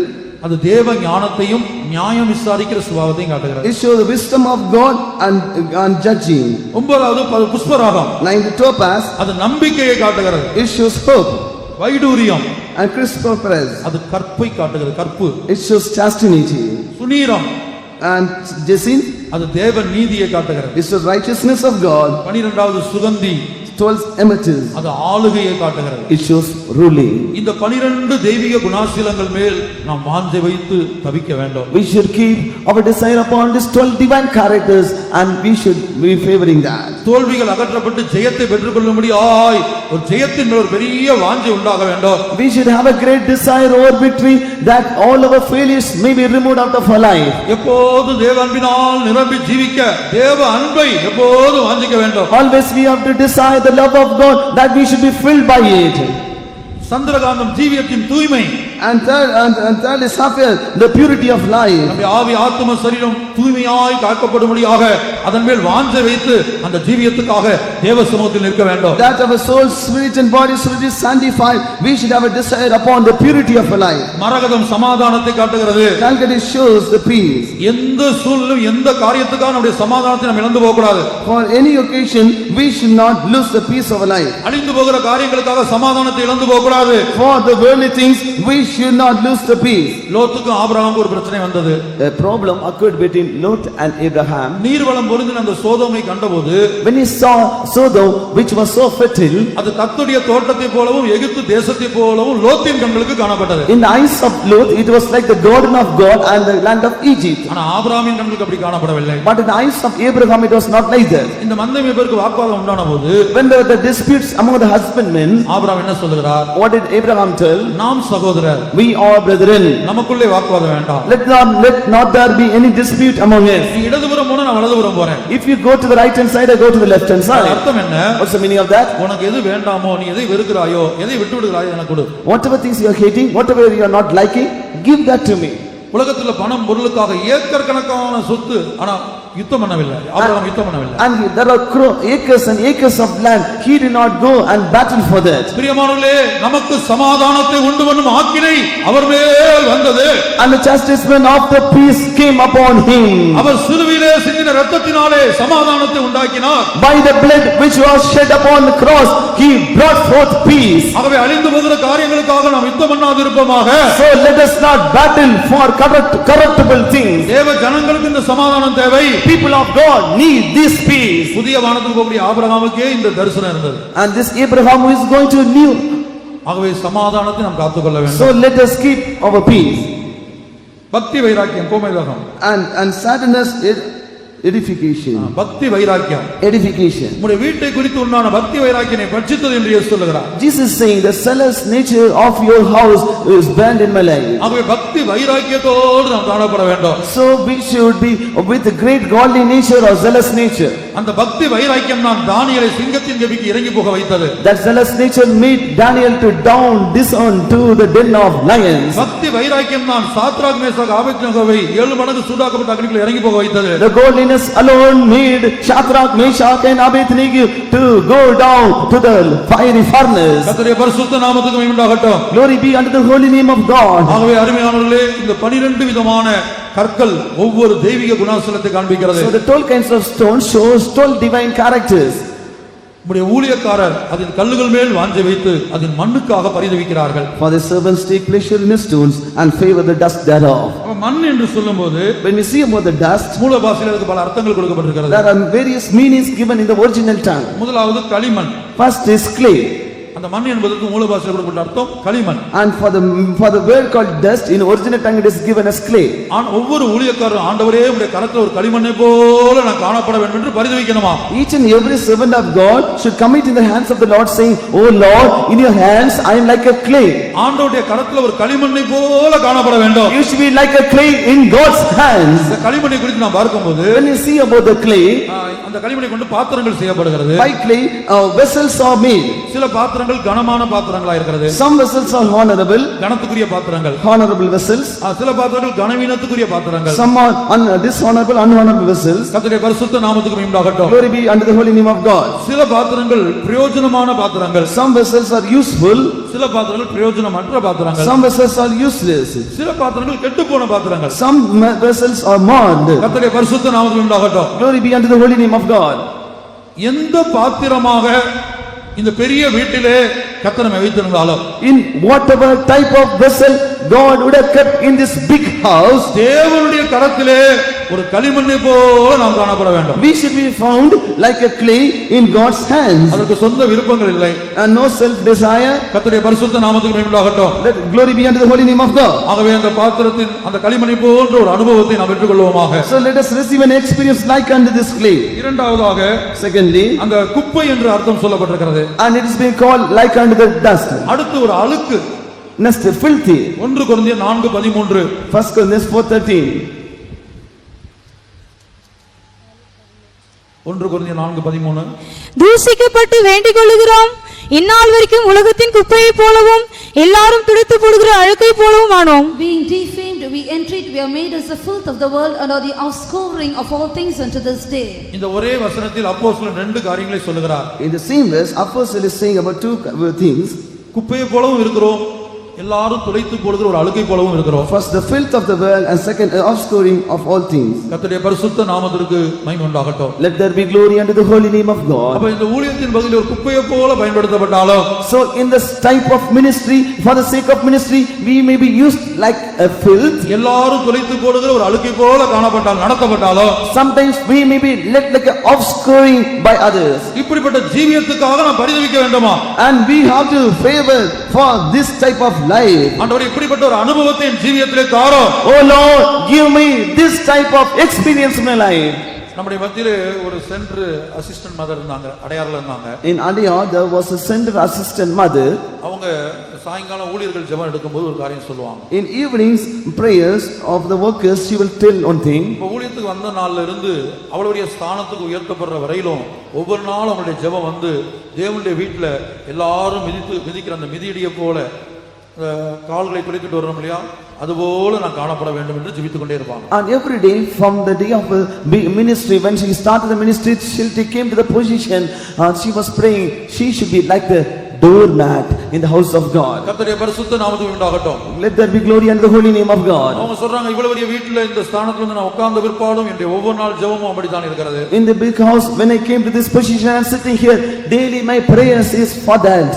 அது தேவ ஞானத்தையும் நியாயம் விசாரிக்கிற சுபாவத்தையும் காட்டுகிறது. it shows the wisdom of God and judging. ஒன்பதாவது புஷ்பராகம், Ninth topaz, அது நம்பிக்கையை காட்டுகிறது. it shows hope. வைடூரியம், And chrysoprase, அது கற்பை காட்டுகிறது, கற்பு. it shows chastity. சுனீரம், And jacinth, அது தேவ நீதியை காட்டுகிறது. it shows righteousness of God. 12வது சுகந்தி, 12th amethyst, அது ஆளுகையை காட்டுகிறது. it shows ruling. இந்த 12 தெய்வீக குணாசீலங்கள் மேல் நாம் வாஞ்சை வைத்து தவிக்க வேண்டும். We should keep our desire upon these 12 divine characters, and we should be favoring that. தோல்விகள் அகற்றப்பட்டு ஜெயத்தை பெற்றுக்கொள்ளும்படியாய் ஒரு ஜெயத்தின் மேல் ஒரு பெரிய வாஞ்சை உண்டாக வேண்டும். We should have a great desire over victory, that all our failures may be removed out of our life. எப்போது தேவ அன்பினால் நிரம்பி ஜீவிக்க தேவ அன்பை எப்போது வாஞ்சிக்க வேண்டும். Always we have to desire the love of God, that we should be filled by it. Chandrakantham ஜீவியத்தின் தூய்மை. And third is sapphire, the purity of life. நம்முடைய ஆவி ஆத்தும சரீரம் தூய்மையாய் காக்கப்படும்படியாக அதன் மேல் வாஞ்சை வைத்து அந்த ஜீவியத்துக்காக தேவ சமூகத்தில் நிற்க வேண்டும். That our soul, spirit and body should be sanctified. We should have a desire upon the purity of our life. மரகதம் சமாதானத்தை காட்டுகிறது. Calcutta shows the peace. எந்த சூழ்நிலையும் எந்த காரியத்துக்காக நம்முடைய சமாதானத்தை நாம் இழந்து போக கூடாது. For any occasion we should not lose the peace of our life. அழிந்து போகிற காரியங்களுக்காக சமாதானத்தை இழந்து போக கூடாது. For the worldly things we should not lose the peace. லோத்துக்கும் ஆபிரகாமுக்கும் ஒரு பிரச்சனை வந்தது. A problem occurred between Lot and Abraham. நீர்வளம் பொருந்தின அந்த சோதோமை கண்டபோது When he saw Sodom, which was so fertile, அது கர்த்தருடைய தோட்டத்தை போலவும் எகிப்து தேசத்தை போலவும் லோத்தின் கண்களுக்கு காணப்பட்டது. in the eyes of Lot it was like the garden of God and the land of Egypt. ஆனா ஆபிரகாமின் கண்களுக்கு அப்படி காணப்படவில்லை. But in the eyes of Abraham it was not like that. இந்த மந்தை மேய்ப்பருக்கு வாக்குவாதம் உண்டான போது When there were the disputes among the husbandmen, Abraham என்ன சொல்லுகிறார்? what did Abraham tell? நாம் சகோதரர், We are brethren. நமக்குள்ளே வாக்குவாதம் வேண்டாம். Let not there be any dispute among us. நீ இடதுபுறம் போனா நான் வலதுபுறம் போறேன். If you go to the right hand side, I go to the left hand side. அர்த்தம் என்ன? What's the meaning of that? உனக்கு எது வேண்டாமோ, நீ எதை வெறுக்கிறாயோ, எதை விட்டு விடுகிறாயோ எனக்கு கொடு. Whatever things you are hating, whatever you are not liking, give that to me. உலகத்துல பணம் பொருளுக்காக ஏக்கர் கணக்கான சொத்து, ஆனா யுத்தம் பண்ணவில்லை. ஆபிரகாம் யுத்தம் பண்ணவில்லை. And there are acres and acres of land. He did not go and battle for that. பிரியமானவர்களே, நமக்கு சமாதானத்தை உண்டு பண்ணும் ஆக்கினை அவர் மேல் வந்தது. And the chastisement of the peace came upon him. அவர் சிலுவையிலே சிந்தின இரத்தத்தினாலே சமாதானத்தை உண்டாக்கினார். By the blood which was shed upon the cross, he brought forth peace. ஆகவே அழிந்து போகிற காரியங்களுக்காக நாம் யுத்தம் பண்ணாதிருப்போமாக. So let us not battle for corruptible things. தேவ ஜனங்களுக்கு இந்த சமாதானம் தேவை. People of God need this peace. புதிய வானத்துக்கு போகக்கூடிய ஆபிரகாமுக்கே இந்த தரிசனம் இருந்தது. And this Abraham who is going to new. ஆகவே சமாதானத்தை நாம் காத்துக்கொள்ள வேண்டும். So let us keep our peace. பக்தி வைராக்கியம் கோமேதகம். And sadness is edification. பக்தி வைராக்கியம். Edification. உம்முடைய வீட்டை குறித்து உண்டான பக்தி வைராக்கியனை பட்சித்தது என்று இயேசு சொல்லுகிறார். Jesus is saying the zealous nature of your house is burned in my life. ஆகவே பக்தி வைராக்கியத்தோடு நாம் காணப்பட வேண்டும். So we should be with a great godly nature or zealous nature. அந்த பக்தி வைராக்கியம் தான் தானியேலை சிங்கத்தின் கெபிக்கு இறங்கி போக வைத்தது. That zealous nature made Daniel to disown to the den of lions. பக்தி வைராக்கியம் தான் சாத்ராக் மேஷாக் ஆபேத்நேகோவை 7 மடங்கு சூடாக்கப்பட்ட அக்கினிக்குள் இறங்கி போக வைத்தது. The godliness alone made Shadrach, Meshach and Abednego to go down to the fiery furnace. கர்த்தருடைய பரிசுத்த நாமத்துக்கு மகிமை உண்டாகட்டும். Glory be unto the holy name of God. ஆகவே அருமையானவர்களே, இந்த 12 விதமான கற்கள் ஒவ்வொரு தெய்வீக குணாசலத்தை காண்பிக்கிறது. So the 12 kinds of stones shows 12 divine characters. நம்முடைய ஊழியக்காரர் அதன் கல்லுகள் மேல் வாஞ்சை வைத்து அதன் மண்ணுக்காக பரிதவிக்கிறார்கள். For the servants take pleasure in the stones and favor the dust thereof. மண் என்று சொல்லும்போது When we see about the dust, மூல பாஷையில் அதுக்கு பல அர்த்தங்கள் கொடுக்கப்பட்டிருக்கிறது. there are various meanings given in the original tongue. முதலாவது களிமண். First is clay. அந்த மண் என்பதற்கு மூல பாஷையில் கொடுக்கப்பட்ட அர்த்தம் களிமண். And for the word called dust, in original tongue it is given as clay. ஒவ்வொரு ஊழியக்காரரும் ஆண்டவரே உம்முடைய கரத்துல ஒரு களிமண்ணை போல நான் காணப்பட வேண்டும் என்று பரிதவிக்கணுமா? Each and every servant of God should commit in the hands of the Lord, saying, "Oh Lord, in your hands I am like a clay." ஆண்டவருடைய கரத்துல ஒரு களிமண்ணை போல காணப்பட வேண்டும். You should be like a clay in God's hands. இந்த களிமண்ணை குறித்து நாம் பார்க்கும்போது When you see about the clay, அந்த களிமண்ணை கொண்டு பாத்திரங்கள் செய்யப்படுகிறது. by clay vessels are made. சில பாத்திரங்கள் கனமான பாத்திரங்களா இருக்கிறது. Some vessels are honorable, கனத்துக்குரிய பாத்திரங்கள். honorable vessels. சில பாத்திரங்கள் கனவீனத்துக்குரிய பாத்திரங்கள். Some are dishonorable, unhonorable vessels. கர்த்தருடைய பரிசுத்த நாமத்துக்கு மகிமை உண்டாகட்டும். Glory be unto the holy name of God. சில பாத்திரங்கள் பிரயோஜனமான பாத்திரங்கள். Some vessels are useful, சில பாத்திரங்கள் பிரயோஜனமற்ற பாத்திரங்கள். some vessels are useless. சில பாத்திரங்கள் கெட்டுப்போன பாத்திரங்கள். Some vessels are marred. கர்த்தருடைய பரிசுத்த நாமத்துக்கு உண்டாகட்டும். Glory be unto the holy name of God. எந்த பாத்திரமாக இந்த பெரிய வீட்டிலே கர்த்தர் நம்மை வைத்திருந்தாலும், In whatever type of vessel God would have kept in this big house, தேவனுடைய கரத்திலே ஒரு களிமண்ணை போல நாம் காணப்பட வேண்டும். We should be found like a clay in God's hands, அதற்கு சொந்த விருப்பங்கள் இல்லை. and no self desire. கர்த்தருடைய பரிசுத்த நாமத்துக்கு மகிமை உண்டாகட்டும். Let glory be unto the holy name of God. ஆகவே அந்த பாத்திரத்தின் அந்த களிமண்ணை போன்ற ஒரு அனுபவத்தை நாம் பெற்றுக்கொள்வோமாக. So let us receive an experience like unto this clay. இரண்டாவதாக Secondly, அந்த குப்பை என்று அர்த்தம் சொல்லப்பட்டிருக்கிறது. and it is being called like unto the dust. அடுத்து ஒரு அழுக்கு. Next, filthy. 1 கொரிந்தியர் 4:13. 1 Corinthians 4:13. 1 கொரிந்தியர் 4:13. தூசிக்கப்பட்டு வேண்டிக் கொள்ளுகிறோம், இந்நாள் வரைக்கும் உலகத்தின் குப்பையை போலவும் எல்லாரும் துடைத்து போடுகிற அழுக்கை போலவும் ஆனோம். Being defamed, we entreat, we are made as the filth of the world and are the offscouring of all things unto this day. இந்த ஒரே வசனத்தில் அப்போஸ்தலன் 2 காரியங்களை சொல்லுகிறார். In the same verse, Apostle is saying about two things. குப்பையை போலவும் இருக்கிறோம், எல்லாரும் துடைத்து போடுகிற ஒரு அழுக்கை போலவும் இருக்கிறோம். First, the filth of the world, and second, offscouring of all things. கர்த்தருடைய பரிசுத்த நாமத்திற்கு மகிமை உண்டாகட்டும். Let there be glory unto the holy name of God. அப்ப இந்த ஊழியத்தின் பகுதியில் ஒரு குப்பையை போல பயன்படுத்தப்பட்டாலும், So in this type of ministry, for the sake of ministry, we may be used like a filth. எல்லாரும் துடைத்து போடுகிற ஒரு அழுக்கை போல காணப்பட்டால் நடத்தப்பட்டாலும், Sometimes we may be led like an offscouring by others. இப்படிப்பட்ட ஜீவியத்துக்காக நாம் பரிதவிக்க வேண்டுமா? And we have to favor for this type of life. ஆண்டவரே, இப்படிப்பட்ட ஒரு அனுபவத்தை என் ஜீவியத்திலே தாரும். Oh Lord, give me this type of experience in my life. நம்முடைய மத்தியிலே ஒரு சென்டர் அசிஸ்டன்ட் மதர் இருந்தாங்க, அடையாறுல இருந்தாங்க. In Adyar, there was a center assistant mother. அவங்க சாயங்காலம் ஊழியர்கள் ஜெபம் எடுக்கும்போது ஒரு காரியம் சொல்லுவாங்க. In evenings prayers of the workers, she will tell one thing. இப்போ ஊழியத்துக்கு வந்த நாள்ல இருந்து அவளுடைய ஸ்தானத்துக்கு உயர்த்தப்படுற வரையிலும் ஒவ்வொரு நாளும் அவங்களுடைய ஜெபம் வந்து தேவனுடைய வீட்டுல எல்லாரும் மிதிக்கிற அந்த மிதியடியை போல கால்களை துடைத்துட்டு வரணும் இல்லையா, அதுபோல நான் காணப்பட வேண்டும் என்று ஜெபித்துக் கொண்டே இருப்பாங்க. And every day from the day of ministry, when she started the ministry till she came to the position, she was praying she should be like the doormat in the house of God. கர்த்தருடைய பரிசுத்த நாமத்துக்கு உண்டாகட்டும். Let there be glory unto the holy name of God. அவங்க சொல்றாங்க, இவ்வளவு பெரிய வீட்டுல இந்த ஸ்தானத்துல இருந்து நான் உட்கார்ந்த பிற்பாடும் என்னுடைய ஒவ்வொரு நாள் ஜெபமும் அப்படித்தான் இருக்கிறது. In the big house, when I came to this position and sitting here, daily my prayers is for that.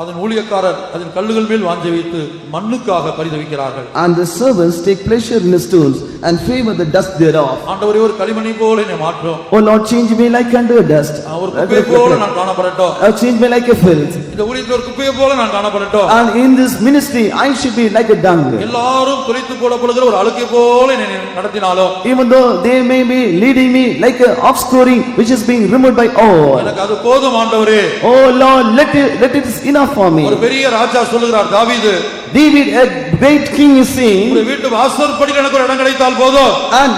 அதன் ஊழியக்காரர் அதன் கல்லுகள் மேல் வாஞ்சை வைத்து மண்ணுக்காக பரிதவிக்கிறார்கள். And the servants take pleasure in the stones and favor the dust thereof. ஆண்டவரே, ஒரு களிமண்ணை போல என்னை மாற்றும். Oh Lord, change me like unto a dust. ஒரு குப்பையை போல நான் காணப்படட்டும். Change me like a filth. இந்த ஊழியத்தில் ஒரு குப்பையை போல நான் காணப்படட்டும். And in this ministry, I should be like a dung. எல்லாரும் துளைத்து போடப்படுகிற ஒரு அழுக்கை போல என்னை நடத்தினாலும், Even though they may be leading me like a offscouring which is being removed by all. எனக்கு அது போதும் ஆண்டவரே. Oh Lord, let it is enough for me. ஒரு பெரிய ராஜா சொல்லுகிறார், தாவீது, David, a great king, is saying, உங்க வீட்டு வாசற்படியில் எனக்கு ஒரு இடம் கிடைத்தால் போதும். and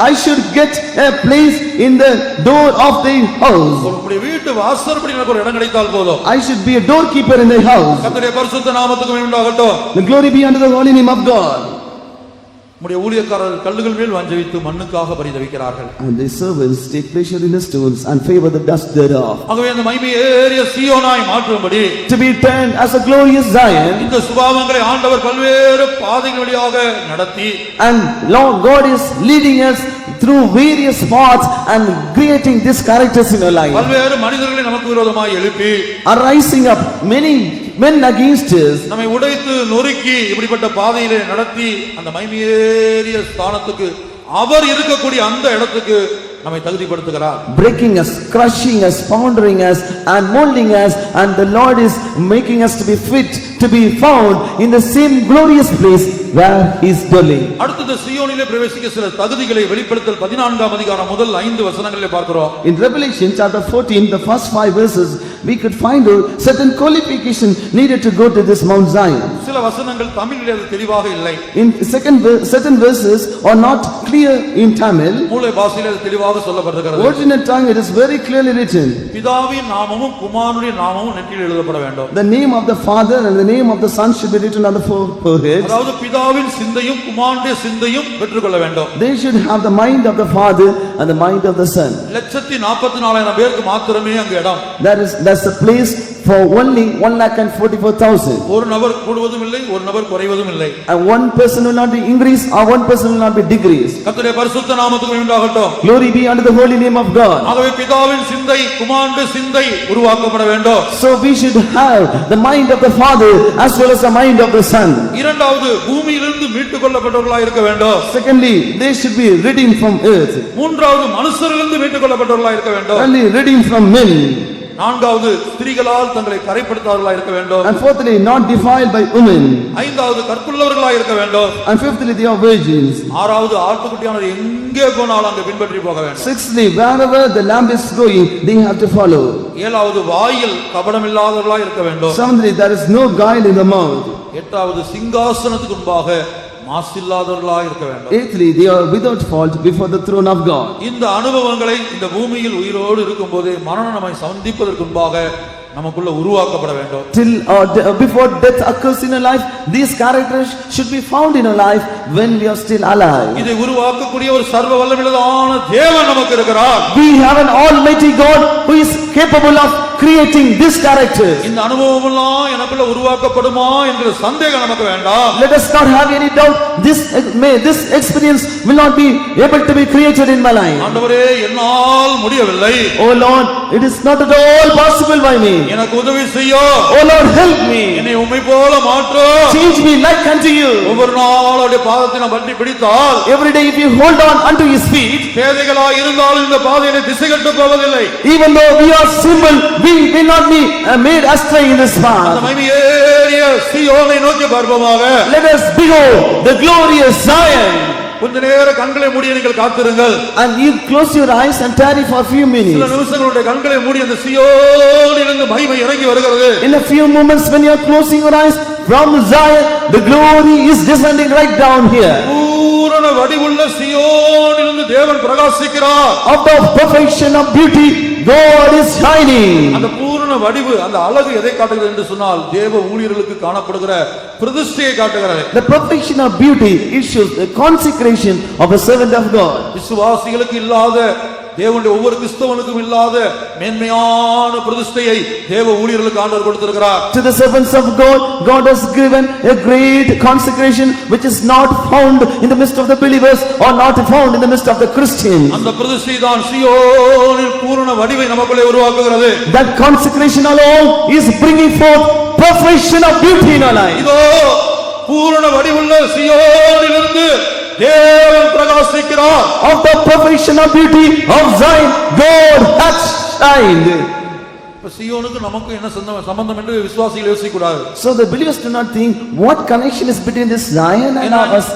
I should get a place in the door of the house. உங்களுடைய வீட்டு வாசற்படியில் எனக்கு ஒரு இடம் கிடைத்தால் போதும். I should be a doorkeeper in the house. கர்த்தருடைய பரிசுத்த நாமத்துக்கு மகிமை உண்டாகட்டும். The glory be unto the holy name of God. நம்முடைய ஊழியக்காரர் கல்லுகள் மேல் வாஞ்சை வைத்து மண்ணுக்காக பரிதவிக்கிறார்கள். And the servants take pleasure in the stones and favor the dust thereof. ஆகவே அந்த மகிமையேறிய சீயோனாய் மாற்றும்படி, To be turned as a glorious Zion. இந்த சுபாவங்களை ஆண்டவர் பல்வேறு பாதைகள் வழியாக நடத்தி, And Lord God is leading us through various paths and creating these characters in our life. பல்வேறு மனிதர்களை நமக்கு விரோதமாய் எழுப்பி, Arising up many men against us. நம்மை உடைத்து நொறுக்கி இப்படிப்பட்ட பாதையிலே நடத்தி அந்த மகிமையேறிய ஸ்தானத்துக்கு அவர் இருக்கக்கூடிய அந்த இடத்துக்கு நம்மை தகுதிப்படுத்துகிறார். Breaking us, crushing us, pondering us and molding us, and the Lord is making us to be fit to be found in the same glorious place where he is dwelling. அடுத்து சீயோனிலே பிரவேசிக்க சில தகுதிகளை வெளிப்படுத்தல் 14ஆம் அதிகாரம் முதல் 5 வசனங்களிலே பார்க்கிறோம். In Revelation chapter 14, the first 5 verses, we could find out certain qualification needed to go to this Mount Zion. சில வசனங்கள் தமிழிலே அது தெளிவாக இல்லை. In certain verses are not clear in Tamil. மூல பாஷையிலே அது தெளிவாக சொல்லப்பட்டிருக்கிறது. Original tongue, it is very clearly written. பிதாவின் நாமமும் குமாரனுடைய நாமமும் நெற்றியில் எழுதப்பட வேண்டும். The name of the Father and the name of the Son should be written on the foreheads. அதாவது பிதாவின் சிந்தையும் குமாரனுடைய சிந்தையும் பெற்றுக்கொள்ள வேண்டும். They should have the mind of the Father and the mind of the Son. 144,000 பேருக்கு மாத்திரமே அங்க இடம். That's a place for only 1,44,000. ஒரு நபர் கூடுவதும் இல்லை, ஒரு நபர் குறைவதும் இல்லை. And one person will not be increased or one person will not be decreased. கர்த்தருடைய பரிசுத்த நாமத்துக்கு உண்டாகட்டும். Glory be unto the holy name of God. ஆகவே பிதாவின் சிந்தை குமாரனுடைய சிந்தை உருவாக்கப்பட வேண்டும். So we should have the mind of the Father as well as the mind of the Son. இரண்டாவது பூமியிலிருந்து மீட்டுக் கொள்ளப்பட்டவர்களாய் இருக்க வேண்டும். Secondly, they should be redeemed from earth. மூன்றாவது மனுஷரிலிருந்து மீட்டுக் கொள்ளப்பட்டவர்களாய் இருக்க வேண்டும். Thirdly, redeemed from men. நான்காவது ஸ்திரீகளால் தங்களை கரைப்படுத்தாதவர்களாய் இருக்க வேண்டும். And fourthly, not defiled by women. ஐந்தாவது கற்புள்ளவர்களாய் இருக்க வேண்டும். And fifthly, they are virgins. ஆறாவது ஆட்டுக்குட்டியானவர் எங்கே போனாலும் அங்கே பின்பற்றி போக வேண்டும். Sixthly, wherever the lamb is going, they have to follow. ஏழாவது வாயில் கபடமில்லாதவர்களாய் இருக்க வேண்டும். Seventhly, there is no guile in the mouth. எட்டாவது சிங்காசனத்துக்கு முன்பாக மாசில்லாதவர்களாய் இருக்க வேண்டும். Eighthly, they are without fault before the throne of God. இந்த அனுபவங்களை இந்த பூமியில் உயிரோடு இருக்கும்போது மரணம் நம்மை சந்திப்பதற்கு முன்பாக நமக்குள்ள உருவாக்கப்பட வேண்டும். Before death occurs in a life, these characters should be found in a life when we are still alive. இதை உருவாக்கக்கூடிய ஒரு சர்வ வல்லமையுள்ளதான தேவன் நமக்கு இருக்கிறார். We have an almighty God who is capable of creating this character. இந்த அனுபவம் எல்லாம் எனக்குள்ள உருவாக்கப்படுமா என்கிற சந்தேகம் நமக்கு வேண்டாம். Let us not have any doubt this experience will not be able to be created in my life. ஆண்டவரே என்னால் முடியவில்லை. Oh Lord, it is not at all possible by me. எனக்கு உதவி செய்யோ. Oh Lord, help me. என்னை உம்மை போல மாற்று. Change me like unto you. ஒவ்வொரு நாளும் அவருடைய பாதத்தை நாம் பற்றி பிடித்தால் Every day if you hold on unto his feet, பேதைகளாய் இருந்தாலும் இந்த பாதையிலே திசை கெட்டு போவதில்லை. even though we are simple, we will not be made astray in this அந்த path. மகிமையேறிய சீயோனை நோக்கி பார்ப்போமாக. Let us behold the glorious Zion. கொஞ்ச நேரம் கண்களை மூடி நீங்கள் காத்திருங்கள். And you close your eyes and tarry for a few சில minutes. நிமிஷங்களுடைய கண்களை மூடி அந்த சீயோனிலிருந்து மகிமை இறங்கி வருகிறது. In a few moments when you are closing your eyes, from Zion the glory is descending right down here. பூரண வடிவுள்ள சீயோனிலிருந்து தேவன் பிரகாசிக்கிறார். Out of perfection of beauty, God is shining. அந்த பூரண வடிவு அந்த அழகு எதை காட்டுகிறது என்று சொன்னால் தேவ ஊழியர்களுக்கு காணப்படுகிற பிரதிஷ்டையை காட்டுகிறது. The perfection of beauty, it shows the consecration of a servant of God. விசுவாசிகளுக்கு இல்லாத தேவனுடைய ஒவ்வொரு கிறிஸ்தவனுக்கும் இல்லாத மேன்மையான பிரதிஷ்டையை தேவ ஊழியர்களுக்கு ஆண்டவர் கொடுத்திருக்கிறார். To the servants of God, God has given a great consecration which is not found in the midst of the believers or not found in the midst of the Christians. அந்த பிரதிஷ்டை தான் சீயோனின் பூரண வடிவை நமக்குள்ளே உருவாக்குகிறது. That consecration alone is bringing forth perfection of beauty in our life. இதோ பூரண வடிவுள்ள சீயோனிலிருந்து தேவன் பிரகாசிக்கிறார். Of the perfection of beauty of Zion, God has shined. இப்ப சீயோனுக்கு நமக்கு என்ன சம்பந்தம் என்று விசுவாசிகள் யோசிக்க கூடாது. So the believers do not think what connection is between this Zion and us.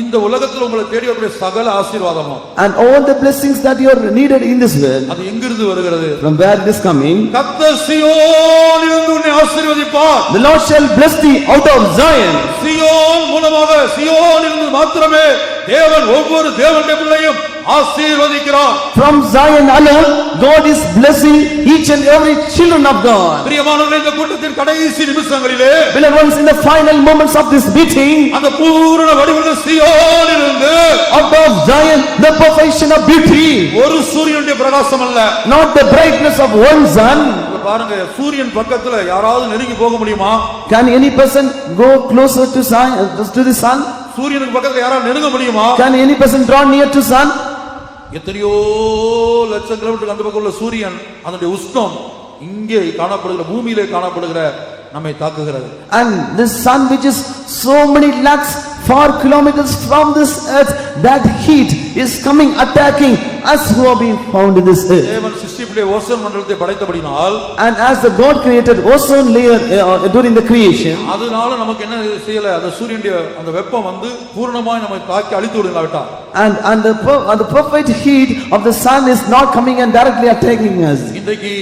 இந்த உலகத்தில் உங்களை தேடி வரக்கூடிய சகல ஆசீர்வாதமும் And all the blessings that you are needed in this world, அது எங்கிருந்து வருகிறது? from where it is coming? கர்த்தர் சீயோனிலிருந்து உன்னை ஆசீர்வதிப்பார். The Lord shall bless thee out of Zion. சீயோன் மூலமாக சீயோனிலிருந்து மாத்திரமே தேவன் ஒவ்வொரு தேவனுடைய பிள்ளையும் ஆசீர்வதிக்கிறார். From Zion alone, God is blessing each and every children of God. பிரியமானவர்களே, இந்த கூட்டத்தின் கடைசி நிமிஷங்களிலே Beloved ones, in the final moments of this meeting, அந்த பூரண வடிவுள்ள சீயோனிலிருந்து out of Zion, the perfection of beauty, ஒரு சூரியனுடைய பிரகாசம் அல்ல. not the brightness of one sun. இப்ப பாருங்க, சூரியன் பக்கத்துல யாராவது நெருங்கி போக முடியுமா? Can any person go closer to the sun? சூரியனுக்கு பக்கத்துல யாராவது நெருங்க முடியுமா? Can any person draw near to sun? எத்தனையோ லட்சம் கிலோமீட்டர் அந்த பக்கம் உள்ள சூரியன் அதனுடைய உஷ்ணம் இங்கே காணப்படுகிற பூமியிலே காணப்படுகிற நம்மை தாக்குகிறது. And the sun which is so many lakhs far kilometers from this earth, that heat is coming attacking us who are being found in this earth. தேவன் சிருஷ்டிப்பிலே ஓசோன் மண்டலத்தை படைத்தபடினால், And as the God created ozone layer during the creation, அதனால நமக்கு என்ன செய்யல, அந்த சூரியனுடைய அந்த வெப்பம் வந்து பூரணமாய் நம்மை தாக்கி அழித்து விடலாவிட்டா. and the perfect heat of the sun is not coming and directly attacking us. இன்றைக்கு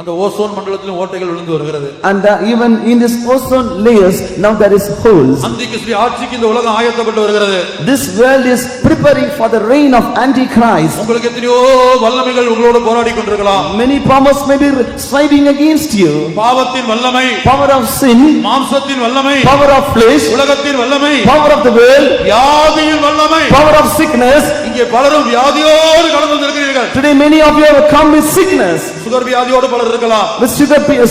அந்த ஓசோன் மண்டலத்திலும் ஓட்டைகள் விழுந்து வருகிறது. And even in this ozone layers now there is holes. அந்திகிறிஸ்து ஆட்சிக்கு இந்த உலகம் ஆயத்தப்பட்டு வருகிறது. This world is preparing for the reign of Antichrist. உங்களுக்கு எத்தனையோ வல்லமைகள் உங்களோடு போராடி கொண்டிருக்கலாம். Many powers may be striving against you. பாவத்தின் வல்லமை, Power of sin, மாம்சத்தின் வல்லமை, power of flesh, உலகத்தின் வல்லமை, power of the world, வியாதியின் வல்லமை. power of sickness. இங்கே பலரும் வியாதியோடு கடந்து வந்திருக்கிறீர்கள். Today many of you have come with sickness. Sugar வியாதியோடு பலர் இருக்கலாம். With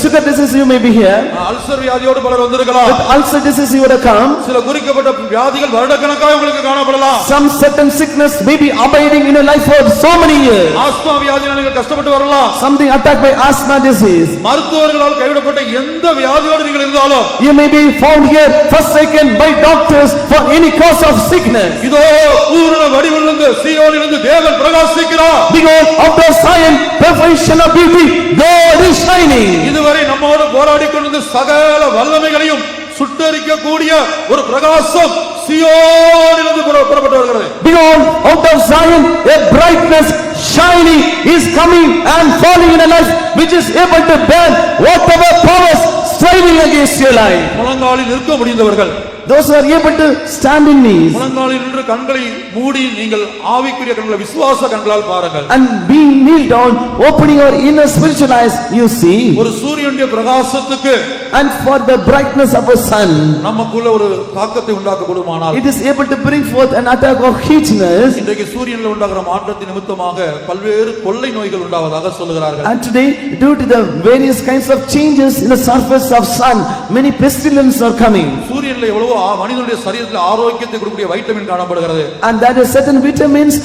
sugar disease you may be here. Ulcer வியாதியோடு பலர் வந்திருக்கலாம். With ulcer disease you would have come. சில குறிக்கப்பட்ட வியாதிகள் வருடக்கணக்காக உங்களுக்கு காணப்படலாம். Some certain sickness may be abiding in your life for so many years. Asthma வியாதியால நீங்கள் கஷ்டப்பட்டு வரலாம். Something attacked by asthma disease. மருத்துவர்களால் கைவிடப்பட்ட எந்த வியாதியோடு நீங்கள் இருந்தாலும் You may be found here forsaken by doctors for any cause of sickness. இதோ பூரண வடிவிலிருந்து சீயோனிலிருந்து தேவன் பிரகாசிக்கிறார். Because out of Zion, perfection of beauty, God is shining. இதுவரை நம்மோடு போராடிக் கொண்டிருந்த சகல வல்லமைகளையும் சுட்டரிக்க கூடிய ஒரு பிரகாசம் சீயோனிலிருந்து புறப்பட்டு வருகிறது. Because out of Zion, a brightness shining is coming and falling in a life which is able to bear whatever powers striving against your life. முழங்காலில் நிற்க முடிந்தவர்கள், Those who are able to stand in knees முழங்காலில் நின்று கண்களை மூடி நீங்கள் ஆவிக்குரிய கண்களை விசுவாச கண்களால் பாருங்கள். and being kneel down, opening your inner spiritual eyes, you see. ஒரு சூரியனுடைய பிரகாசத்துக்கு And for the brightness of a sun, நமக்குள்ள ஒரு தாக்கத்தை உண்டாக்க கூடுமானால் it is able to bring forth an attack of heatness. இன்றைக்கு சூரியனில் உண்டாகிற மாற்றத்தின் நிமித்தமாக பல்வேறு கொள்ளை நோய்கள் உண்டாவதாக சொல்லுகிறார்கள். And today, due to the various kinds of changes in the surface of sun, many pestilence are coming. சூரியனில் எவ்வளவோ மனிதனுடைய சரீரத்தில் ஆரோக்கியத்தை கொடுக்கக்கூடிய வைட்டமின் காணப்படுகிறது. And that is certain vitamins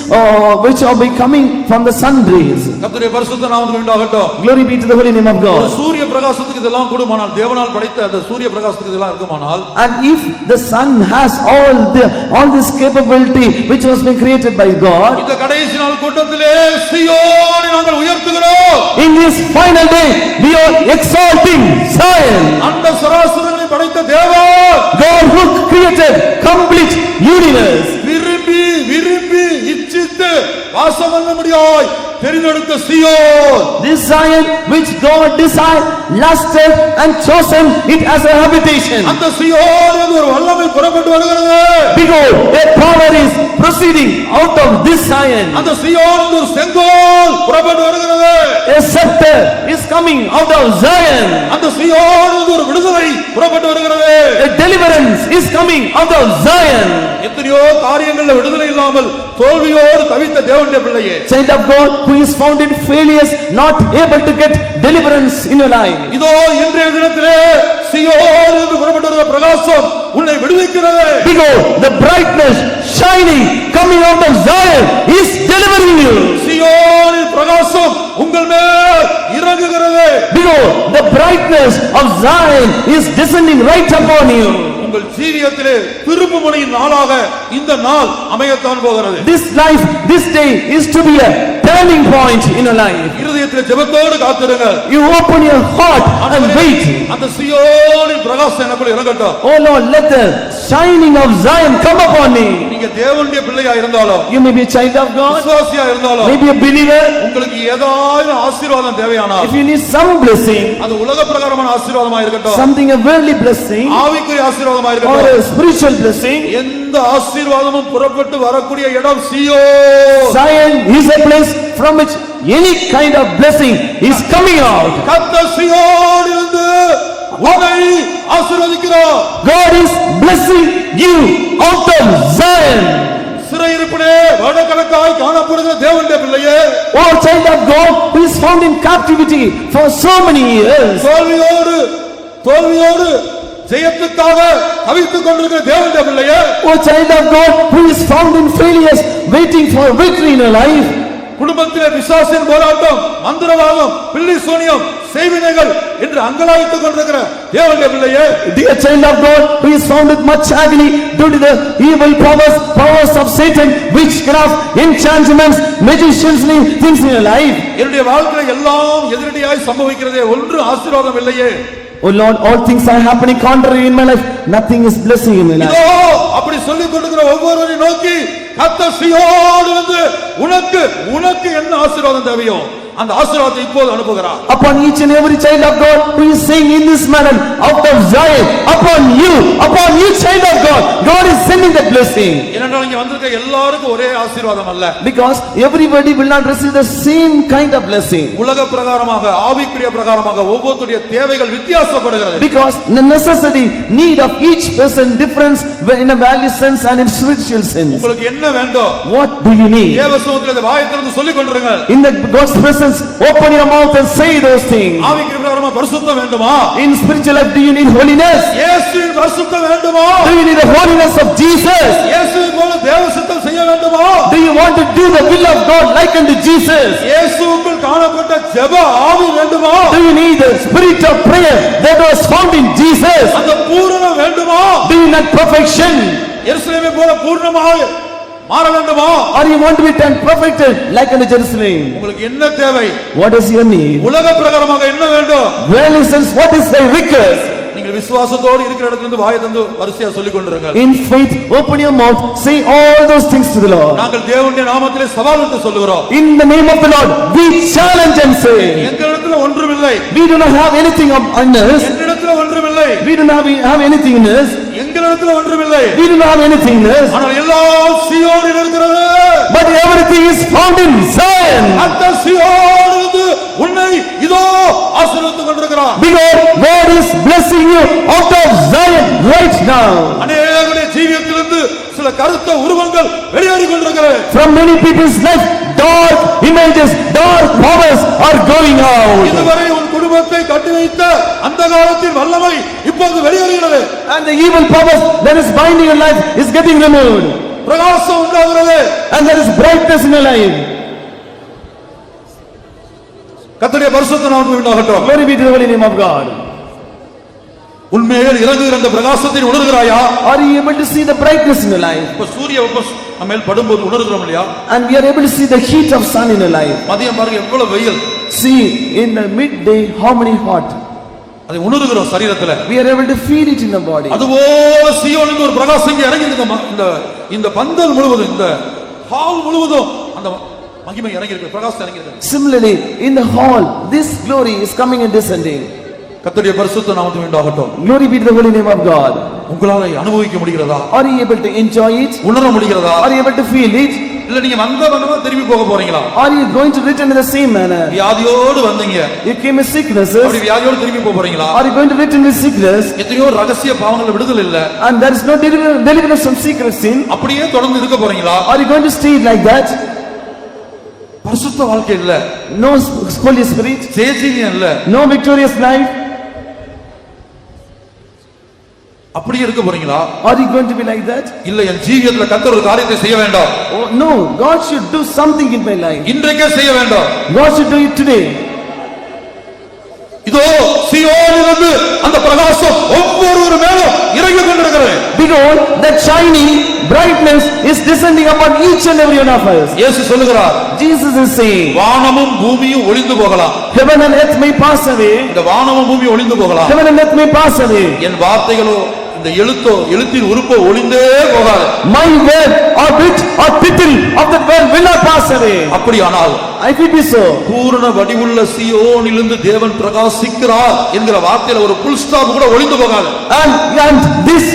which are becoming from the sun rays. கர்த்தருடைய பரிசுத்த நாமத்துக்கு உண்டாகட்டும். Glory be to the holy name of ஒரு God. சூரிய பிரகாசத்துக்கு இதெல்லாம் கூடுமானால், தேவனால் படைத்த அந்த சூரிய பிரகாசத்துக்கு இதெல்லாம் இருக்குமானால், And if the sun has all this capability which was been created by God, இந்த கடைசி நாள் கூட்டத்திலே சீயோனை நாங்கள் உயர்த்துகிறோம். in this final day we are exalting Zion. அந்த சராசரங்களை படைத்த தேவன், God who created complete universe, விரும்பி விரும்பி இச்சித்து வாசம் பண்ண முடியாய் தெரிந்தெடுத்த சீயோன், this Zion which God desired, lusted and chosen it as a habitation. அந்த சீயோனிலிருந்து ஒரு வல்லமை புறப்பட்டு வருகிறது. Behold, a power is proceeding out of this Zion. அந்த சீயோனிலிருந்து ஒரு செங்கோல் புறப்பட்டு வருகிறது. A scepter is coming out of Zion. அந்த சீயோனிலிருந்து ஒரு விடுதலை புறப்பட்டு வருகிறது. A deliverance is coming out of Zion. எத்தனையோ காரியங்கள்ல விடுதலை இல்லாமல் தோல்வியோடு தவித்த தேவனுடைய பிள்ளையே, Child of God who is found in failures, not able to get deliverance in your life. இதோ இன்றைய தினத்திலே சீயோனிலிருந்து புறப்பட்டு வருகிற பிரகாசம் உன்னை விடுவிக்கிறது. Behold, the brightness shining coming out of Zion is delivering you. சீயோனின் பிரகாசம் உங்கள் மேல் இறங்குகிறது. Behold, the brightness of Zion is descending right upon you. உங்கள் ஜீவியத்திலே திருப்புமுனையின் நாளாக இந்த நாள் அமையத்தான் போகிறது. This life, this day is to be a turning point in your life. இருதயத்திலே ஜெபத்தோடு காத்திருங்கள். You open your heart and wait. அந்த சீயோனின் பிரகாசம் எனக்குள்ள இறங்கட்டும். Oh Lord, let the shining of Zion come upon me. நீங்க தேவனுடைய பிள்ளையா இருந்தாலும், You may be a child of God, விசுவாசியா இருந்தாலும், maybe a believer. உங்களுக்கு ஏதாவது ஆசீர்வாதம் தேவையானால், If you need some blessing, அது உலக பிரகாரமான ஆசீர்வாதமா இருக்கட்டும், something a worldly blessing ஆவிக்குரிய ஆசீர்வாதமா or இருக்கட்டும், a spiritual blessing, எந்த ஆசீர்வாதமும் புறப்பட்டு வரக்கூடிய இடம் சீயோன். Zion is a place from which any kind of blessing is coming out. கர்த்தர் சீயோனிலிருந்து உன்னை ஆசீர்வதிக்கிறார். God is blessing you out of Zion. சிறையிருப்பிலே வருடக்கணக்காய் காணப்படுகிற தேவனுடைய பிள்ளையே, Oh child of God who is found in captivity for so many years. தோல்வியோடு ஜெயத்துக்காக தவித்துக் கொண்டிருக்கிற தேவனுடைய பிள்ளையே, Oh child of God who is found in failures, waiting for victory in your life. குடும்பத்திலே பிசாசின் போராட்டம், மந்திரவாதம், பில்லி சூனியம், செய்வினைகள் என்று அங்கலாய்த்துக் கொண்டிருக்கிற தேவனுடைய பிள்ளையே, Dear child of God who is found with much agony due to the evil powers of Satan, witchcraft, enchantments, magicians, things in your life. என்னுடைய வாழ்க்கையில எல்லாம் எதிரடியாய் சம்பவிக்கிறதே, ஒன்று ஆசீர்வாதம் இல்லையே. Oh Lord, all things are happening contrary in my life, nothing is blessing in my life. இதோ அப்படி சொல்லிக் கொண்டிருக்கிற ஒவ்வொருவரையும் நோக்கி கர்த்தர் சீயோனிலிருந்து உனக்கு என்ன ஆசீர்வாதம் தேவையோ அந்த ஆசீர்வாதத்தை இப்போது அனுப்புகிறார். Upon each and every child of God who is saying in this manner, out of Zion, upon you, upon each child of God, God is sending that blessing. ஏனென்றால் இங்க வந்திருக்க எல்லாருக்கும் ஒரே ஆசீர்வாதம் அல்ல. Because everybody will not receive the same kind of blessing. உலக பிரகாரமாக ஆவிக்குரிய பிரகாரமாக ஒவ்வொருத்தருடைய தேவைகள் வித்தியாசப்படுகிறது. Because the necessity, need of each person difference in a value sense and in spiritual sense. உங்களுக்கு என்ன வேண்டும்? What do you need? தேவ சமூகத்திலே வாயை திறந்து சொல்லிக் கொண்டிருங்கள். In the God's presence, open your mouth and say those things. ஆவிக்குரிய பிரகாரமா பரிசுத்தம் வேண்டுமா? In spiritual life, do you need holiness? இயேசுவின் பரிசுத்தம் வேண்டுமா? Do you need the holiness of Jesus? இயேசுவின் போல தேவ சித்தம் செய்ய வேண்டுமா? Do you want to do the will of God like unto Jesus? இயேசுவுக்குள் காணப்பட்ட ஜெப ஆவி வேண்டுமா? Do you need the spirit of prayer that was found in Jesus? அந்த பூரணம் வேண்டுமா? Do you need perfection? எருசலேமை போல பூரணமாக மாற வேண்டுமா? Or you want to be done perfected like unto Jerusalem? உங்களுக்கு என்ன தேவை? What is your need? உலக பிரகாரமாக என்ன வேண்டும்? Well, sense, what is thy request? நீங்கள் விசுவாசத்தோடு இருக்கிற இடத்துல இருந்து வாயை திறந்து வரிசையா சொல்லிக் கொண்டிருங்கள். In faith, open your mouth, say all those things to the Lord. நாங்கள் தேவனுடைய நாமத்திலே சவால் விட்டு சொல்லுகிறோம். In the name of the Lord, we challenge and say, எங்களிடத்துல ஒன்றுமில்லை. we do not have anything in us. என்னிடத்துல ஒன்றுமில்லை. We do not have anything in us. எங்களிடத்துல ஒன்றுமில்லை. We do not have anything in us. ஆனால் எல்லாம் சீயோனில் இருக்கிறது. But everything is found in Zion. அந்த சீயோனிலிருந்து உன்னை இதோ ஆசீர்வதித்துக் கொண்டிருக்கிறார். Because God is blessing you out of Zion right now. அநேகருடைய ஜீவியத்திலிருந்து சில கருத்த உருவங்கள் வெளியேறிக் கொண்டிருக்கிறது. From many people's life, dark images, dark powers are going out. இதுவரை உன் குடும்பத்தை கட்டி வைத்த அந்த காலத்தின் வல்லமை இப்போது வெளியேறுகிறது. And the evil powers that is binding your life is getting removed. பிரகாசம் உண்டாகிறது. And there is brightness in your life. கர்த்தருடைய பரிசுத்த நாமத்துக்கு உண்டாகட்டும். Glory be to the holy name of God. உன்மேல் இறங்குகிற அந்த பிரகாசத்தை உணர்கிறாயா? Are you able to see the brightness in your life? இப்ப சூரிய வெப்பம் நம்ம மேல் படும்போது உணர்கிறோம் இல்லையா? And we are able to see the heat of sun in your life. மதியம் பாருங்க எவ்வளவு வெயில். See in the midday how many hot. அதை உணர்கிறோம் சரீரத்துல. We are able to feel it in the body. அதுபோல சீயோனில் ஒரு பிரகாசம் இங்கே இறங்கி இந்த இந்த பந்தல் முழுவதும் இந்த ஹால் முழுவதும் அந்த மகிமை இறங்கி இருக்கு, பிரகாசம் இறங்கி இருக்கு. Similarly in the hall this glory is coming and descending. கர்த்தருடைய பரிசுத்த நாமத்துக்கு உண்டாகட்டும். Glory be to the holy name of God. உங்களால அனுபவிக்க முடிகிறதா? Are you able to enjoy it? உணர முடிகிறதா? Are you able to feel it? இல்ல நீங்க வந்த வண்ணமா திரும்பி போக போறீங்களா? Are you going to return in the same manner? வியாதியோடு வந்தீங்க. You came with sicknesses. அப்படி வியாதியோடு திரும்பி போக போறீங்களா? Are you going to return with sickness? எத்தனையோ ரகசிய பாவங்கள் விடுதலை இல்ல. And there is no deliverance from secret sin. அப்படியே தொடர்ந்து இருக்க போறீங்களா? Are you going to stay like that? பரிசுத்த வாழ்க்கை இல்ல. No Holy Spirit. ஜெயஜீவியம் இல்ல. No victorious life. அப்படியே இருக்க போறீங்களா? Are you going to be like that? இல்ல என் ஜீவியத்துல கர்த்தர் ஒரு காரியத்தை செய்ய வேண்டாம். Oh no, God should do something in my life. இன்றைக்கே செய்ய வேண்டாம். God should do it today. இதோ சீயோனிலிருந்து அந்த பிரகாசம் ஒவ்வொரு மேலும் இறங்கி கொண்டிருக்கிறது. Behold, that shining brightness is descending upon each and every one of us. இயேசு சொல்லுகிறார், Jesus is saying, வானமும் பூமியும் ஒளிந்து போகலாம். heaven and earth may pass away. இந்த வானமும் பூமியும் ஒளிந்து போகலாம். Heaven and earth may pass away. என் வார்த்தைகளோ இந்த எழுத்தின் உறுப்போ ஒளிந்தே போகாது. My word or bit or tittle of that word will not pass away. அப்படியானால் If it be so, பூரண வடிவுள்ள சீயோனிலிருந்து தேவன் பிரகாசிக்கிறார் என்கிற வார்த்தையில ஒரு புல் ஸ்டாப் கூட ஒளிந்து போகாது. and this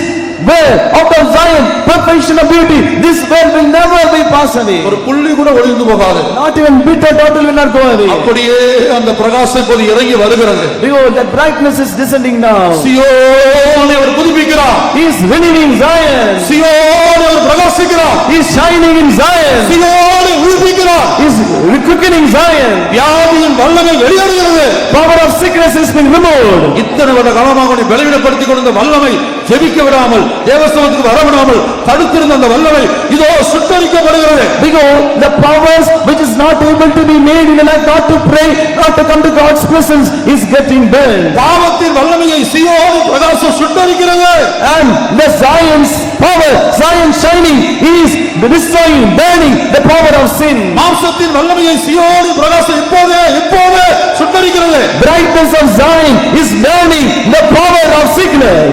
word out of Zion, perfection of beauty, this word will never be pass away. ஒரு புள்ளி கூட ஒளிந்து போகாது. Not even bit or tittle will not go away. அப்படியே அந்த பிரகாசம் இப்போது இறங்கி வருகிறது. Behold, that brightness is descending now. சீயோனை our புதுப்பிக்கிறார். He is renewing Zion. சீயோனை our பிரகாசிக்கிறார். He is shining in Zion. சீயோனை உயிர்ப்பிக்கிறார். He is quickening Zion. வியாதியின் வல்லமை வெளியேறுகிறது. Power of sickness has been removed. இத்தனை வருட காலமாக உன்னை பலவீனப்படுத்திக் கொண்ட வல்லமை ஜெபிக்க விடாமல் தேவசமத்துக்கு வரவிடாமல் தடுத்திருந்த அந்த வல்லமை இதோ சுட்டரிக்கப்படுகிறது. Because the powers which is not able to be made in a life not to pray, not to come to God's presence is getting burned. பாவத்தின் வல்லமையை சீயோன் பிரகாசம் சுட்டரிக்கிறது. And the Zion's power, Zion shining, is destroying, burning the power of sin. மாம்சத்தின் வல்லமையை சீயோன் பிரகாசம் இப்போதே சுட்டரிக்கிறது. Brightness of Zion is burning the power of sickness.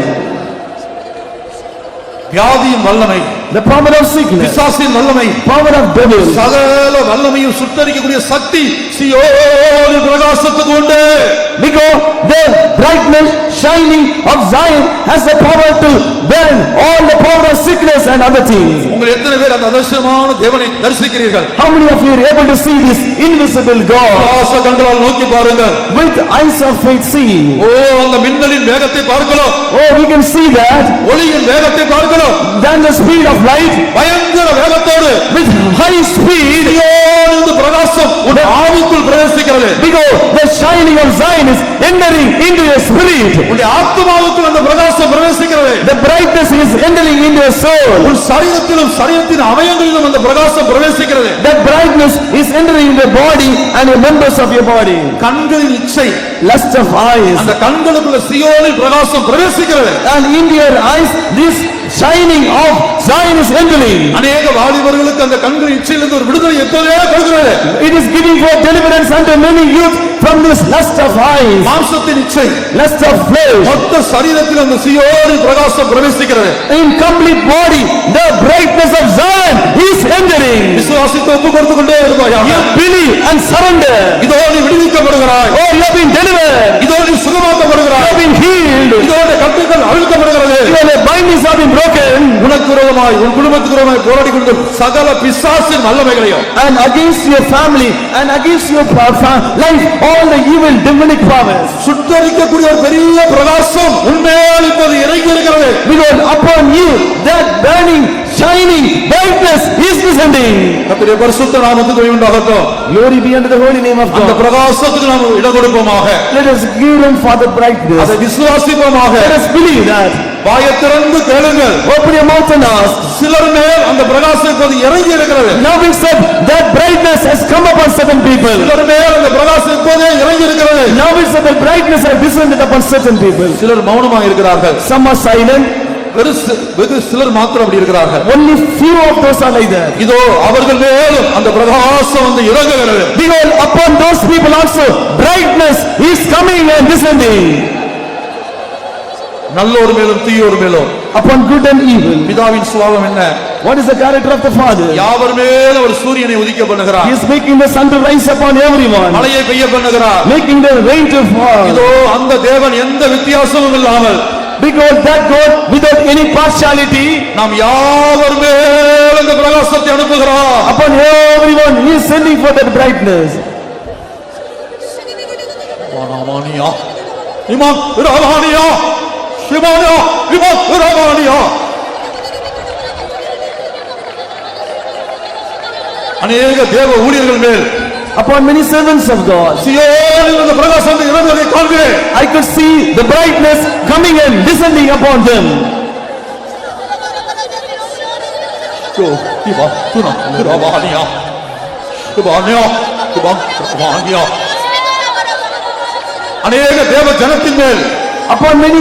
வியாதியின் வல்லமை the power of sickness, பிசாசின் வல்லமை, power of devil, சகல வல்லமையும் சுட்டரிக்கக்கூடிய சக்தி சீயோனின் பிரகாசத்துக்கு உண்டு. because the brightness shining of Zion has the power to burn all the power of sickness and other things. உங்கள் எத்தனை பேர் அந்த அதிசயமான தேவனை தரிசிக்கிறீர்கள்? How many of you are able to see this invisible God? பிரகாச கண்களால் நோக்கி பாருங்கள். With eyes of faith see. ஓ, அந்த மின்னலின் வேகத்தை பார்க்கலாம், Oh, we can see that. ஒளியின் வேகத்தை பார்க்கலாம். Than the speed of light, பயங்கர வேகத்தோடு with high speed, சீயோனின் பிரகாசம் உன் ஆவிக்குள் பிரவேசிக்கிறது. because the shining of Zion is entering into your spirit. உன்னுடைய ஆத்மாவுக்குள் அந்த பிரகாசம் பிரவேசிக்கிறது. The brightness is entering into your soul. உன் சரீரத்திலும் சரீரத்தின் அவயங்களிலும் அந்த பிரகாசம் பிரவேசிக்கிறது. That brightness is entering into the body and the members of your body. கண்களின் இச்சை, Lust of eyes, அந்த கண்களுக்குள்ள சீயோனின் பிரகாசம் பிரவேசிக்கிறது. and in your eyes this shining of Zion is entering. அநேக வாலிபர்களுக்கு அந்த கண்களின் இச்சையிலிருந்து ஒரு விடுதலை எப்போதே கொடுக்கிறது. It is giving for deliverance unto many youth from this lust of eyes, மாம்சத்தின் இச்சை, lust of flesh. மொத்த சரீரத்தில் அந்த சீயோனின் பிரகாசம் பிரவேசிக்கிறது. In complete body the brightness of Zion is entering. விசுவாசித்து ஒப்பு கொடுத்து கொண்டே இருப்பாயாக. You believe and surrender. இதோ நீ விடுவிக்கப்படுகிறாய், Oh, you have been delivered, இதோ நீ you சுகமாக்கப்படுகிறாய், have been healed, இதோ உன்னுடைய கட்டுகள் அவிழ்க்கப்படுகிறது. your bindings have been broken, உனக்கு விரோதமாய் உன் குடும்பத்துக்கு விரோதமாய் போராடி கொண்டிருக்கும் சகல பிசாசின் வல்லமைகளையும் and against your family and against your life all the evil demonic powers. சுட்டரிக்கக்கூடிய ஒரு பெரிய பிரகாசம் உண்மையால் இப்போது இறங்கி இருக்கிறது. Because upon you that burning shining brightness is descending. கர்த்தருடைய பரிசுத்த நாமத்துக்கு மகிமை உண்டாகட்டும். Glory be unto the holy name of அந்த God. பிரகாசத்துக்கு நாம் இடம் கொடுப்போமாக, Let us give room for the brightness. அதை விசுவாசிப்போமாக. Let us believe that. வாயை திறந்து கேளுங்கள். Open your mouth and ask. சிலர் மேல் அந்த பிரகாசம் இப்போது இறங்கி இருக்கிறது. Now we said that brightness has come upon certain people. சிலர் மேல் அந்த பிரகாசம் இப்போதே இறங்கி இருக்கிறது. Now we said that brightness has descended upon certain people. சிலர் மௌனமாக இருக்கிறார்கள். Some are silent. வெகு சிலர் மாத்திரம் அப்படி இருக்கிறார்கள். Only few of those are like that. இதோ அவர்கள் மேலும் அந்த பிரகாசம் வந்து இறங்குகிறது. Behold, upon those people also brightness is coming and descending. நல்லோர் மேலும் தீயோர் மேலும். Upon good and evil. பிதாவின் சுபாவம் என்ன? What is the character of the Father? யாவர் மேலும் அவர் சூரியனை உதிக்க பண்ணுகிறார், He is making the sun to rise upon everyone, மழையை பெய்ய பண்ணுகிறார். making the rain to fall. இதோ அந்த தேவன் எந்த வித்தியாசமும் இல்லாமல் Because that God without any partiality நாம் யாவர் மேலும் அந்த பிரகாசத்தை அனுப்புகிறார். upon everyone He is sending for that brightness. வானாமானியா, இமாம் இராமானியா, ஷிமானியா, இமாம் இராமானியா. அநேக தேவ ஊழியர்கள் மேல் Upon many servants of God சீயோனில் அந்த பிரகாசத்தை இறங்குவதை காண்கிறேன். I could see the brightness coming and descending upon them. இமாம் இராமானியா, ஷிமானியா, இமாம் இராமானியா. அநேக தேவ ஜனத்தின் மேல் Upon many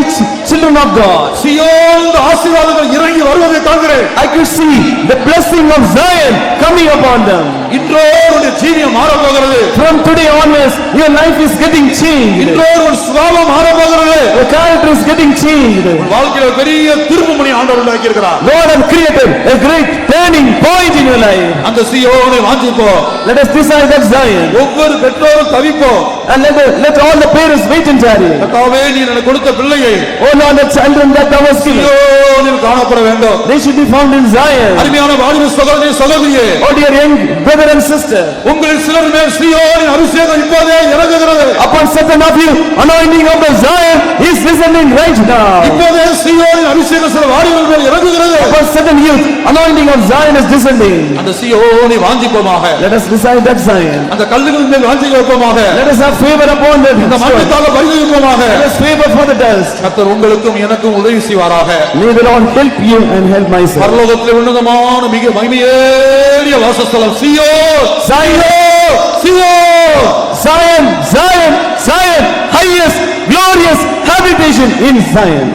children of God சீயோன் ஆசீர்வாதங்கள் இறங்கி வருவதை காண்கிறேன். I could see the blessing of Zion coming upon them. இன்றோருடைய ஜீவியம் மாறப் போகிறது. From today onwards your life is getting changed. இன்றோரு சுபாவம் மாறப் போகிறது. Your character is getting changed. வாழ்க்கையில ஒரு பெரிய திருப்புமுனை ஆண்டவர் உண்டாக்கி இருக்கிறார். God has created a great turning point in your life. அந்த சீயோனை வாஞ்சிப்போம். Let us decide that Zion, ஒவ்வொரு பெற்றோரும் தவிப்போம். and let all the parents wait and tarry. கர்த்தாவே, நீர் எனக்கு கொடுத்த பிள்ளையை Oh Lord, the children that thou hast given, சீயோனில் காணப்பட வேண்டும். they should be found in Zion. அருமையான வாலிப சகோதரனே, சகோதரியே, Oh dear young brother and sister, உங்களில் சிலர் மேல் சீயோனின் அபிஷேகம் இப்போதே இறங்குகிறது. upon certain of you anointing of the Zion is descending right now. இப்போதே சீயோனின் அபிஷேகம் சில வாலிபர்கள் மேல் இறங்குகிறது. Upon certain youth anointing of Zion is descending. அந்த சீயோனை வாஞ்சிப்போமாக. Let us decide that Zion. அந்த கல்லுகளின் மேல் வாஞ்சிக்க வைப்போமாக. Let us have favor upon them. அந்த மண்ணுக்காக பரிதவிப்போமாக. Let us favor for the dust. கர்த்தர் உங்களுக்கும் எனக்கும் உதவி செய்வாராக. May the Lord help you and help myself. பரலோகத்திலே உன்னதமான மிக மகிமையேறிய வாசஸ்தலம் சீயோன், Zion, Zion. Zion, Zion, Zion, highest glorious habitation in Zion.